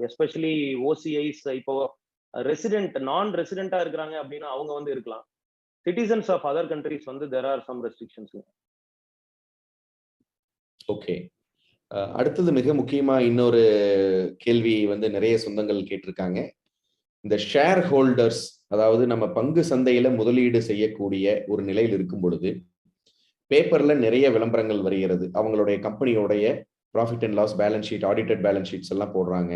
எஸ்பெஷலி ஓசிஐஸ் இப்போ நான் ரெசிடென்டா இருக்கிறாங்க அப்படின்னா அவங்க வந்து இருக்கலாம். சிட்டிசன்ஸ் ஆஃப் அதர் கண்ட்ரிஸ் வந்து there are some restrictions. Okay. அடுத்தது மிக முக்கியமா இன்னொரு கேள்வி வந்து நிறைய சொந்தங்கள் கேட்டிருக்காங்க. இந்த ஷேர் ஹோல்டர்ஸ், அதாவது நம்ம பங்கு சந்தையில முதலீடு செய்யக்கூடிய ஒரு நிலையில் இருக்கும் பொழுது பேப்பர்ல நிறைய விளம்பரங்கள் வருகிறது. அவங்களுடைய கம்பெனியோடைய profit and loss balance sheet, audited balance sheets எல்லாம் போடுறாங்க,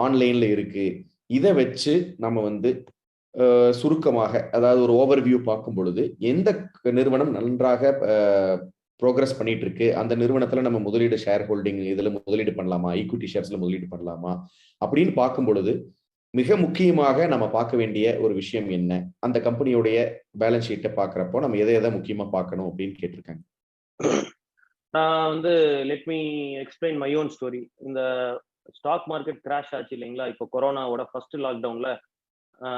ஆன்லைன்ல இருக்கு. இதை வச்சு நம்ம வந்து சுருக்கமாக, அதாவது ஒரு ஓவர்வியூ பார்க்கும் பொழுது எந்த நிறுவனம் நன்றாக ப்ரோக்ரஸ் பண்ணிட்டு இருக்கு, அந்த நிறுவனத்துல நம்ம முதலீடு ஷேர் ஹோல்டிங் இதுல முதலீடு பண்ணலாமா, ஈக்விட்டி ஷேர்ஸ்ல முதலீடு பண்ணலாமா அப்படின்னு பார்க்கும் பொழுது மிக முக்கியமாக நம்ம பார்க்க வேண்டிய ஒரு விஷயம் என்ன, அந்த கம்பெனியோடைய பேலன்ஸ் ஷீட்டை பார்க்குறப்போ நம்ம எதை முக்கியமா பார்க்கணும் அப்படின்னு கேட்டிருக்காங்க. நான் வந்து let me explain my own story. இந்த ஸ்டாக் மார்க்கெட் கிராஷ் ஆச்சு இல்லைங்களா, இப்போ கொரோனாவோட ஃபர்ஸ்ட் லாக்டவுன்ல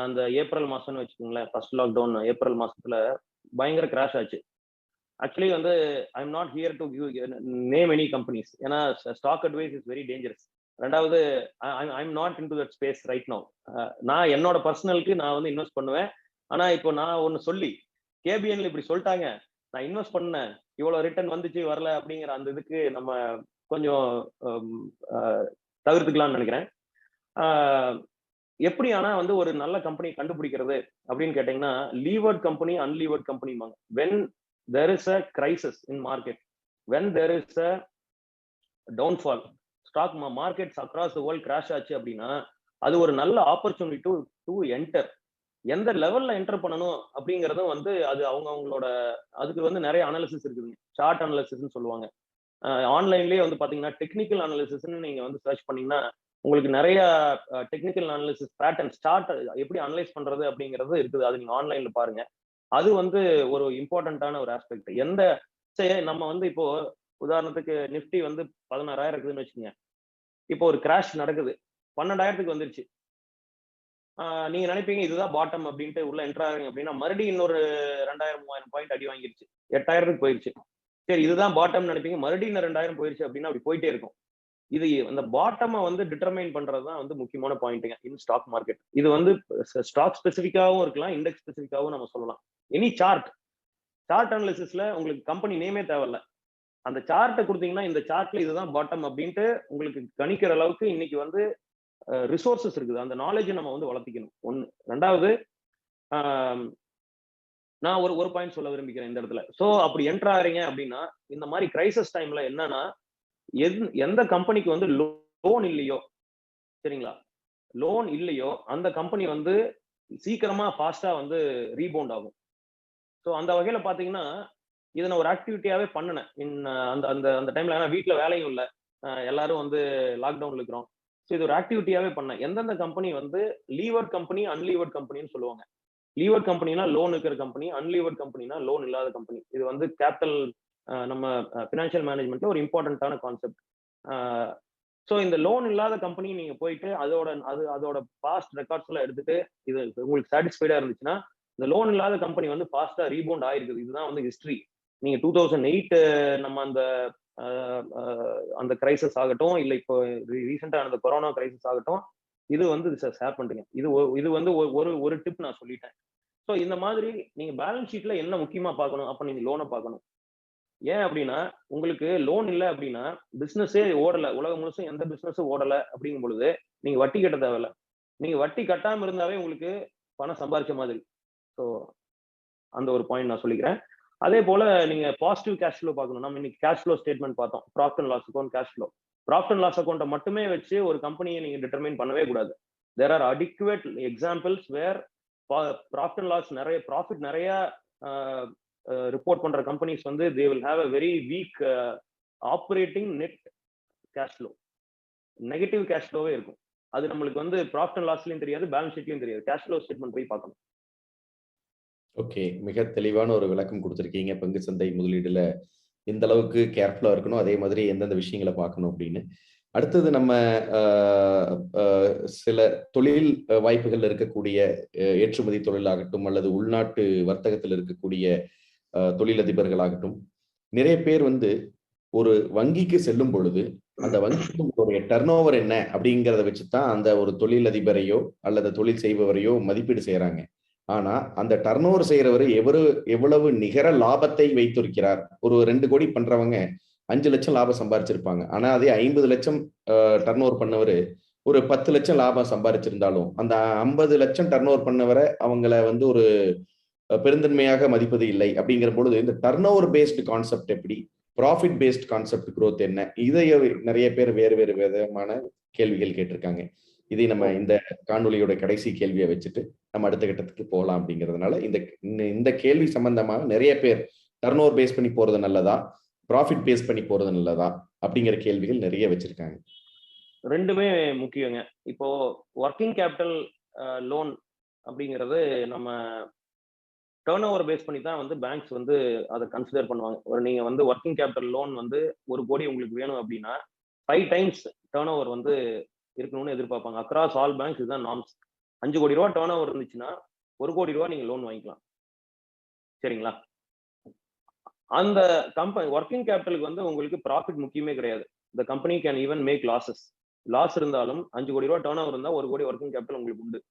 அந்த ஏப்ரல் மாசம்னு வச்சுக்கோங்களேன். ஃபர்ஸ்ட் லாக்டவுன் ஏப்ரல் மாசத்துல பயங்கர கிராஷ் ஆச்சு. ஆக்சுவலி வந்து I am not here to name any companies, ஏன்னா stock advice is very dangerous. ரெண்டாவது I am not into that space right now. நான் என்னோட பர்சனலுக்கு நான் வந்து இன்வெஸ்ட் பண்ணுவேன். ஆனா இப்போ நான் ஒன்னு சொல்லி கேபிஎன்ல இப்படி சொல்லிட்டாங்க, நான் இன்வெஸ்ட் பண்ணேன், இவ்வளவு ரிட்டர்ன் வந்துச்சு வரல அப்படிங்கிற அந்த இதுக்கு நம்ம கொஞ்சம் தவிர்த்துக்கலாம்னு நினைக்கிறேன். எப்படி ஆனா வந்து ஒரு நல்ல கம்பெனி கண்டுபிடிக்கிறது அப்படின்னு கேட்டீங்கன்னா, லீவர்ட் கம்பெனி, அன்லீவர்ட் கம்பெனிமாங்க. When there is a crisis in market, when there is a downfall, stock markets across the world crash ஆச்சு அப்படின்னா அது ஒரு நல்ல ஆப்பர்ச்சுனிட்டி டு என்டர். எந்த லெவல்ல என்டர் பண்ணணும் அப்படிங்கறதும் வந்து அது அவங்களோட அதுக்கு வந்து நிறைய அனாலிசிஸ் இருக்குதுங்க. சார்ட் அனாலிசிஸ்ன்னு சொல்லுவாங்க. ஆன்லைன்லயே வந்து பாத்தீங்கன்னா டெக்னிக்கல் அனாலிசிஸ்ன்னு நீங்க வந்து சர்ச் பண்ணீங்கன்னா உங்களுக்கு நிறைய டெக்னிக்கல் அனாலிசிஸ் பேட்டர்ன் சார்ட் எப்படி அனலைஸ் பண்றது அப்படிங்கிறது இருக்குது. அது நீங்க ஆன்லைன்ல பாருங்க. அது வந்து ஒரு இம்பார்ட்டன்டான ஒரு ஆஸ்பெக்ட். எந்த நம்ம வந்து இப்போ உதாரணத்துக்கு நிப்டி வந்து 16,000 இருக்குதுன்னு வச்சுக்கோங்க. இப்போ ஒரு கிராஷ் நடக்குது, 12,000க்கு வந்துருச்சு. நீங்க நினைப்பீங்க இதுதான் பாட்டம் அப்படின்ட்டு உள்ள என்டர் ஆகுங்க அப்படின்னா மறுபடியும் இன்னொரு 2,000-3,000 பாயிண்ட் அடி வாங்கிருச்சு, 8,000க்கு போயிருச்சு. சரி இதுதான் பாட்டம் நினைப்பீங்க, மறுபடியும் இன்னும் 2,000 போயிருச்சு அப்படின்னா அப்படி போயிட்டே இருக்கும். இது அந்த பாட்டமை வந்து டிட்டர்மைன் பண்றதுதான் வந்து முக்கியமான பாயிண்ட்டுங்க இன் ஸ்டாக் மார்க்கெட். இது வந்து ஸ்டாக் ஸ்பெசிஃபிக்காவும் இருக்கலாம், இண்டெக்ஸ் ஸ்பெசிஃபிக்காவும் நம்ம சொல்லலாம். எனி சார்ட் அனாலிசிஸ்ல உங்களுக்கு கம்பெனி நேமே தேவையில்ல, அந்த சார்ட்டை கொடுத்தீங்கன்னா இந்த சார்ட்ல இதுதான் பாட்டம் அப்படின்ட்டு உங்களுக்கு கணிக்கிற அளவுக்கு இன்னைக்கு வந்து ரிசோர்சஸ் இருக்குது. அந்த நாலேஜை நம்ம வந்து வளர்த்திக்கணும். ஒண்ணு. ரெண்டாவது நான் ஒரு பாயிண்ட் சொல்ல விரும்பிக்கிறேன் இந்த இடத்துல. சோ அப்படி என்டர் ஆறீங்க அப்படின்னா இந்த மாதிரி கிரைசிஸ் டைம்ல என்னன்னா எந்த கம்பெனிக்கு வந்து லோன் இல்லையோ, சரிங்களா, லோன் இல்லையோ அந்த கம்பெனி வந்து சீக்கிரமா ஃபாஸ்டா வந்து ரீபவுண்ட் ஆகும். ஸோ அந்த வகையில பாத்தீங்கன்னா இதை நான் ஒரு ஆக்டிவிட்டியாவே பண்ணினேன் அந்த டைம்ல. ஏன்னா வீட்டுல வேலையும் இல்லை, எல்லாரும் வந்து லாக்டவுன்ல இருக்கிறோம். ஸோ இது ஒரு ஆக்டிவிட்டியாவே பண்ணேன். எந்தெந்த கம்பெனி வந்து லீவர்ட் கம்பெனி, அன்லீவர்ட் கம்பெனின்னு சொல்லுவாங்க. லீவர்ட் கம்பெனினா லோன் இருக்கிற கம்பெனி, அன்லீவர்ட் கம்பெனினா லோன் இல்லாத கம்பெனி. இது வந்து கேபிட்டல் நம்ம ஃபினான்ஷியல் மேனேஜ்மெண்ட்ல ஒரு இம்பார்ட்டன்டான கான்செப்ட். ஸோ இந்த லோன் இல்லாத கம்பெனி நீங்க போயிட்டு அதோட பாஸ்ட் ரெக்கார்ட்ஸ் எல்லாம் எடுத்துட்டு இது உங்களுக்கு சாட்டிஸ்ஃபைடா இருந்துச்சுன்னா இந்த லோன் இல்லாத கம்பெனி வந்து ஃபாஸ்டா ரீபவுண்ட் ஆயிருக்குது. இதுதான் வந்து ஹிஸ்டரி. நீங்க 2008 நம்ம அந்த அந்த கிரைசிஸ் ஆகட்டும், இல்லை இப்போ ரீசெண்டா அந்த கொரோனா கிரைசிஸ் ஆகட்டும், இது வந்து ஷேர் பண்ணுங்க. இது வந்து ஒரு டிப் நான் சொல்லிட்டேன். ஸோ இந்த மாதிரி நீங்க பேலன்ஸ் ஷீட்ல என்ன முக்கியமா பார்க்கணும்? அப்ப நீங்க லோனை பார்க்கணும். ஏன் அப்படின்னா, உங்களுக்கு லோன் இல்ல அப்படின்னா பிசினஸே ஓடல, உலகம் முழுசும் எந்த பிசினஸும் ஓடல அப்படிங்கும் பொழுது நீங்க வட்டி கட்ட தேவையில்ல. நீங்க வட்டி கட்டாம இருந்தாவே உங்களுக்கு பணம் சம்பாதிச்ச மாதிரி. ஸோ அந்த ஒரு பாயிண்ட் நான் சொல்லிக்கிறேன். அதே போல நீங்க பாசிட்டிவ் கேஷ் ஃப்ளோ பார்க்கணும். நம்ம இன்னைக்கு கேஷ் ஃப்ளோ ஸ்டேட்மெண்ட் பார்த்தோம். Profit and loss account, cash flow. Profit and loss அக்கௌண்ட்டை மட்டுமே வச்சு ஒரு கம்பெனியை நீங்க டிட்டர்மைன் பண்ணவே கூடாது. There are adequate examples where profit and loss நிறைய ரிப்போர்ட் பண்ற கம்பெனிஸ் வந்து they will have a very weak operating net cash flow. Negative cash ஃப்ளோவே இருக்கும். அது நம்மளுக்கு வந்து ப்ராஃபிட் அண்ட் லாஸ்லயும் தெரியாது, பேலன்ஸ் ஷீட்லயும் தெரியாது. கேஷ் ஃப்ளோ ஸ்டேட்மெண்ட் போய் பார்க்கணும். ஓகே, மிக தெளிவான ஒரு விளக்கம் கொடுத்துருக்கீங்க. பங்கு சந்தை முதலீடுல எந்த அளவுக்கு கேர்ஃபுல்லா இருக்கணும், அதே மாதிரி எந்தெந்த விஷயங்களை பார்க்கணும் அப்படின்னு. அடுத்தது நம்ம சில தொழில் வாய்ப்புகள் இருக்கக்கூடிய ஏற்றுமதி தொழிலாகட்டும் அல்லது உள்நாட்டு வர்த்தகத்தில் இருக்கக்கூடிய தொழிலதிபர்களாகட்டும், நிறைய பேர் வந்து ஒரு வங்கிக்கு செல்லும் பொழுது அந்த வங்கிக்கு டர்ன் ஓவர் என்ன அப்படிங்கிறத வச்சுதான் அந்த ஒரு தொழிலதிபரையோ அல்லது தொழில் செய்பவரையோ மதிப்பீடு செய்யறாங்க. ஆனா அந்த டர்ன் ஓவர் செய்யறவர் எவ்வளவு நிகர லாபத்தை வைத்திருக்கிறார். ஒரு 2 கோடி பண்றவங்க 5 லட்சம் லாபம் சம்பாரிச்சிருப்பாங்க. ஆனா அதே 50 லட்சம் டர்ன் ஓவர் பண்ணவர் ஒரு 10 லட்சம் லாபம் சம்பாரிச்சிருந்தாலும் அந்த 50 லட்சம் டர்ன் ஓவர் பண்ணவரை அவங்கள வந்து ஒரு பெருந்தன்மையாக மதிப்பது இல்லை. அப்படிங்கிற பொழுது இந்த டர்ன் ஓவர் பேஸ்டு கான்செப்ட் எப்படி, ப்ராஃபிட் பேஸ்ட் கான்செப்ட் growth என்ன, இதை நிறைய பேர் வேறு விதமான கேள்விகள் கேட்டிருக்காங்க. இதை நம்ம இந்த காணொலியோட கடைசி கேள்வியை வச்சுட்டு நம்ம அடுத்த கட்டத்துக்கு போகலாம். அப்படிங்கிறதுனால இந்த கேள்வி சம்பந்தமாக நிறைய பேர் டர்ன் ஓவர் பேஸ் பண்ணி போறது நல்லதா, ப்ராஃபிட் பேஸ் பண்ணி போறது நல்லதா அப்படிங்கிற கேள்விகள் நிறைய வச்சிருக்காங்க. ரெண்டுமே முக்கியங்க. இப்போ ஒர்க்கிங் கேபிட்டல் லோன் அப்படிங்கிறது நம்ம டர்ன் ஓவர் பேஸ் பண்ணி தான் வந்து பேங்க்ஸ் வந்து அதை கன்சிடர் பண்ணுவாங்க. நீங்க வந்து ஒர்க்கிங் கேபிட்டல் லோன் வந்து 1 கோடி உங்களுக்கு வேணும் அப்படின்னா 5 டைம்ஸ் டர்ன் ஓவர் வந்து இருக்கணும்னு எதிர்பார்ப்பாங்க. அக்ராஸ் ஆல் பேங்க்ஸ் இதுதான் நார்ம்ஸ். 5 கோடி ரூபா டர்ன் ஓவர் இருந்துச்சுன்னா 1 கோடி ரூபா நீங்க லோன் வாங்கிக்கலாம். சரிங்களா? அந்த கம்பெனி ஒர்க்கிங் கேபிட்டலுக்கு வந்து உங்களுக்கு ப்ராஃபிட் முக்கியமே கிடையாது. இந்த company can even make loss இருந்தாலும் 5 கோடி ரூபா டர்ன் ஓவர் இருந்தா 1 கோடி ஒர்க்கிங் கேபிட்டல் உங்களுக்கு உண்டு.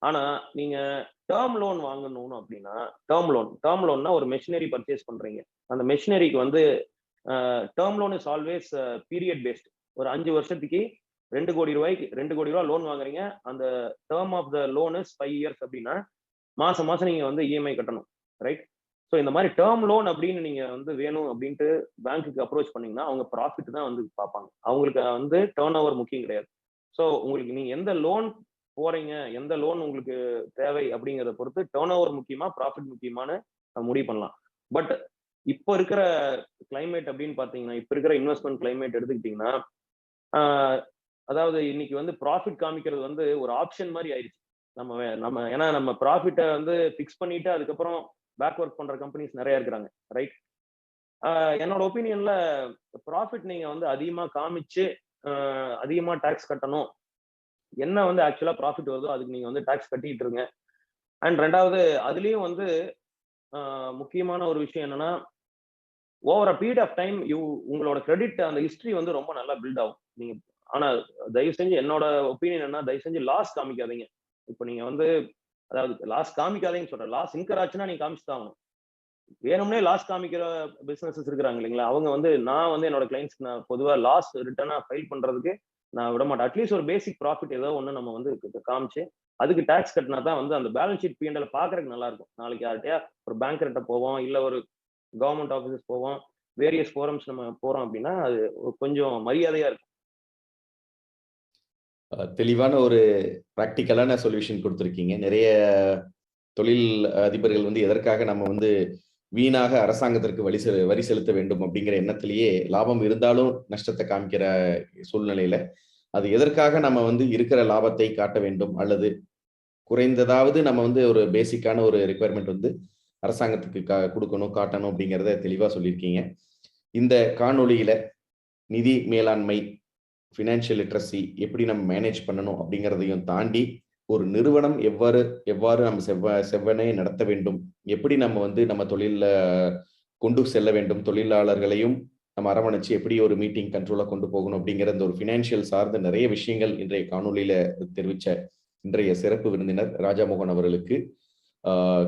ஆனா நீங்க டேர்ம் லோன் வாங்கணும் அப்படின்னா டேர்ம் லோன்னா ஒரு மெஷினரி பர்ச்சேஸ் பண்றீங்க. அந்த மெஷினரிக்கு வந்து term loan is always period based. ஒரு 5 வருஷத்துக்கு 2 கோடி ரூபா லோன் வாங்குறீங்க. அந்த term of the loan is 5 years அப்படின்னா மாசம் நீங்க வந்து இஎம்ஐ கட்டணும். ரைட்? ஸோ இந்த மாதிரி டேர்ம் லோன் அப்படின்னு நீங்க வந்து வேணும் அப்படின்ட்டு பேங்க்குக்கு அப்ரோச் பண்ணீங்கன்னா அவங்க ப்ராஃபிட் தான் வந்து பார்ப்பாங்க. அவங்களுக்கு வந்து டேர்ன் ஓவர் முக்கியம் கிடையாது. ஸோ உங்களுக்கு நீங்க எந்த லோன் போறீங்க, எந்த லோன் உங்களுக்கு தேவை அப்படிங்கிறத பொறுத்து டேர்ன் ஓவர் முக்கியமா, ப்ராஃபிட் முக்கியமானு முடிவு பண்ணலாம். பட் இப்போ இருக்கிற கிளைமேட் அப்படின்னு பாத்தீங்கன்னா, இப்போ இருக்கிற இன்வெஸ்ட்மெண்ட் கிளைமேட் எடுத்துக்கிட்டீங்கன்னா, அதாவது இன்னைக்கு வந்து ப்ராஃபிட் காமிக்கிறது வந்து ஒரு ஆப்ஷன் மாதிரி ஆயிடுச்சு. நம்ம ஏன்னா நம்ம ப்ராஃபிட்டை வந்து பிக்ஸ் பண்ணிட்டு அதுக்கப்புறம் பேக் ஒர்க் பண்ற கம்பெனிஸ் நிறைய இருக்கிறாங்க. ரைட்? என்னோட ஒப்பீனியன்ல ப்ராஃபிட் நீங்க வந்து அதிகமா காமிச்சு அதிகமா டாக்ஸ் கட்டணும். என்ன வந்து ஆக்சுவலா ப்ராஃபிட் வருதோ அதுக்கு நீங்க வந்து டாக்ஸ் கட்டிட்டு இருங்க. அண்ட் ரெண்டாவது அதுலயும் வந்து முக்கியமான ஒரு விஷயம் என்னன்னா, over a period of time உங்களோட கிரெடிட் அந்த ஹிஸ்டரி வந்து ரொம்ப நல்லா பில்ட் ஆகும். நீங்க ஆனா தயவு செஞ்சு என்னோட ஒப்பீனியன் என்ன, தயவு செஞ்சு லாஸ் காமிக்காதீங்க. இப்போ நீங்க வந்து அதாவது லாஸ் காமிக்காதீங்கன்னு சொல்றேன். லாஸ் இன்கர் ஆச்சுன்னா நீங்க காமிச்சுதான் ஆகணும். வேணும்னே லாஸ் காமிக்கிற பிசினஸஸ் இருக்கிறாங்க இல்லைங்களா, அவங்க வந்து நான் வந்து என்னோட கிளைண்ட்ஸ்க்கு நான் பொதுவாக லாஸ் ரிட்டர்னா ஃபைல் பண்றதுக்கு நான் விட மாட்டேன். அட்லீஸ்ட் ஒரு பேசிக் ப்ராஃபிட் ஏதோ ஒன்று நம்ம வந்து காமிச்சு அதுக்கு டாக்ஸ் கட்டினா தான் வந்து அந்த பேலன்ஸ் ஷீட் பிஎன்எல் பாக்குறதுக்கு நல்லா இருக்கும். நாளைக்கு யார்கிட்டயா ஒரு பேங்க்கிட்ட போவோம், இல்ல ஒரு கவர்மெண்ட் ஆஃபீஸஸ் போவோம், வேரியஸ் ஃபோரம்ஸ் நம்ம போறோம் அப்படின்னா அது கொஞ்சம் மரியாதையா இருக்கும். தெளிவான ஒரு ப்ராக்டிக்கலான சொல்யூஷன் கொடுத்துருக்கீங்க. நிறைய தொழில் அதிபர்கள் வந்து எதற்காக நம்ம வந்து வீணாக அரசாங்கத்திற்கு வரி செலுத்த வேண்டும் அப்படிங்கிற எண்ணத்திலேயே லாபம் இருந்தாலும் நஷ்டத்தை காமிக்கிற சூழ்நிலையில அது எதற்காக நம்ம வந்து இருக்கிற லாபத்தை காட்ட வேண்டும், அல்லது குறைந்ததாவது நம்ம வந்து ஒரு பேசிக்கான ஒரு ரெக்குயர்மெண்ட் வந்து அரசாங்கத்துக்கு கொடுக்கணும், காட்டணும் அப்படிங்கிறத தெளிவா சொல்லியிருக்கீங்க. இந்த காணொலியில நிதி மேலாண்மை, ஃபினான்ஷியல் லிட்ரஸி எப்படி நம்ம மேனேஜ் பண்ணணும் அப்படிங்கிறதையும் தாண்டி ஒரு நிறுவனம் எவ்வாறு நம்ம செவ்வனே நடத்த வேண்டும், எப்படி நம்ம வந்து நம்ம தொழில கொண்டு செல்ல வேண்டும், தொழிலாளர்களையும் நம்ம அரவணைச்சு எப்படி ஒரு மீட்டிங் கண்ட்ரோலா கொண்டு போகணும் அப்படிங்கிற இந்த ஒரு ஃபினான்ஷியல் சார்ந்த நிறைய விஷயங்கள் இன்றைய காணொலியில தெரிவிச்ச இன்றைய சிறப்பு விருந்தினர் ராஜாமோகன் அவர்களுக்கு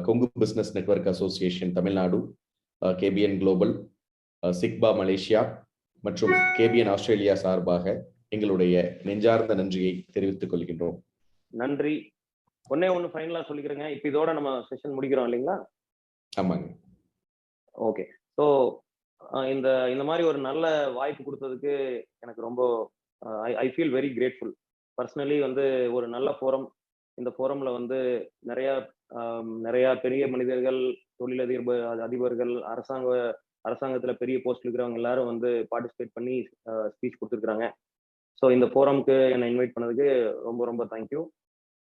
Kongu business network association Tamil Nadu, KBN global, சிக்பா மலேசியா மற்றும் கேபிஎன் ஆஸ்திரேலியா சார்பாக எங்களுடைய நெஞ்சார்ந்த நன்றியை தெரிவித்துக் கொள்கின்றோம். நன்றி. ஒண்ணு ஃபைனலா சொல்லிக்கிறேங்க. இப்ப இதோட நம்ம செஷன் முடிக்கிறோம் இல்லைங்களா? ஆமாங்க. ஓகே. ஸோ இந்த மாதிரி ஒரு நல்ல வாய்ப்பு கொடுத்ததுக்கு எனக்கு ரொம்ப I feel very grateful. Personally வந்து ஒரு நல்ல ஃபோரம். இந்த ஃபோரம்ல வந்து நிறைய பெரிய மனிதர்கள், அதிபர்கள், அரசாங்கத்துல பெரிய போஸ்ட் இருக்கிறவங்க எல்லாரும் வந்து பார்ட்டிசிபேட் பண்ணி ஸ்பீச் கொடுத்துருக்காங்க. ஸோ இந்த ஃபோரம்க்கு என்னை இன்வைட் பண்ணதுக்கு ரொம்ப ரொம்ப தேங்க்யூ.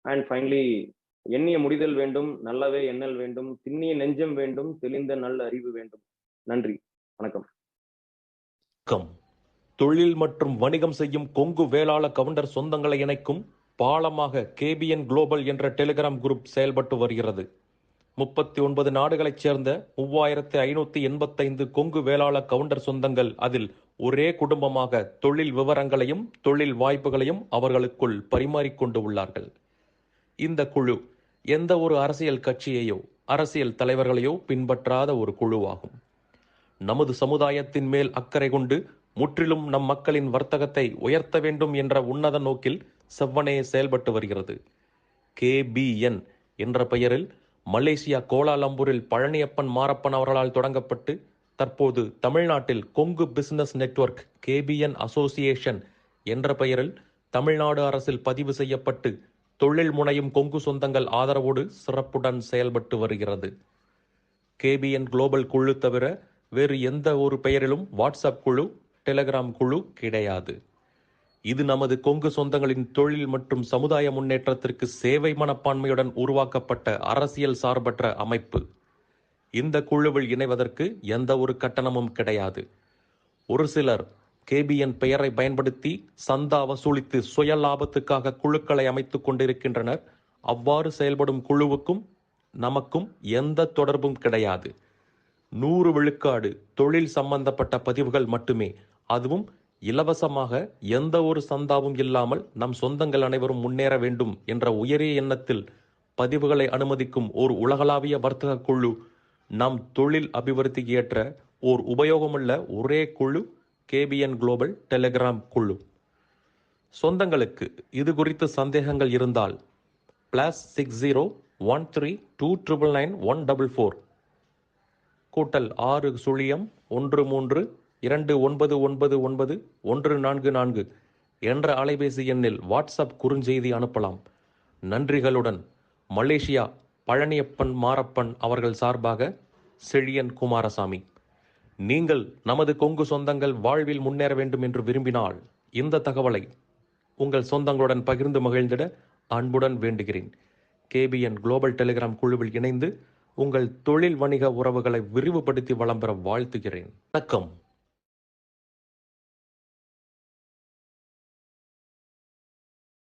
அண்ட் ஃபைனலி, எண்ணிய முடிதல் வேண்டும், நல்லவே எண்ணல் வேண்டும், திண்ணிய நெஞ்சம் வேண்டும், தெளிந்த நல்ல அறிவு வேண்டும். நன்றி, வணக்கம். தொழில் மற்றும் வணிகம் செய்யும் கொங்கு வேளாள கவுண்டர் சொந்தங்களை இணைக்கும் பாலமாக கேபிஎன் குளோபல் என்ற டெலிகிராம் குரூப் செயல்பட்டு வருகிறது. 39 நாடுகளைச் சேர்ந்த 3585 கொங்கு வேளாள கவுண்டர் சொந்தங்கள் அதில் ஒரே குடும்பமாக தொழில் விவரங்களையும் தொழில் வாய்ப்புகளையும் அவர்களுக்குள் பரிமாறிக்கொண்டு உள்ளார்கள். இந்த குழு எந்த ஒரு அரசியல் கட்சியையோ அரசியல் தலைவர்களையோ பின்பற்றாத ஒரு குழுவாகும். நமது சமுதாயத்தின் மேல் அக்கறை கொண்டு முற்றிலும் நம் மக்களின் வர்த்தகத்தை உயர்த்த வேண்டும் என்ற உன்னத நோக்கில் செவ்வனே செயல்பட்டு வருகிறது. கேபிஎன் என்ற பெயரில் மலேசியா கோலாலம்பூரில் பழனியப்பன் மாரப்பன் அவர்களால் தொடங்கப்பட்டு தற்போது தமிழ்நாட்டில் Kongu business network KPN association என்ற பெயரில் தமிழ்நாடு அரசில் பதிவு செய்யப்பட்டு தொழில் முனையும் கொங்கு சொந்தங்கள் ஆதரவோடு சிறப்புடன் செயல்பட்டு வருகிறது. கேபிஎன் குளோபல் குழு தவிர வேறு எந்த ஒரு பெயரிலும் வாட்ஸ்அப் குழு, டெலிகிராம் குழு கிடையாது. இது நமது கொங்கு சொந்தங்களின் தொழில் மற்றும் சமுதாய முன்னேற்றத்திற்கு சேவை மனப்பான்மையுடன் உருவாக்கப்பட்ட அரசியல் சார்பற்ற அமைப்பு. இந்த குழுவில் இணைவதற்கு எந்த ஒரு கட்டணமும் கிடையாது. ஒரு சிலர் கேபிஎன் பெயரை பயன்படுத்தி சந்தா வசூலித்து சுய லாபத்துக்காக குழுக்களை அமைத்துக் கொண்டிருக்கின்றனர். அவ்வாறு செயல்படும் குழுவுக்கும் நமக்கும் எந்த தொடர்பும் கிடையாது. 100 விழுக்காடு தொழில் சம்பந்தப்பட்ட பதிவுகள் மட்டுமே, அதுவும் இலவசமாக, எந்த ஒரு சந்தாவும் இல்லாமல் நம் சொந்தங்கள் அனைவரும் முன்னேற வேண்டும் என்ற உயரிய எண்ணத்தில் பதிவுகளை அனுமதிக்கும் ஓர் உலகளாவிய வர்த்தக குழு. நம் தொழில் அபிவிருத்திக்கு ஏற்ற ஓர் உபயோகமுள்ள ஒரே குழு கேபிஎன் குளோபல் டெலிகிராம் குழு. சொந்தங்களுக்கு இது குறித்து சந்தேகங்கள் இருந்தால் +60 13299144 +6 13299144 என்ற அலைபேசி எண்ணில் வாட்ஸ்அப் குறுஞ்செய்தி அனுப்பலாம். நன்றிகளுடன் மலேசியா பழனியப்பன் மாரப்பன் அவர்கள் சார்பாக செழியன் குமாரசாமி. நீங்கள் நமது கொங்கு சொந்தங்கள் வாழ்வில் முன்னேற வேண்டும் என்று விரும்பினால் இந்த தகவலை உங்கள் சொந்தங்களுடன் பகிர்ந்து மகிழ்ந்திட அன்புடன் வேண்டுகிறேன். கேபிஎன் குளோபல் டெலிகிராம் குழுவில் இணைந்து உங்கள் தொழில் வணிக உறவுகளை விரிவுபடுத்தி வளம் பெற வாழ்த்துகிறேன். வணக்கம்.